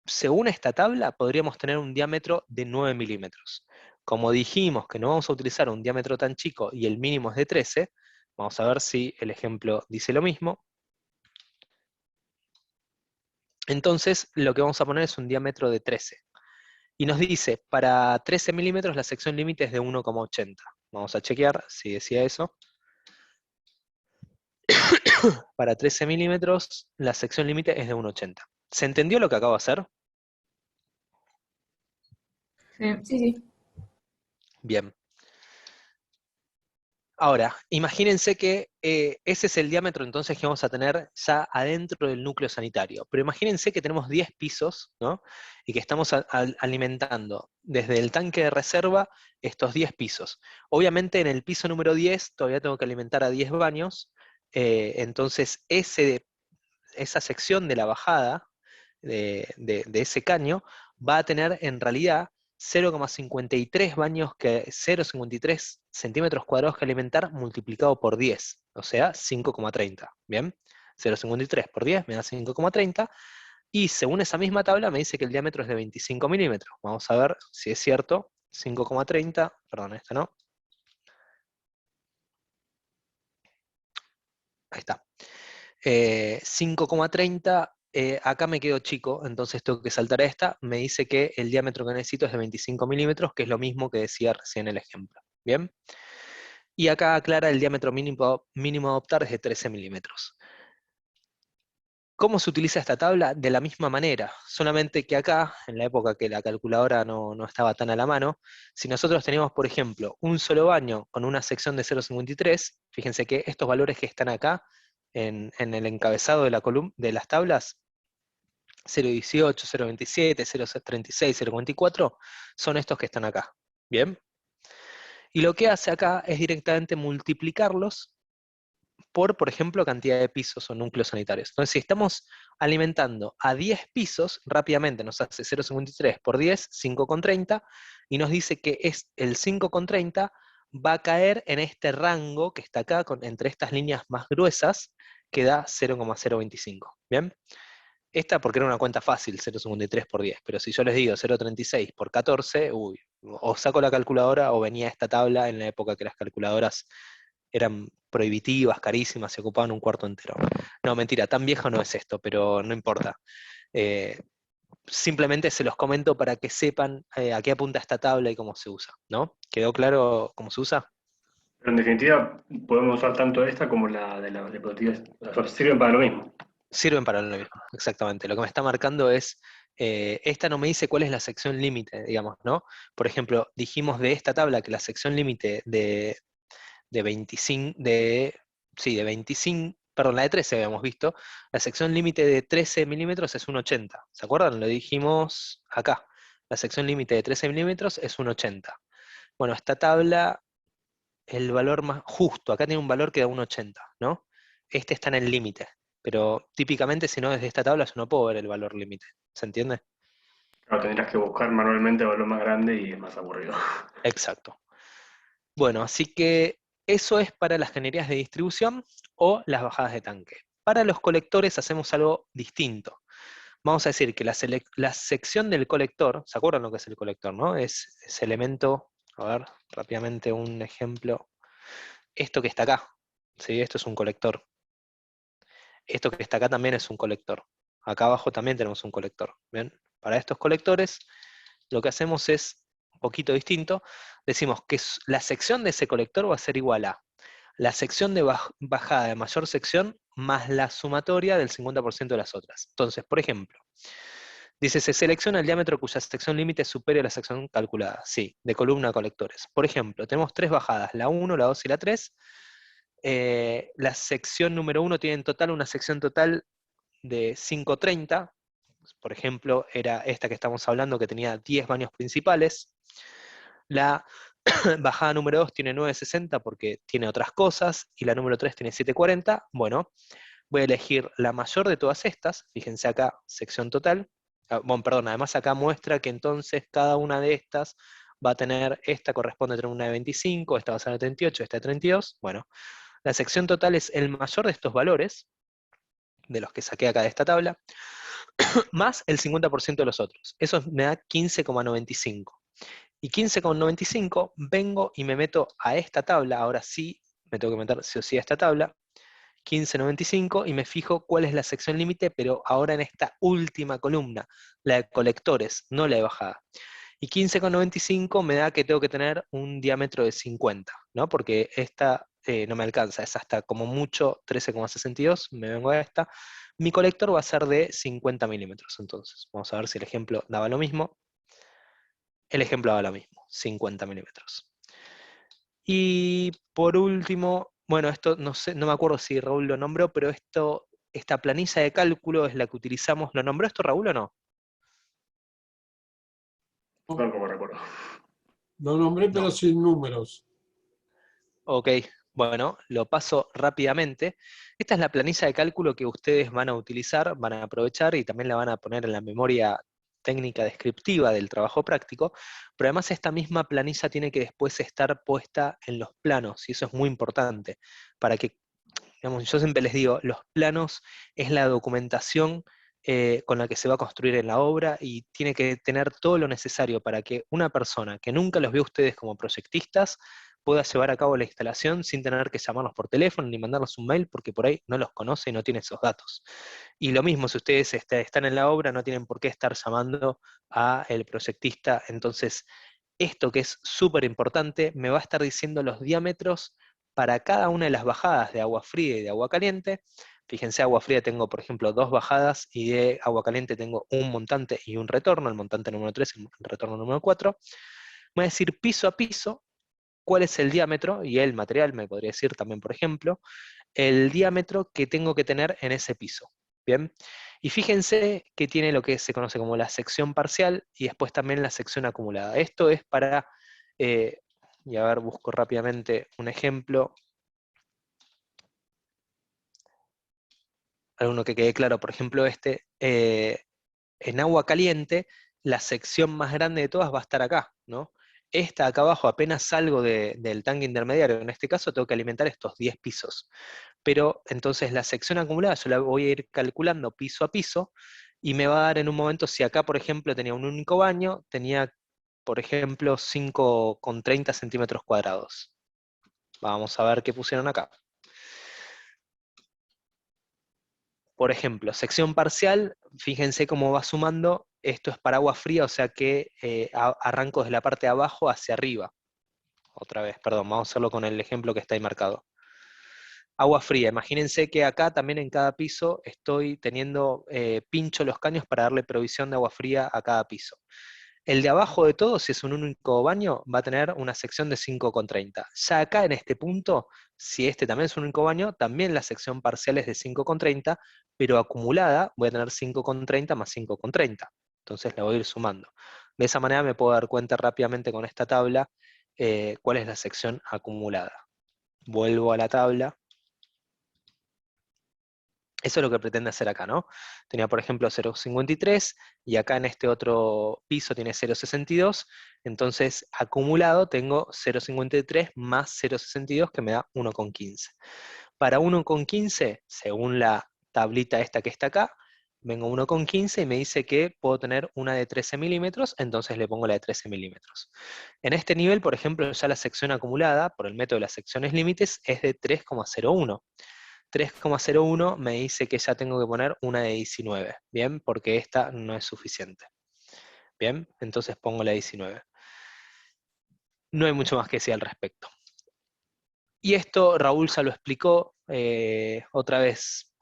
según esta tabla, podríamos tener un diámetro de 9 milímetros. Como dijimos que no vamos a utilizar un diámetro tan chico y el mínimo es de 13, vamos a ver si el ejemplo dice lo mismo. Entonces, lo que vamos a poner es un diámetro de 13. Y nos dice, para 13 milímetros la sección límite es de 1,80. Vamos a chequear si decía eso. Para 13 milímetros la sección límite es de 1,80. ¿Se entendió lo que acabo de hacer? Sí, sí. Bien. Ahora, imagínense que ese es el diámetro entonces que vamos a tener ya adentro del núcleo sanitario. Pero imagínense que tenemos 10 pisos, ¿no? Y que estamos alimentando desde el tanque de reserva estos 10 pisos. Obviamente en el piso número 10 todavía tengo que alimentar a 10 baños, entonces esa sección de la bajada de ese caño va a tener en realidad 0,53 baños, 0,53 centímetros cuadrados que alimentar multiplicado por 10, o sea, 5,30. ¿Bien? 0,53 por 10 me da 5,30. Y según esa misma tabla me dice que el diámetro es de 25 milímetros. Vamos a ver si es cierto. 5,30, perdón, esta no. Ahí está. 5,30, acá me quedo chico, entonces tengo que saltar a esta. Me dice que el diámetro que necesito es de 25 milímetros, que es lo mismo que decía recién el ejemplo. ¿Bien? Y acá aclara el diámetro mínimo a adoptar es de 13 milímetros. ¿Cómo se utiliza esta tabla? De la misma manera, solamente que acá, en la época que la calculadora no estaba tan a la mano, si nosotros teníamos, por ejemplo, un solo baño con una sección de 0,53, fíjense que estos valores que están acá, en el encabezado de de las tablas, 0,18, 0,27, 0,36, 0,24, son estos que están acá. ¿Bien? Y lo que hace acá es directamente multiplicarlos por ejemplo, cantidad de pisos o núcleos sanitarios. Entonces, si estamos alimentando a 10 pisos, rápidamente nos hace 0,53 por 10, 5,30, y nos dice que el 5,30 va a caer en este rango que está acá, entre estas líneas más gruesas, que da 0,025. ¿Bien? Esta porque era una cuenta fácil, 0,53 por 10, pero si yo les digo 0,36 por 14, uy, o saco la calculadora o venía esta tabla en la época que las calculadoras eran prohibitivas, carísimas, se ocupaban un cuarto entero. No, mentira, tan viejo no es esto, pero no importa. Simplemente se los comento para que sepan a qué apunta esta tabla y cómo se usa, ¿no? ¿Quedó claro cómo se usa? Pero en definitiva, podemos usar tanto esta como la de la productividad. O sea, sirven para lo mismo. Sirven para lo mismo, exactamente. Lo que me está marcando es, esta no me dice cuál es la sección límite, digamos, ¿no? Por ejemplo, dijimos de esta tabla que la sección límite de 25, sí, de 25, perdón, la de 13 habíamos visto, la sección límite de 13 milímetros es 1,80. ¿Se acuerdan? Lo dijimos acá. La sección límite de 13 milímetros es 1,80. Bueno, esta tabla, el valor más justo, acá tiene un valor que da 1,80, ¿no? Este está en el límite, pero típicamente si no desde esta tabla yo no puedo ver el valor límite. ¿Se entiende? Claro, tendrás que buscar manualmente el valor más grande y es más aburrido. Exacto. Bueno, así que eso es para las cañerías de distribución o las bajadas de tanque. Para los colectores hacemos algo distinto. Vamos a decir que la sección del colector, ¿se acuerdan lo que es el colector, no? Es ese elemento, a ver, rápidamente un ejemplo. Esto que está acá, ¿sí? Esto es un colector. Esto que está acá también es un colector. Acá abajo también tenemos un colector. ¿Bien? Para estos colectores, lo que hacemos es un poquito distinto. Decimos que la sección de ese colector va a ser igual a la sección de bajada de mayor sección más la sumatoria del 50% de las otras. Entonces, por ejemplo, dice, se selecciona el diámetro cuya sección límite supere a la sección calculada. Sí, de columna de colectores. Por ejemplo, tenemos tres bajadas, la 1, la 2 y la 3. La sección número 1 tiene en total una sección total de 5,30. Por ejemplo, era esta que estamos hablando que tenía 10 baños principales. La bajada número 2 tiene 9,60 porque tiene otras cosas, y la número 3 tiene 7,40. Bueno, voy a elegir la mayor de todas estas. Fíjense acá, sección total. Bueno, perdón, además acá muestra que entonces cada una de estas va a tener, esta corresponde a tener una de 25, esta va a ser de 38, esta de 32. Bueno, la sección total es el mayor de estos valores, de los que saqué acá de esta tabla, más el 50% de los otros. Eso me da 15,95. Y 15,95 vengo y me meto a esta tabla, ahora sí, me tengo que meter sí o sí a esta tabla, 15,95, y me fijo cuál es la sección límite, pero ahora en esta última columna, la de colectores, no la de bajada. Y 15,95 me da que tengo que tener un diámetro de 50, ¿no? Porque esta no me alcanza, es hasta como mucho 13,62, me vengo a esta. Mi colector va a ser de 50 milímetros, entonces. Vamos a ver si el ejemplo daba lo mismo. El ejemplo da lo mismo, 50 milímetros. Y por último, bueno, esto no sé, no me acuerdo si Raúl lo nombró, pero esta planilla de cálculo es la que utilizamos. ¿Lo nombró esto Raúl o no? No, como recuerdo. Lo nombré, pero sin números. Ok, bueno, lo paso rápidamente. Esta es la planilla de cálculo que ustedes van a utilizar, van a aprovechar y también la van a poner en la memoria técnica descriptiva del trabajo práctico, pero además esta misma planilla tiene que después estar puesta en los planos, y eso es muy importante, para que, digamos, yo siempre les digo, los planos es la documentación con la que se va a construir en la obra y tiene que tener todo lo necesario para que una persona que nunca los ve a ustedes como proyectistas pueda llevar a cabo la instalación sin tener que llamarlos por teléfono ni mandarles un mail porque por ahí no los conoce y no tiene esos datos. Y lo mismo, si ustedes están en la obra, no tienen por qué estar llamando al proyectista. Entonces, esto que es súper importante, me va a estar diciendo los diámetros para cada una de las bajadas de agua fría y de agua caliente. Fíjense, agua fría tengo, por ejemplo, 2 bajadas, y de agua caliente tengo un montante y un retorno, el montante número 3 y el retorno número 4. Voy a decir piso a piso cuál es el diámetro, y el material me podría decir también, por ejemplo, el diámetro que tengo que tener en ese piso. ¿Bien? Y fíjense que tiene lo que se conoce como la sección parcial y después también la sección acumulada. Esto es para, y a ver, busco rápidamente un ejemplo. Alguno que quede claro, por ejemplo, en agua caliente, la sección más grande de todas va a estar acá, ¿no? Esta acá abajo, apenas salgo del tanque intermediario, en este caso tengo que alimentar estos 10 pisos. Pero entonces la sección acumulada yo la voy a ir calculando piso a piso, y me va a dar en un momento, si acá por ejemplo tenía un único baño, tenía por ejemplo 5,30 centímetros cuadrados. Vamos a ver qué pusieron acá. Por ejemplo, sección parcial, fíjense cómo va sumando. Esto es para agua fría, o sea que arranco desde la parte de abajo hacia arriba. Otra vez, perdón, vamos a hacerlo con el ejemplo que está ahí marcado. Agua fría, imagínense que acá también en cada piso estoy teniendo pincho los caños para darle provisión de agua fría a cada piso. El de abajo de todo, si es un único baño, va a tener una sección de 5,30. Ya acá en este punto, si este también es un único baño, también la sección parcial es de 5,30, pero acumulada voy a tener 5,30 más 5,30. Entonces la voy a ir sumando. De esa manera me puedo dar cuenta rápidamente con esta tabla cuál es la sección acumulada. Vuelvo a la tabla. Eso es lo que pretende hacer acá, ¿no? Tenía, por ejemplo, 0,53, y acá en este otro piso tiene 0,62, entonces acumulado tengo 0,53 más 0,62, que me da 1,15. Para 1,15, según la tablita esta que está acá, vengo 1,15 y me dice que puedo tener una de 13 milímetros, entonces le pongo la de 13 milímetros. En este nivel, por ejemplo, ya la sección acumulada, por el método de las secciones límites, es de 3,01. 3,01 me dice que ya tengo que poner una de 19, ¿bien? Porque esta no es suficiente. ¿Bien? Entonces pongo la 19. No hay mucho más que decir al respecto. Y esto Raúl ya lo explicó otra vez.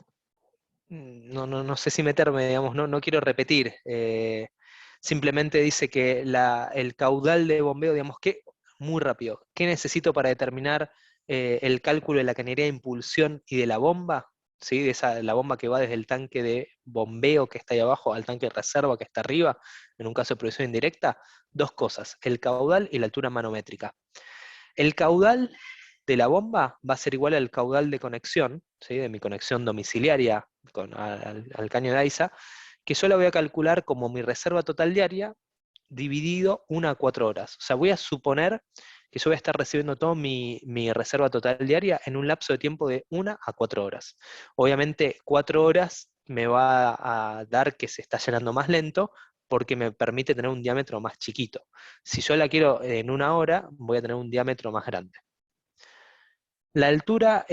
No sé si meterme, digamos, no quiero repetir. Simplemente dice que el caudal de bombeo, digamos, muy rápido, ¿qué necesito para determinar el cálculo de la cañería de impulsión y de la bomba? ¿Sí? La bomba que va desde el tanque de bombeo que está ahí abajo al tanque de reserva que está arriba, en un caso de producción indirecta. Dos cosas, el caudal y la altura manométrica. El caudal de la bomba va a ser igual al caudal de conexión, ¿sí? De mi conexión domiciliaria al caño de AISA, que yo la voy a calcular como mi reserva total diaria dividido 1 a 4 horas. O sea, voy a suponer que yo voy a estar recibiendo toda mi reserva total diaria en un lapso de tiempo de 1 a 4 horas. Obviamente 4 horas me va a dar que se está llenando más lento, porque me permite tener un diámetro más chiquito. Si yo la quiero en 1 hora, voy a tener un diámetro más grande. La altura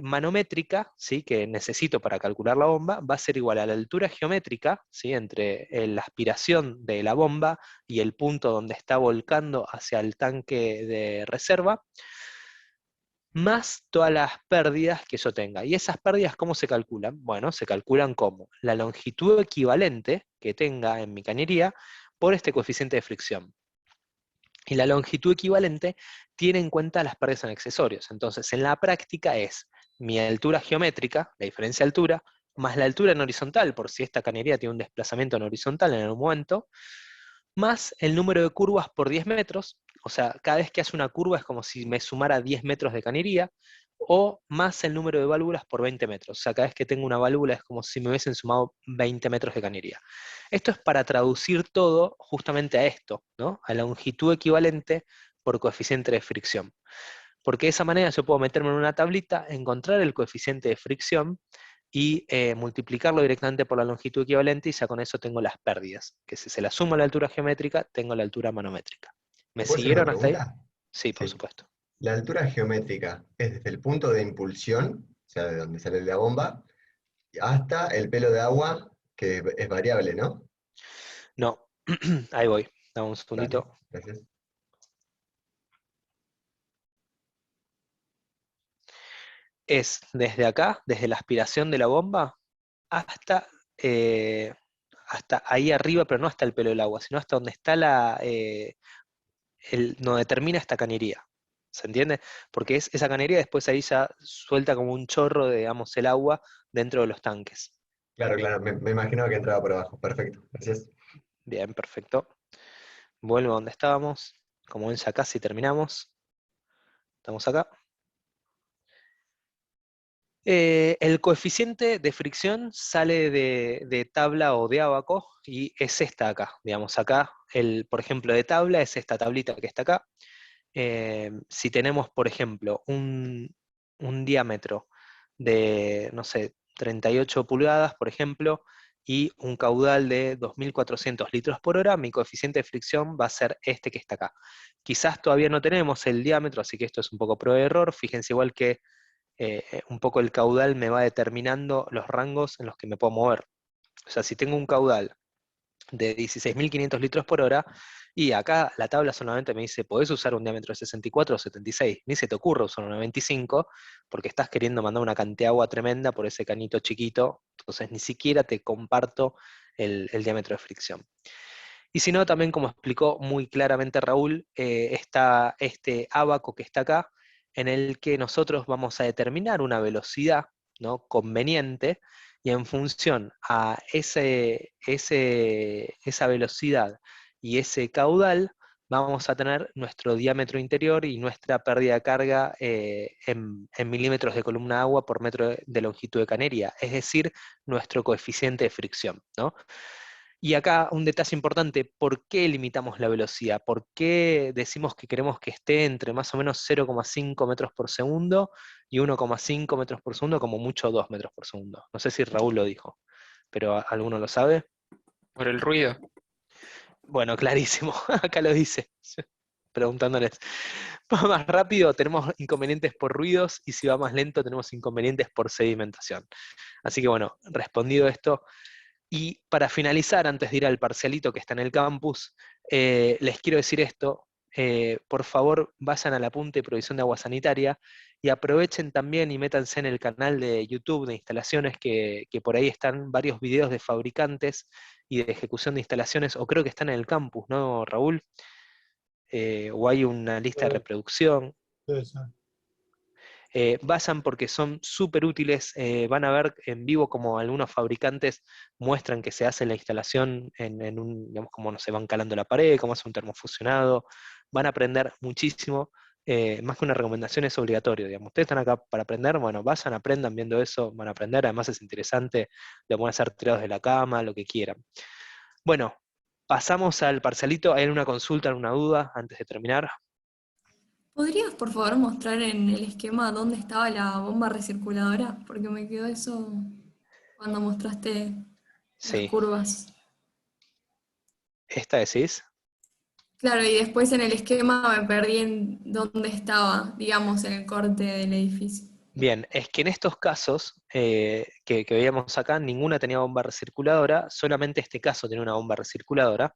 manométrica, ¿sí? Que necesito para calcular la bomba, va a ser igual a la altura geométrica, ¿sí? Entre la aspiración de la bomba y el punto donde está volcando hacia el tanque de reserva, más todas las pérdidas que yo tenga. ¿Y esas pérdidas cómo se calculan? Bueno, se calculan como la longitud equivalente que tenga en mi cañería por este coeficiente de fricción. Y la longitud equivalente tiene en cuenta las pérdidas en accesorios. Entonces, en la práctica es mi altura geométrica, la diferencia de altura, más la altura en horizontal, por si esta cañería tiene un desplazamiento en horizontal en algún momento, más el número de curvas por 10 metros, o sea, cada vez que hace una curva es como si me sumara 10 metros de cañería, o más el número de válvulas por 20 metros, o sea, cada vez que tengo una válvula es como si me hubiesen sumado 20 metros de cañería. Esto es para traducir todo justamente a esto, ¿no? A la longitud equivalente por coeficiente de fricción. Porque de esa manera yo puedo meterme en una tablita, encontrar el coeficiente de fricción, y multiplicarlo directamente por la longitud equivalente, y ya con eso tengo las pérdidas, que si se la sumo a la altura geométrica, tengo la altura manométrica. ¿Me ¿Puedo hacer una siguieron hasta ahí? pregunta? Sí, por Sí. supuesto. La altura geométrica es desde el punto de impulsión, o sea, de donde sale la bomba, hasta el pelo de agua, que es variable, ¿no? No, ahí voy, dame un Dale, segundito. gracias. Es desde acá, desde la aspiración de la bomba, hasta, eh, hasta ahí arriba, pero no hasta el pelo del agua, sino hasta donde está donde termina esta cañería. ¿Se entiende? Porque esa cañería después ahí ya suelta como un chorro de, digamos, el agua dentro de los tanques. Claro, claro, me imaginaba que entraba por abajo. Perfecto, gracias. Bien, perfecto. Vuelvo a donde estábamos. Como ven, ya casi terminamos. Estamos acá. El coeficiente de fricción sale de tabla o de ábaco, y es esta acá. Digamos, acá, por ejemplo, de tabla es esta tablita que está acá. Si tenemos, por ejemplo, un diámetro de, no sé, 38 pulgadas, por ejemplo, y un caudal de 2.400 litros por hora, mi coeficiente de fricción va a ser este que está acá. Quizás todavía no tenemos el diámetro, así que esto es un poco prueba de error. Fíjense igual que un poco el caudal me va determinando los rangos en los que me puedo mover. O sea, si tengo un caudal de 16.500 litros por hora, y acá la tabla solamente me dice, podés usar un diámetro de 64 o 76, ni se te ocurre usar un 95, porque estás queriendo mandar una cantidad de agua tremenda por ese cañito chiquito, entonces ni siquiera te comparto el diámetro de fricción. Y si no, también como explicó muy claramente Raúl, está este ábaco que está acá, en el que nosotros vamos a determinar una velocidad, ¿no?, conveniente, y en función a esa velocidad y ese caudal, vamos a tener nuestro diámetro interior y nuestra pérdida de carga en milímetros de columna de agua por metro de longitud de cañería, es decir, nuestro coeficiente de fricción, ¿no? Y acá un detalle importante: ¿por qué limitamos la velocidad? ¿Por qué decimos que queremos que esté entre más o menos 0,5 metros por segundo y 1,5 metros por segundo, como mucho 2 metros por segundo? No sé si Raúl lo dijo, pero ¿alguno lo sabe? Por el ruido. Bueno, clarísimo, acá lo dice, preguntándoles. Va más rápido, tenemos inconvenientes por ruidos, y si va más lento, tenemos inconvenientes por sedimentación. Así que bueno, respondido esto, y para finalizar, antes de ir al parcialito que está en el campus, les quiero decir esto: por favor vayan al apunte de provisión de agua sanitaria, y aprovechen también y métanse en el canal de YouTube de instalaciones, que por ahí están varios videos de fabricantes y de ejecución de instalaciones, o creo que están en el campus, ¿no, Raúl? O hay una lista de reproducción. Sí, sí. Vayan porque son súper útiles. Van a ver en vivo como algunos fabricantes muestran que se hace la instalación digamos, cómo no se van calando la pared, cómo hace un termofusionado. Van a aprender muchísimo. Más que una recomendación, es obligatorio, digamos. Ustedes están acá para aprender, bueno, vayan, aprendan viendo eso, van a aprender. Además es interesante, lo pueden hacer tirados de la cama, lo que quieran. Bueno, pasamos al parcialito. ¿Hay alguna consulta, alguna duda antes de terminar? ¿Podrías, por favor, mostrar en el esquema dónde estaba la bomba recirculadora? Porque me quedó eso cuando mostraste las Sí. curvas. ¿Esta decís? Claro, y después en el esquema me perdí en dónde estaba, digamos, en el corte del edificio. Bien, es que en estos casos que veíamos acá, ninguna tenía bomba recirculadora, solamente este caso tiene una bomba recirculadora,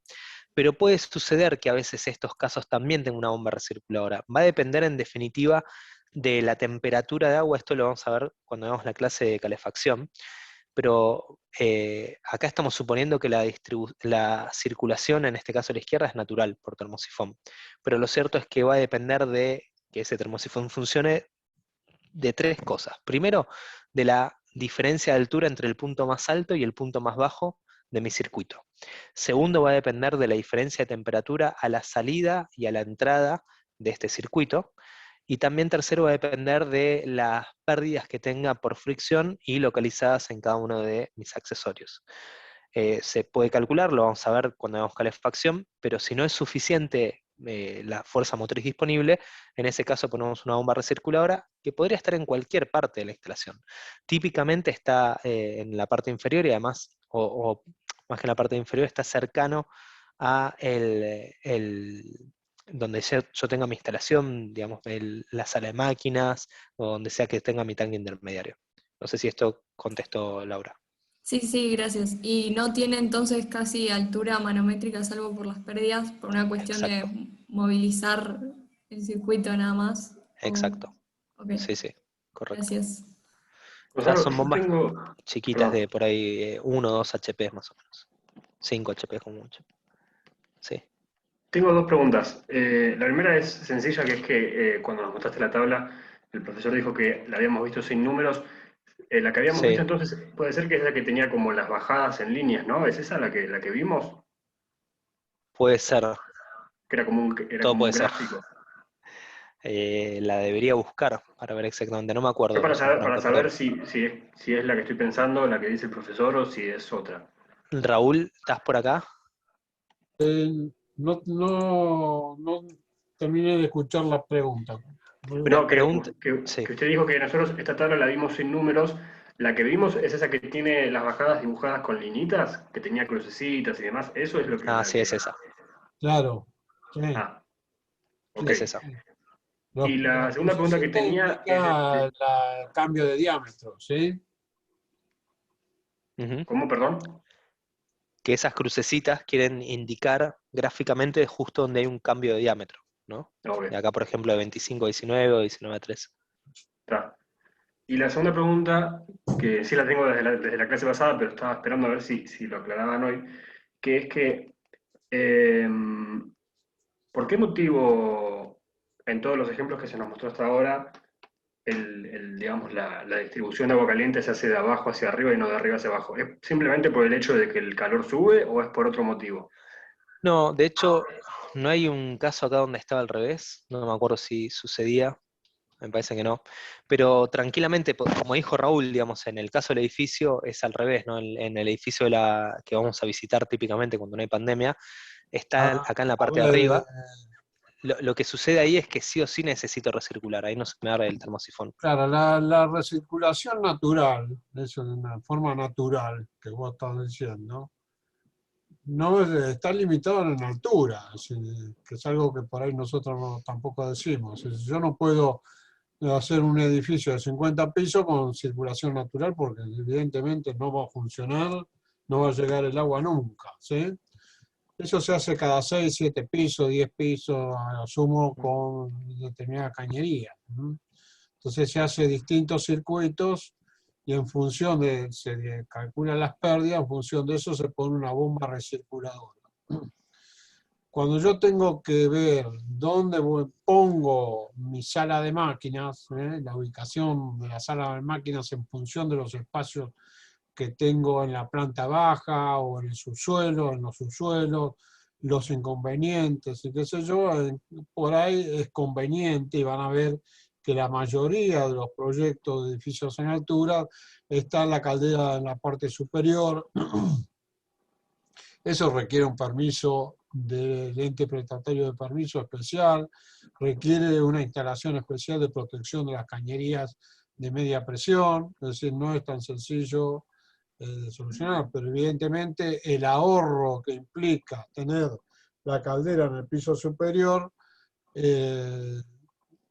pero puede suceder que a veces estos casos también tengan una bomba recirculadora. Va a depender en definitiva de la temperatura de agua. Esto lo vamos a ver cuando veamos la clase de calefacción, pero acá estamos suponiendo que la circulación, en este caso a la izquierda, es natural por termosifón. Pero lo cierto es que va a depender de que ese termosifón funcione de tres cosas. Primero, de la diferencia de altura entre el punto más alto y el punto más bajo de mi circuito. Segundo, va a depender de la diferencia de temperatura a la salida y a la entrada de este circuito. Y también tercero, va a depender de las pérdidas que tenga por fricción y localizadas en cada uno de mis accesorios. Se puede calcular, lo vamos a ver cuando hagamos calefacción, pero si no es suficiente la fuerza motriz disponible, en ese caso ponemos una bomba recirculadora que podría estar en cualquier parte de la instalación. Típicamente está en la parte inferior y además, o más que en la parte inferior, está cercano a donde yo tenga mi instalación, digamos, la sala de máquinas, o donde sea que tenga mi tanque intermediario. No sé si esto contestó, Laura. Sí, sí, gracias. Y no tiene entonces casi altura manométrica, salvo por las pérdidas, por una cuestión Exacto. de movilizar el circuito nada más. Exacto. Ok, Sí, sí, correcto. gracias. Estas son Yo bombas tengo... chiquitas Perdón. de por ahí 1 o 2 HP más o menos. 5 HP como mucho. Sí. Tengo dos preguntas. La primera es sencilla, que es que cuando nos mostraste la tabla, el profesor dijo que la habíamos visto sin números. La que habíamos Sí. visto entonces puede ser que es la que tenía como las bajadas en líneas, ¿no? ¿Es esa la que vimos? Puede ser. Que era como Todo un puede ser. gráfico. La debería buscar para ver exactamente. No me acuerdo. Yo para saber, Franco, pero- si es la que estoy pensando, la que dice el profesor, o si es otra. Raúl, ¿estás por acá? No terminé de escuchar la pregunta. No, que Sí. usted dijo que nosotros esta tabla la vimos sin números. La que vimos es esa que tiene las bajadas dibujadas con linitas, que tenía crucecitas y demás. Eso es lo que... Ah, sí, es esa. Claro. Sí. Ah, ok. Es esa. Y la segunda pregunta que tenía es... El cambio de diámetro, ¿sí? ¿Cómo, perdón? Que esas crucecitas quieren indicar gráficamente justo donde hay un cambio de diámetro, ¿no? Ok. De acá, por ejemplo, de 25 a 19 o 19 a 13. Está. Y la segunda pregunta, que sí la tengo desde la clase pasada, pero estaba esperando a ver si lo aclaraban hoy, que es que, ¿por qué motivo en todos los ejemplos que se nos mostró hasta ahora, digamos, la distribución de agua caliente se hace de abajo hacia arriba y no de arriba hacia abajo? ¿Es simplemente por el hecho de que el calor sube o es por otro motivo? No, de hecho, no hay un caso acá donde estaba al revés. No me acuerdo si sucedía. Me parece que no. Pero tranquilamente, como dijo Raúl, digamos, en el caso del edificio es al revés, ¿no? En el edificio que vamos a visitar típicamente cuando no hay pandemia, está acá en la parte de arriba. Lo que sucede ahí es que sí o sí necesito recircular, ahí no se me abre el termosifón. Claro, la recirculación natural, eso de una forma natural que vos estás diciendo, no está limitado en altura, que es algo que por ahí nosotros tampoco decimos. Yo no puedo hacer un edificio de 50 pisos con circulación natural porque evidentemente no va a funcionar, no va a llegar el agua nunca, ¿sí? Eso se hace cada 6, 7 pisos, 10 pisos, asumo, con determinada cañería. Entonces se hace distintos circuitos y en función se calculan las pérdidas, en función de eso se pone una bomba recirculadora. Cuando yo tengo que ver dónde pongo mi sala de máquinas, la ubicación de la sala de máquinas en función de los espacios que tengo en la planta baja o en el subsuelo, en los subsuelos, los inconvenientes y qué sé yo, por ahí es conveniente y van a ver que la mayoría de los proyectos de edificios en altura está en la caldera en la parte superior. Eso requiere un permiso del ente prestatario de permiso especial, requiere una instalación especial de protección de las cañerías de media presión, es decir, no es tan sencillo de solucionar, pero evidentemente el ahorro que implica tener la caldera en el piso superior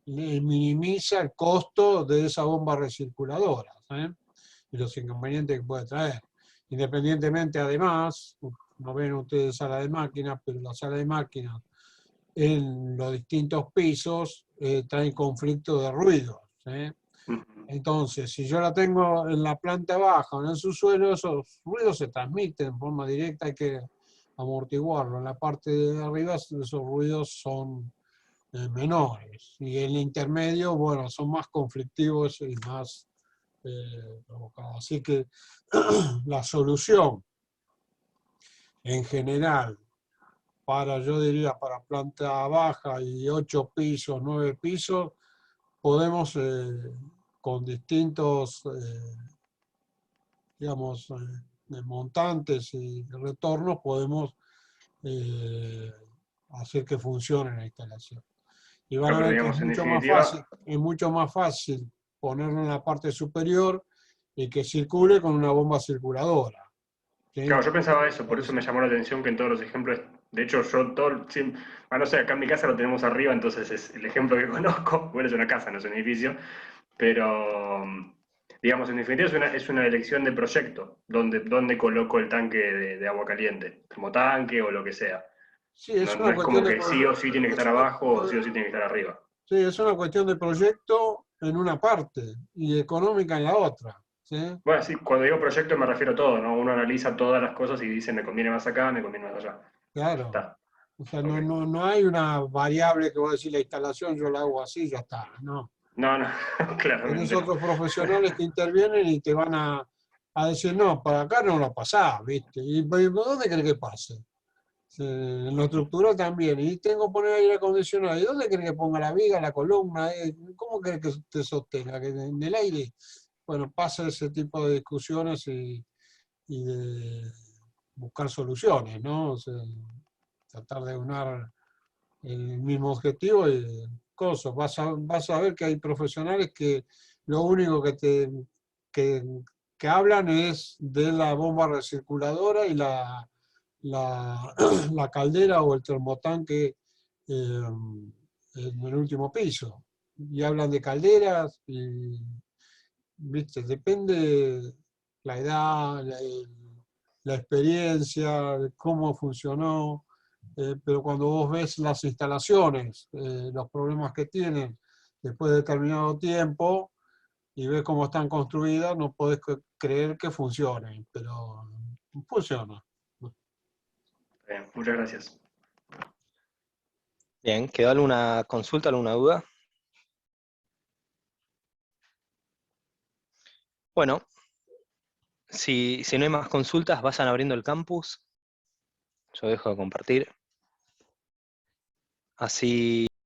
minimiza el costo de esa bomba recirculadora, y los inconvenientes que puede traer. Independientemente, además, no ven ustedes sala de máquinas, pero la sala de máquinas en los distintos pisos trae conflicto de ruidos. Entonces, si yo la tengo en la planta baja o en el subsuelo, esos ruidos se transmiten en forma directa, hay que amortiguarlo. En la parte de arriba esos ruidos son menores. Y en el intermedio, bueno, son más conflictivos y más provocados. Así que la solución en general yo diría, para planta baja y 8 pisos, 9 pisos, podemos con distintos, digamos, montantes y retornos, podemos hacer que funcione la instalación. Y van a Pero ver que digamos, es en mucho más fácil ponerlo en la parte superior y que circule con una bomba circuladora. ¿Sí? Claro, yo pensaba eso, por eso me llamó la atención que en todos los ejemplos, de hecho yo no sé, acá en mi casa lo tenemos arriba, entonces es el ejemplo que conozco, bueno, es una casa, no es un edificio, pero digamos, en definitiva es una elección de proyecto, donde coloco el tanque de agua caliente, como tanque o lo que sea. Sí, es No una es cuestión como de que sí o sí tiene que estar abajo o sí o sí tiene que estar arriba. Sí, es una cuestión de proyecto en una parte y económica en la otra. ¿Sí? Bueno, sí, cuando digo proyecto me refiero a todo, ¿no? Uno analiza todas las cosas y dice, me conviene más acá, me conviene más allá. Claro. Está. O sea, no hay una variable que vos decís la instalación, yo la hago así, ya está. No. No, Tenés claramente. otros profesionales que intervienen y te van a decir, no, para acá no lo pasás, ¿viste? ¿Y dónde querés que pase? En la estructura también. Y tengo que poner aire acondicionado. ¿Y dónde querés que ponga la viga, la columna? ¿Cómo querés que te sostenga? ¿En el aire? Bueno, pasa ese tipo de discusiones y de buscar soluciones, ¿no? O sea, tratar de unar el mismo objetivo y cosas. Vas a ver que hay profesionales que lo único que, que hablan es de la bomba recirculadora y la caldera o el termotanque en el último piso. Y hablan de calderas y, viste, depende la edad, la experiencia, de cómo funcionó, pero cuando vos ves las instalaciones, los problemas que tienen después de determinado tiempo y ves cómo están construidas, no podés creer que funcionen, pero funciona. Bien, muchas gracias. Bien, ¿quedó alguna consulta, alguna duda? Bueno, si no hay más consultas, vayan abriendo el campus. Yo dejo de compartir. Así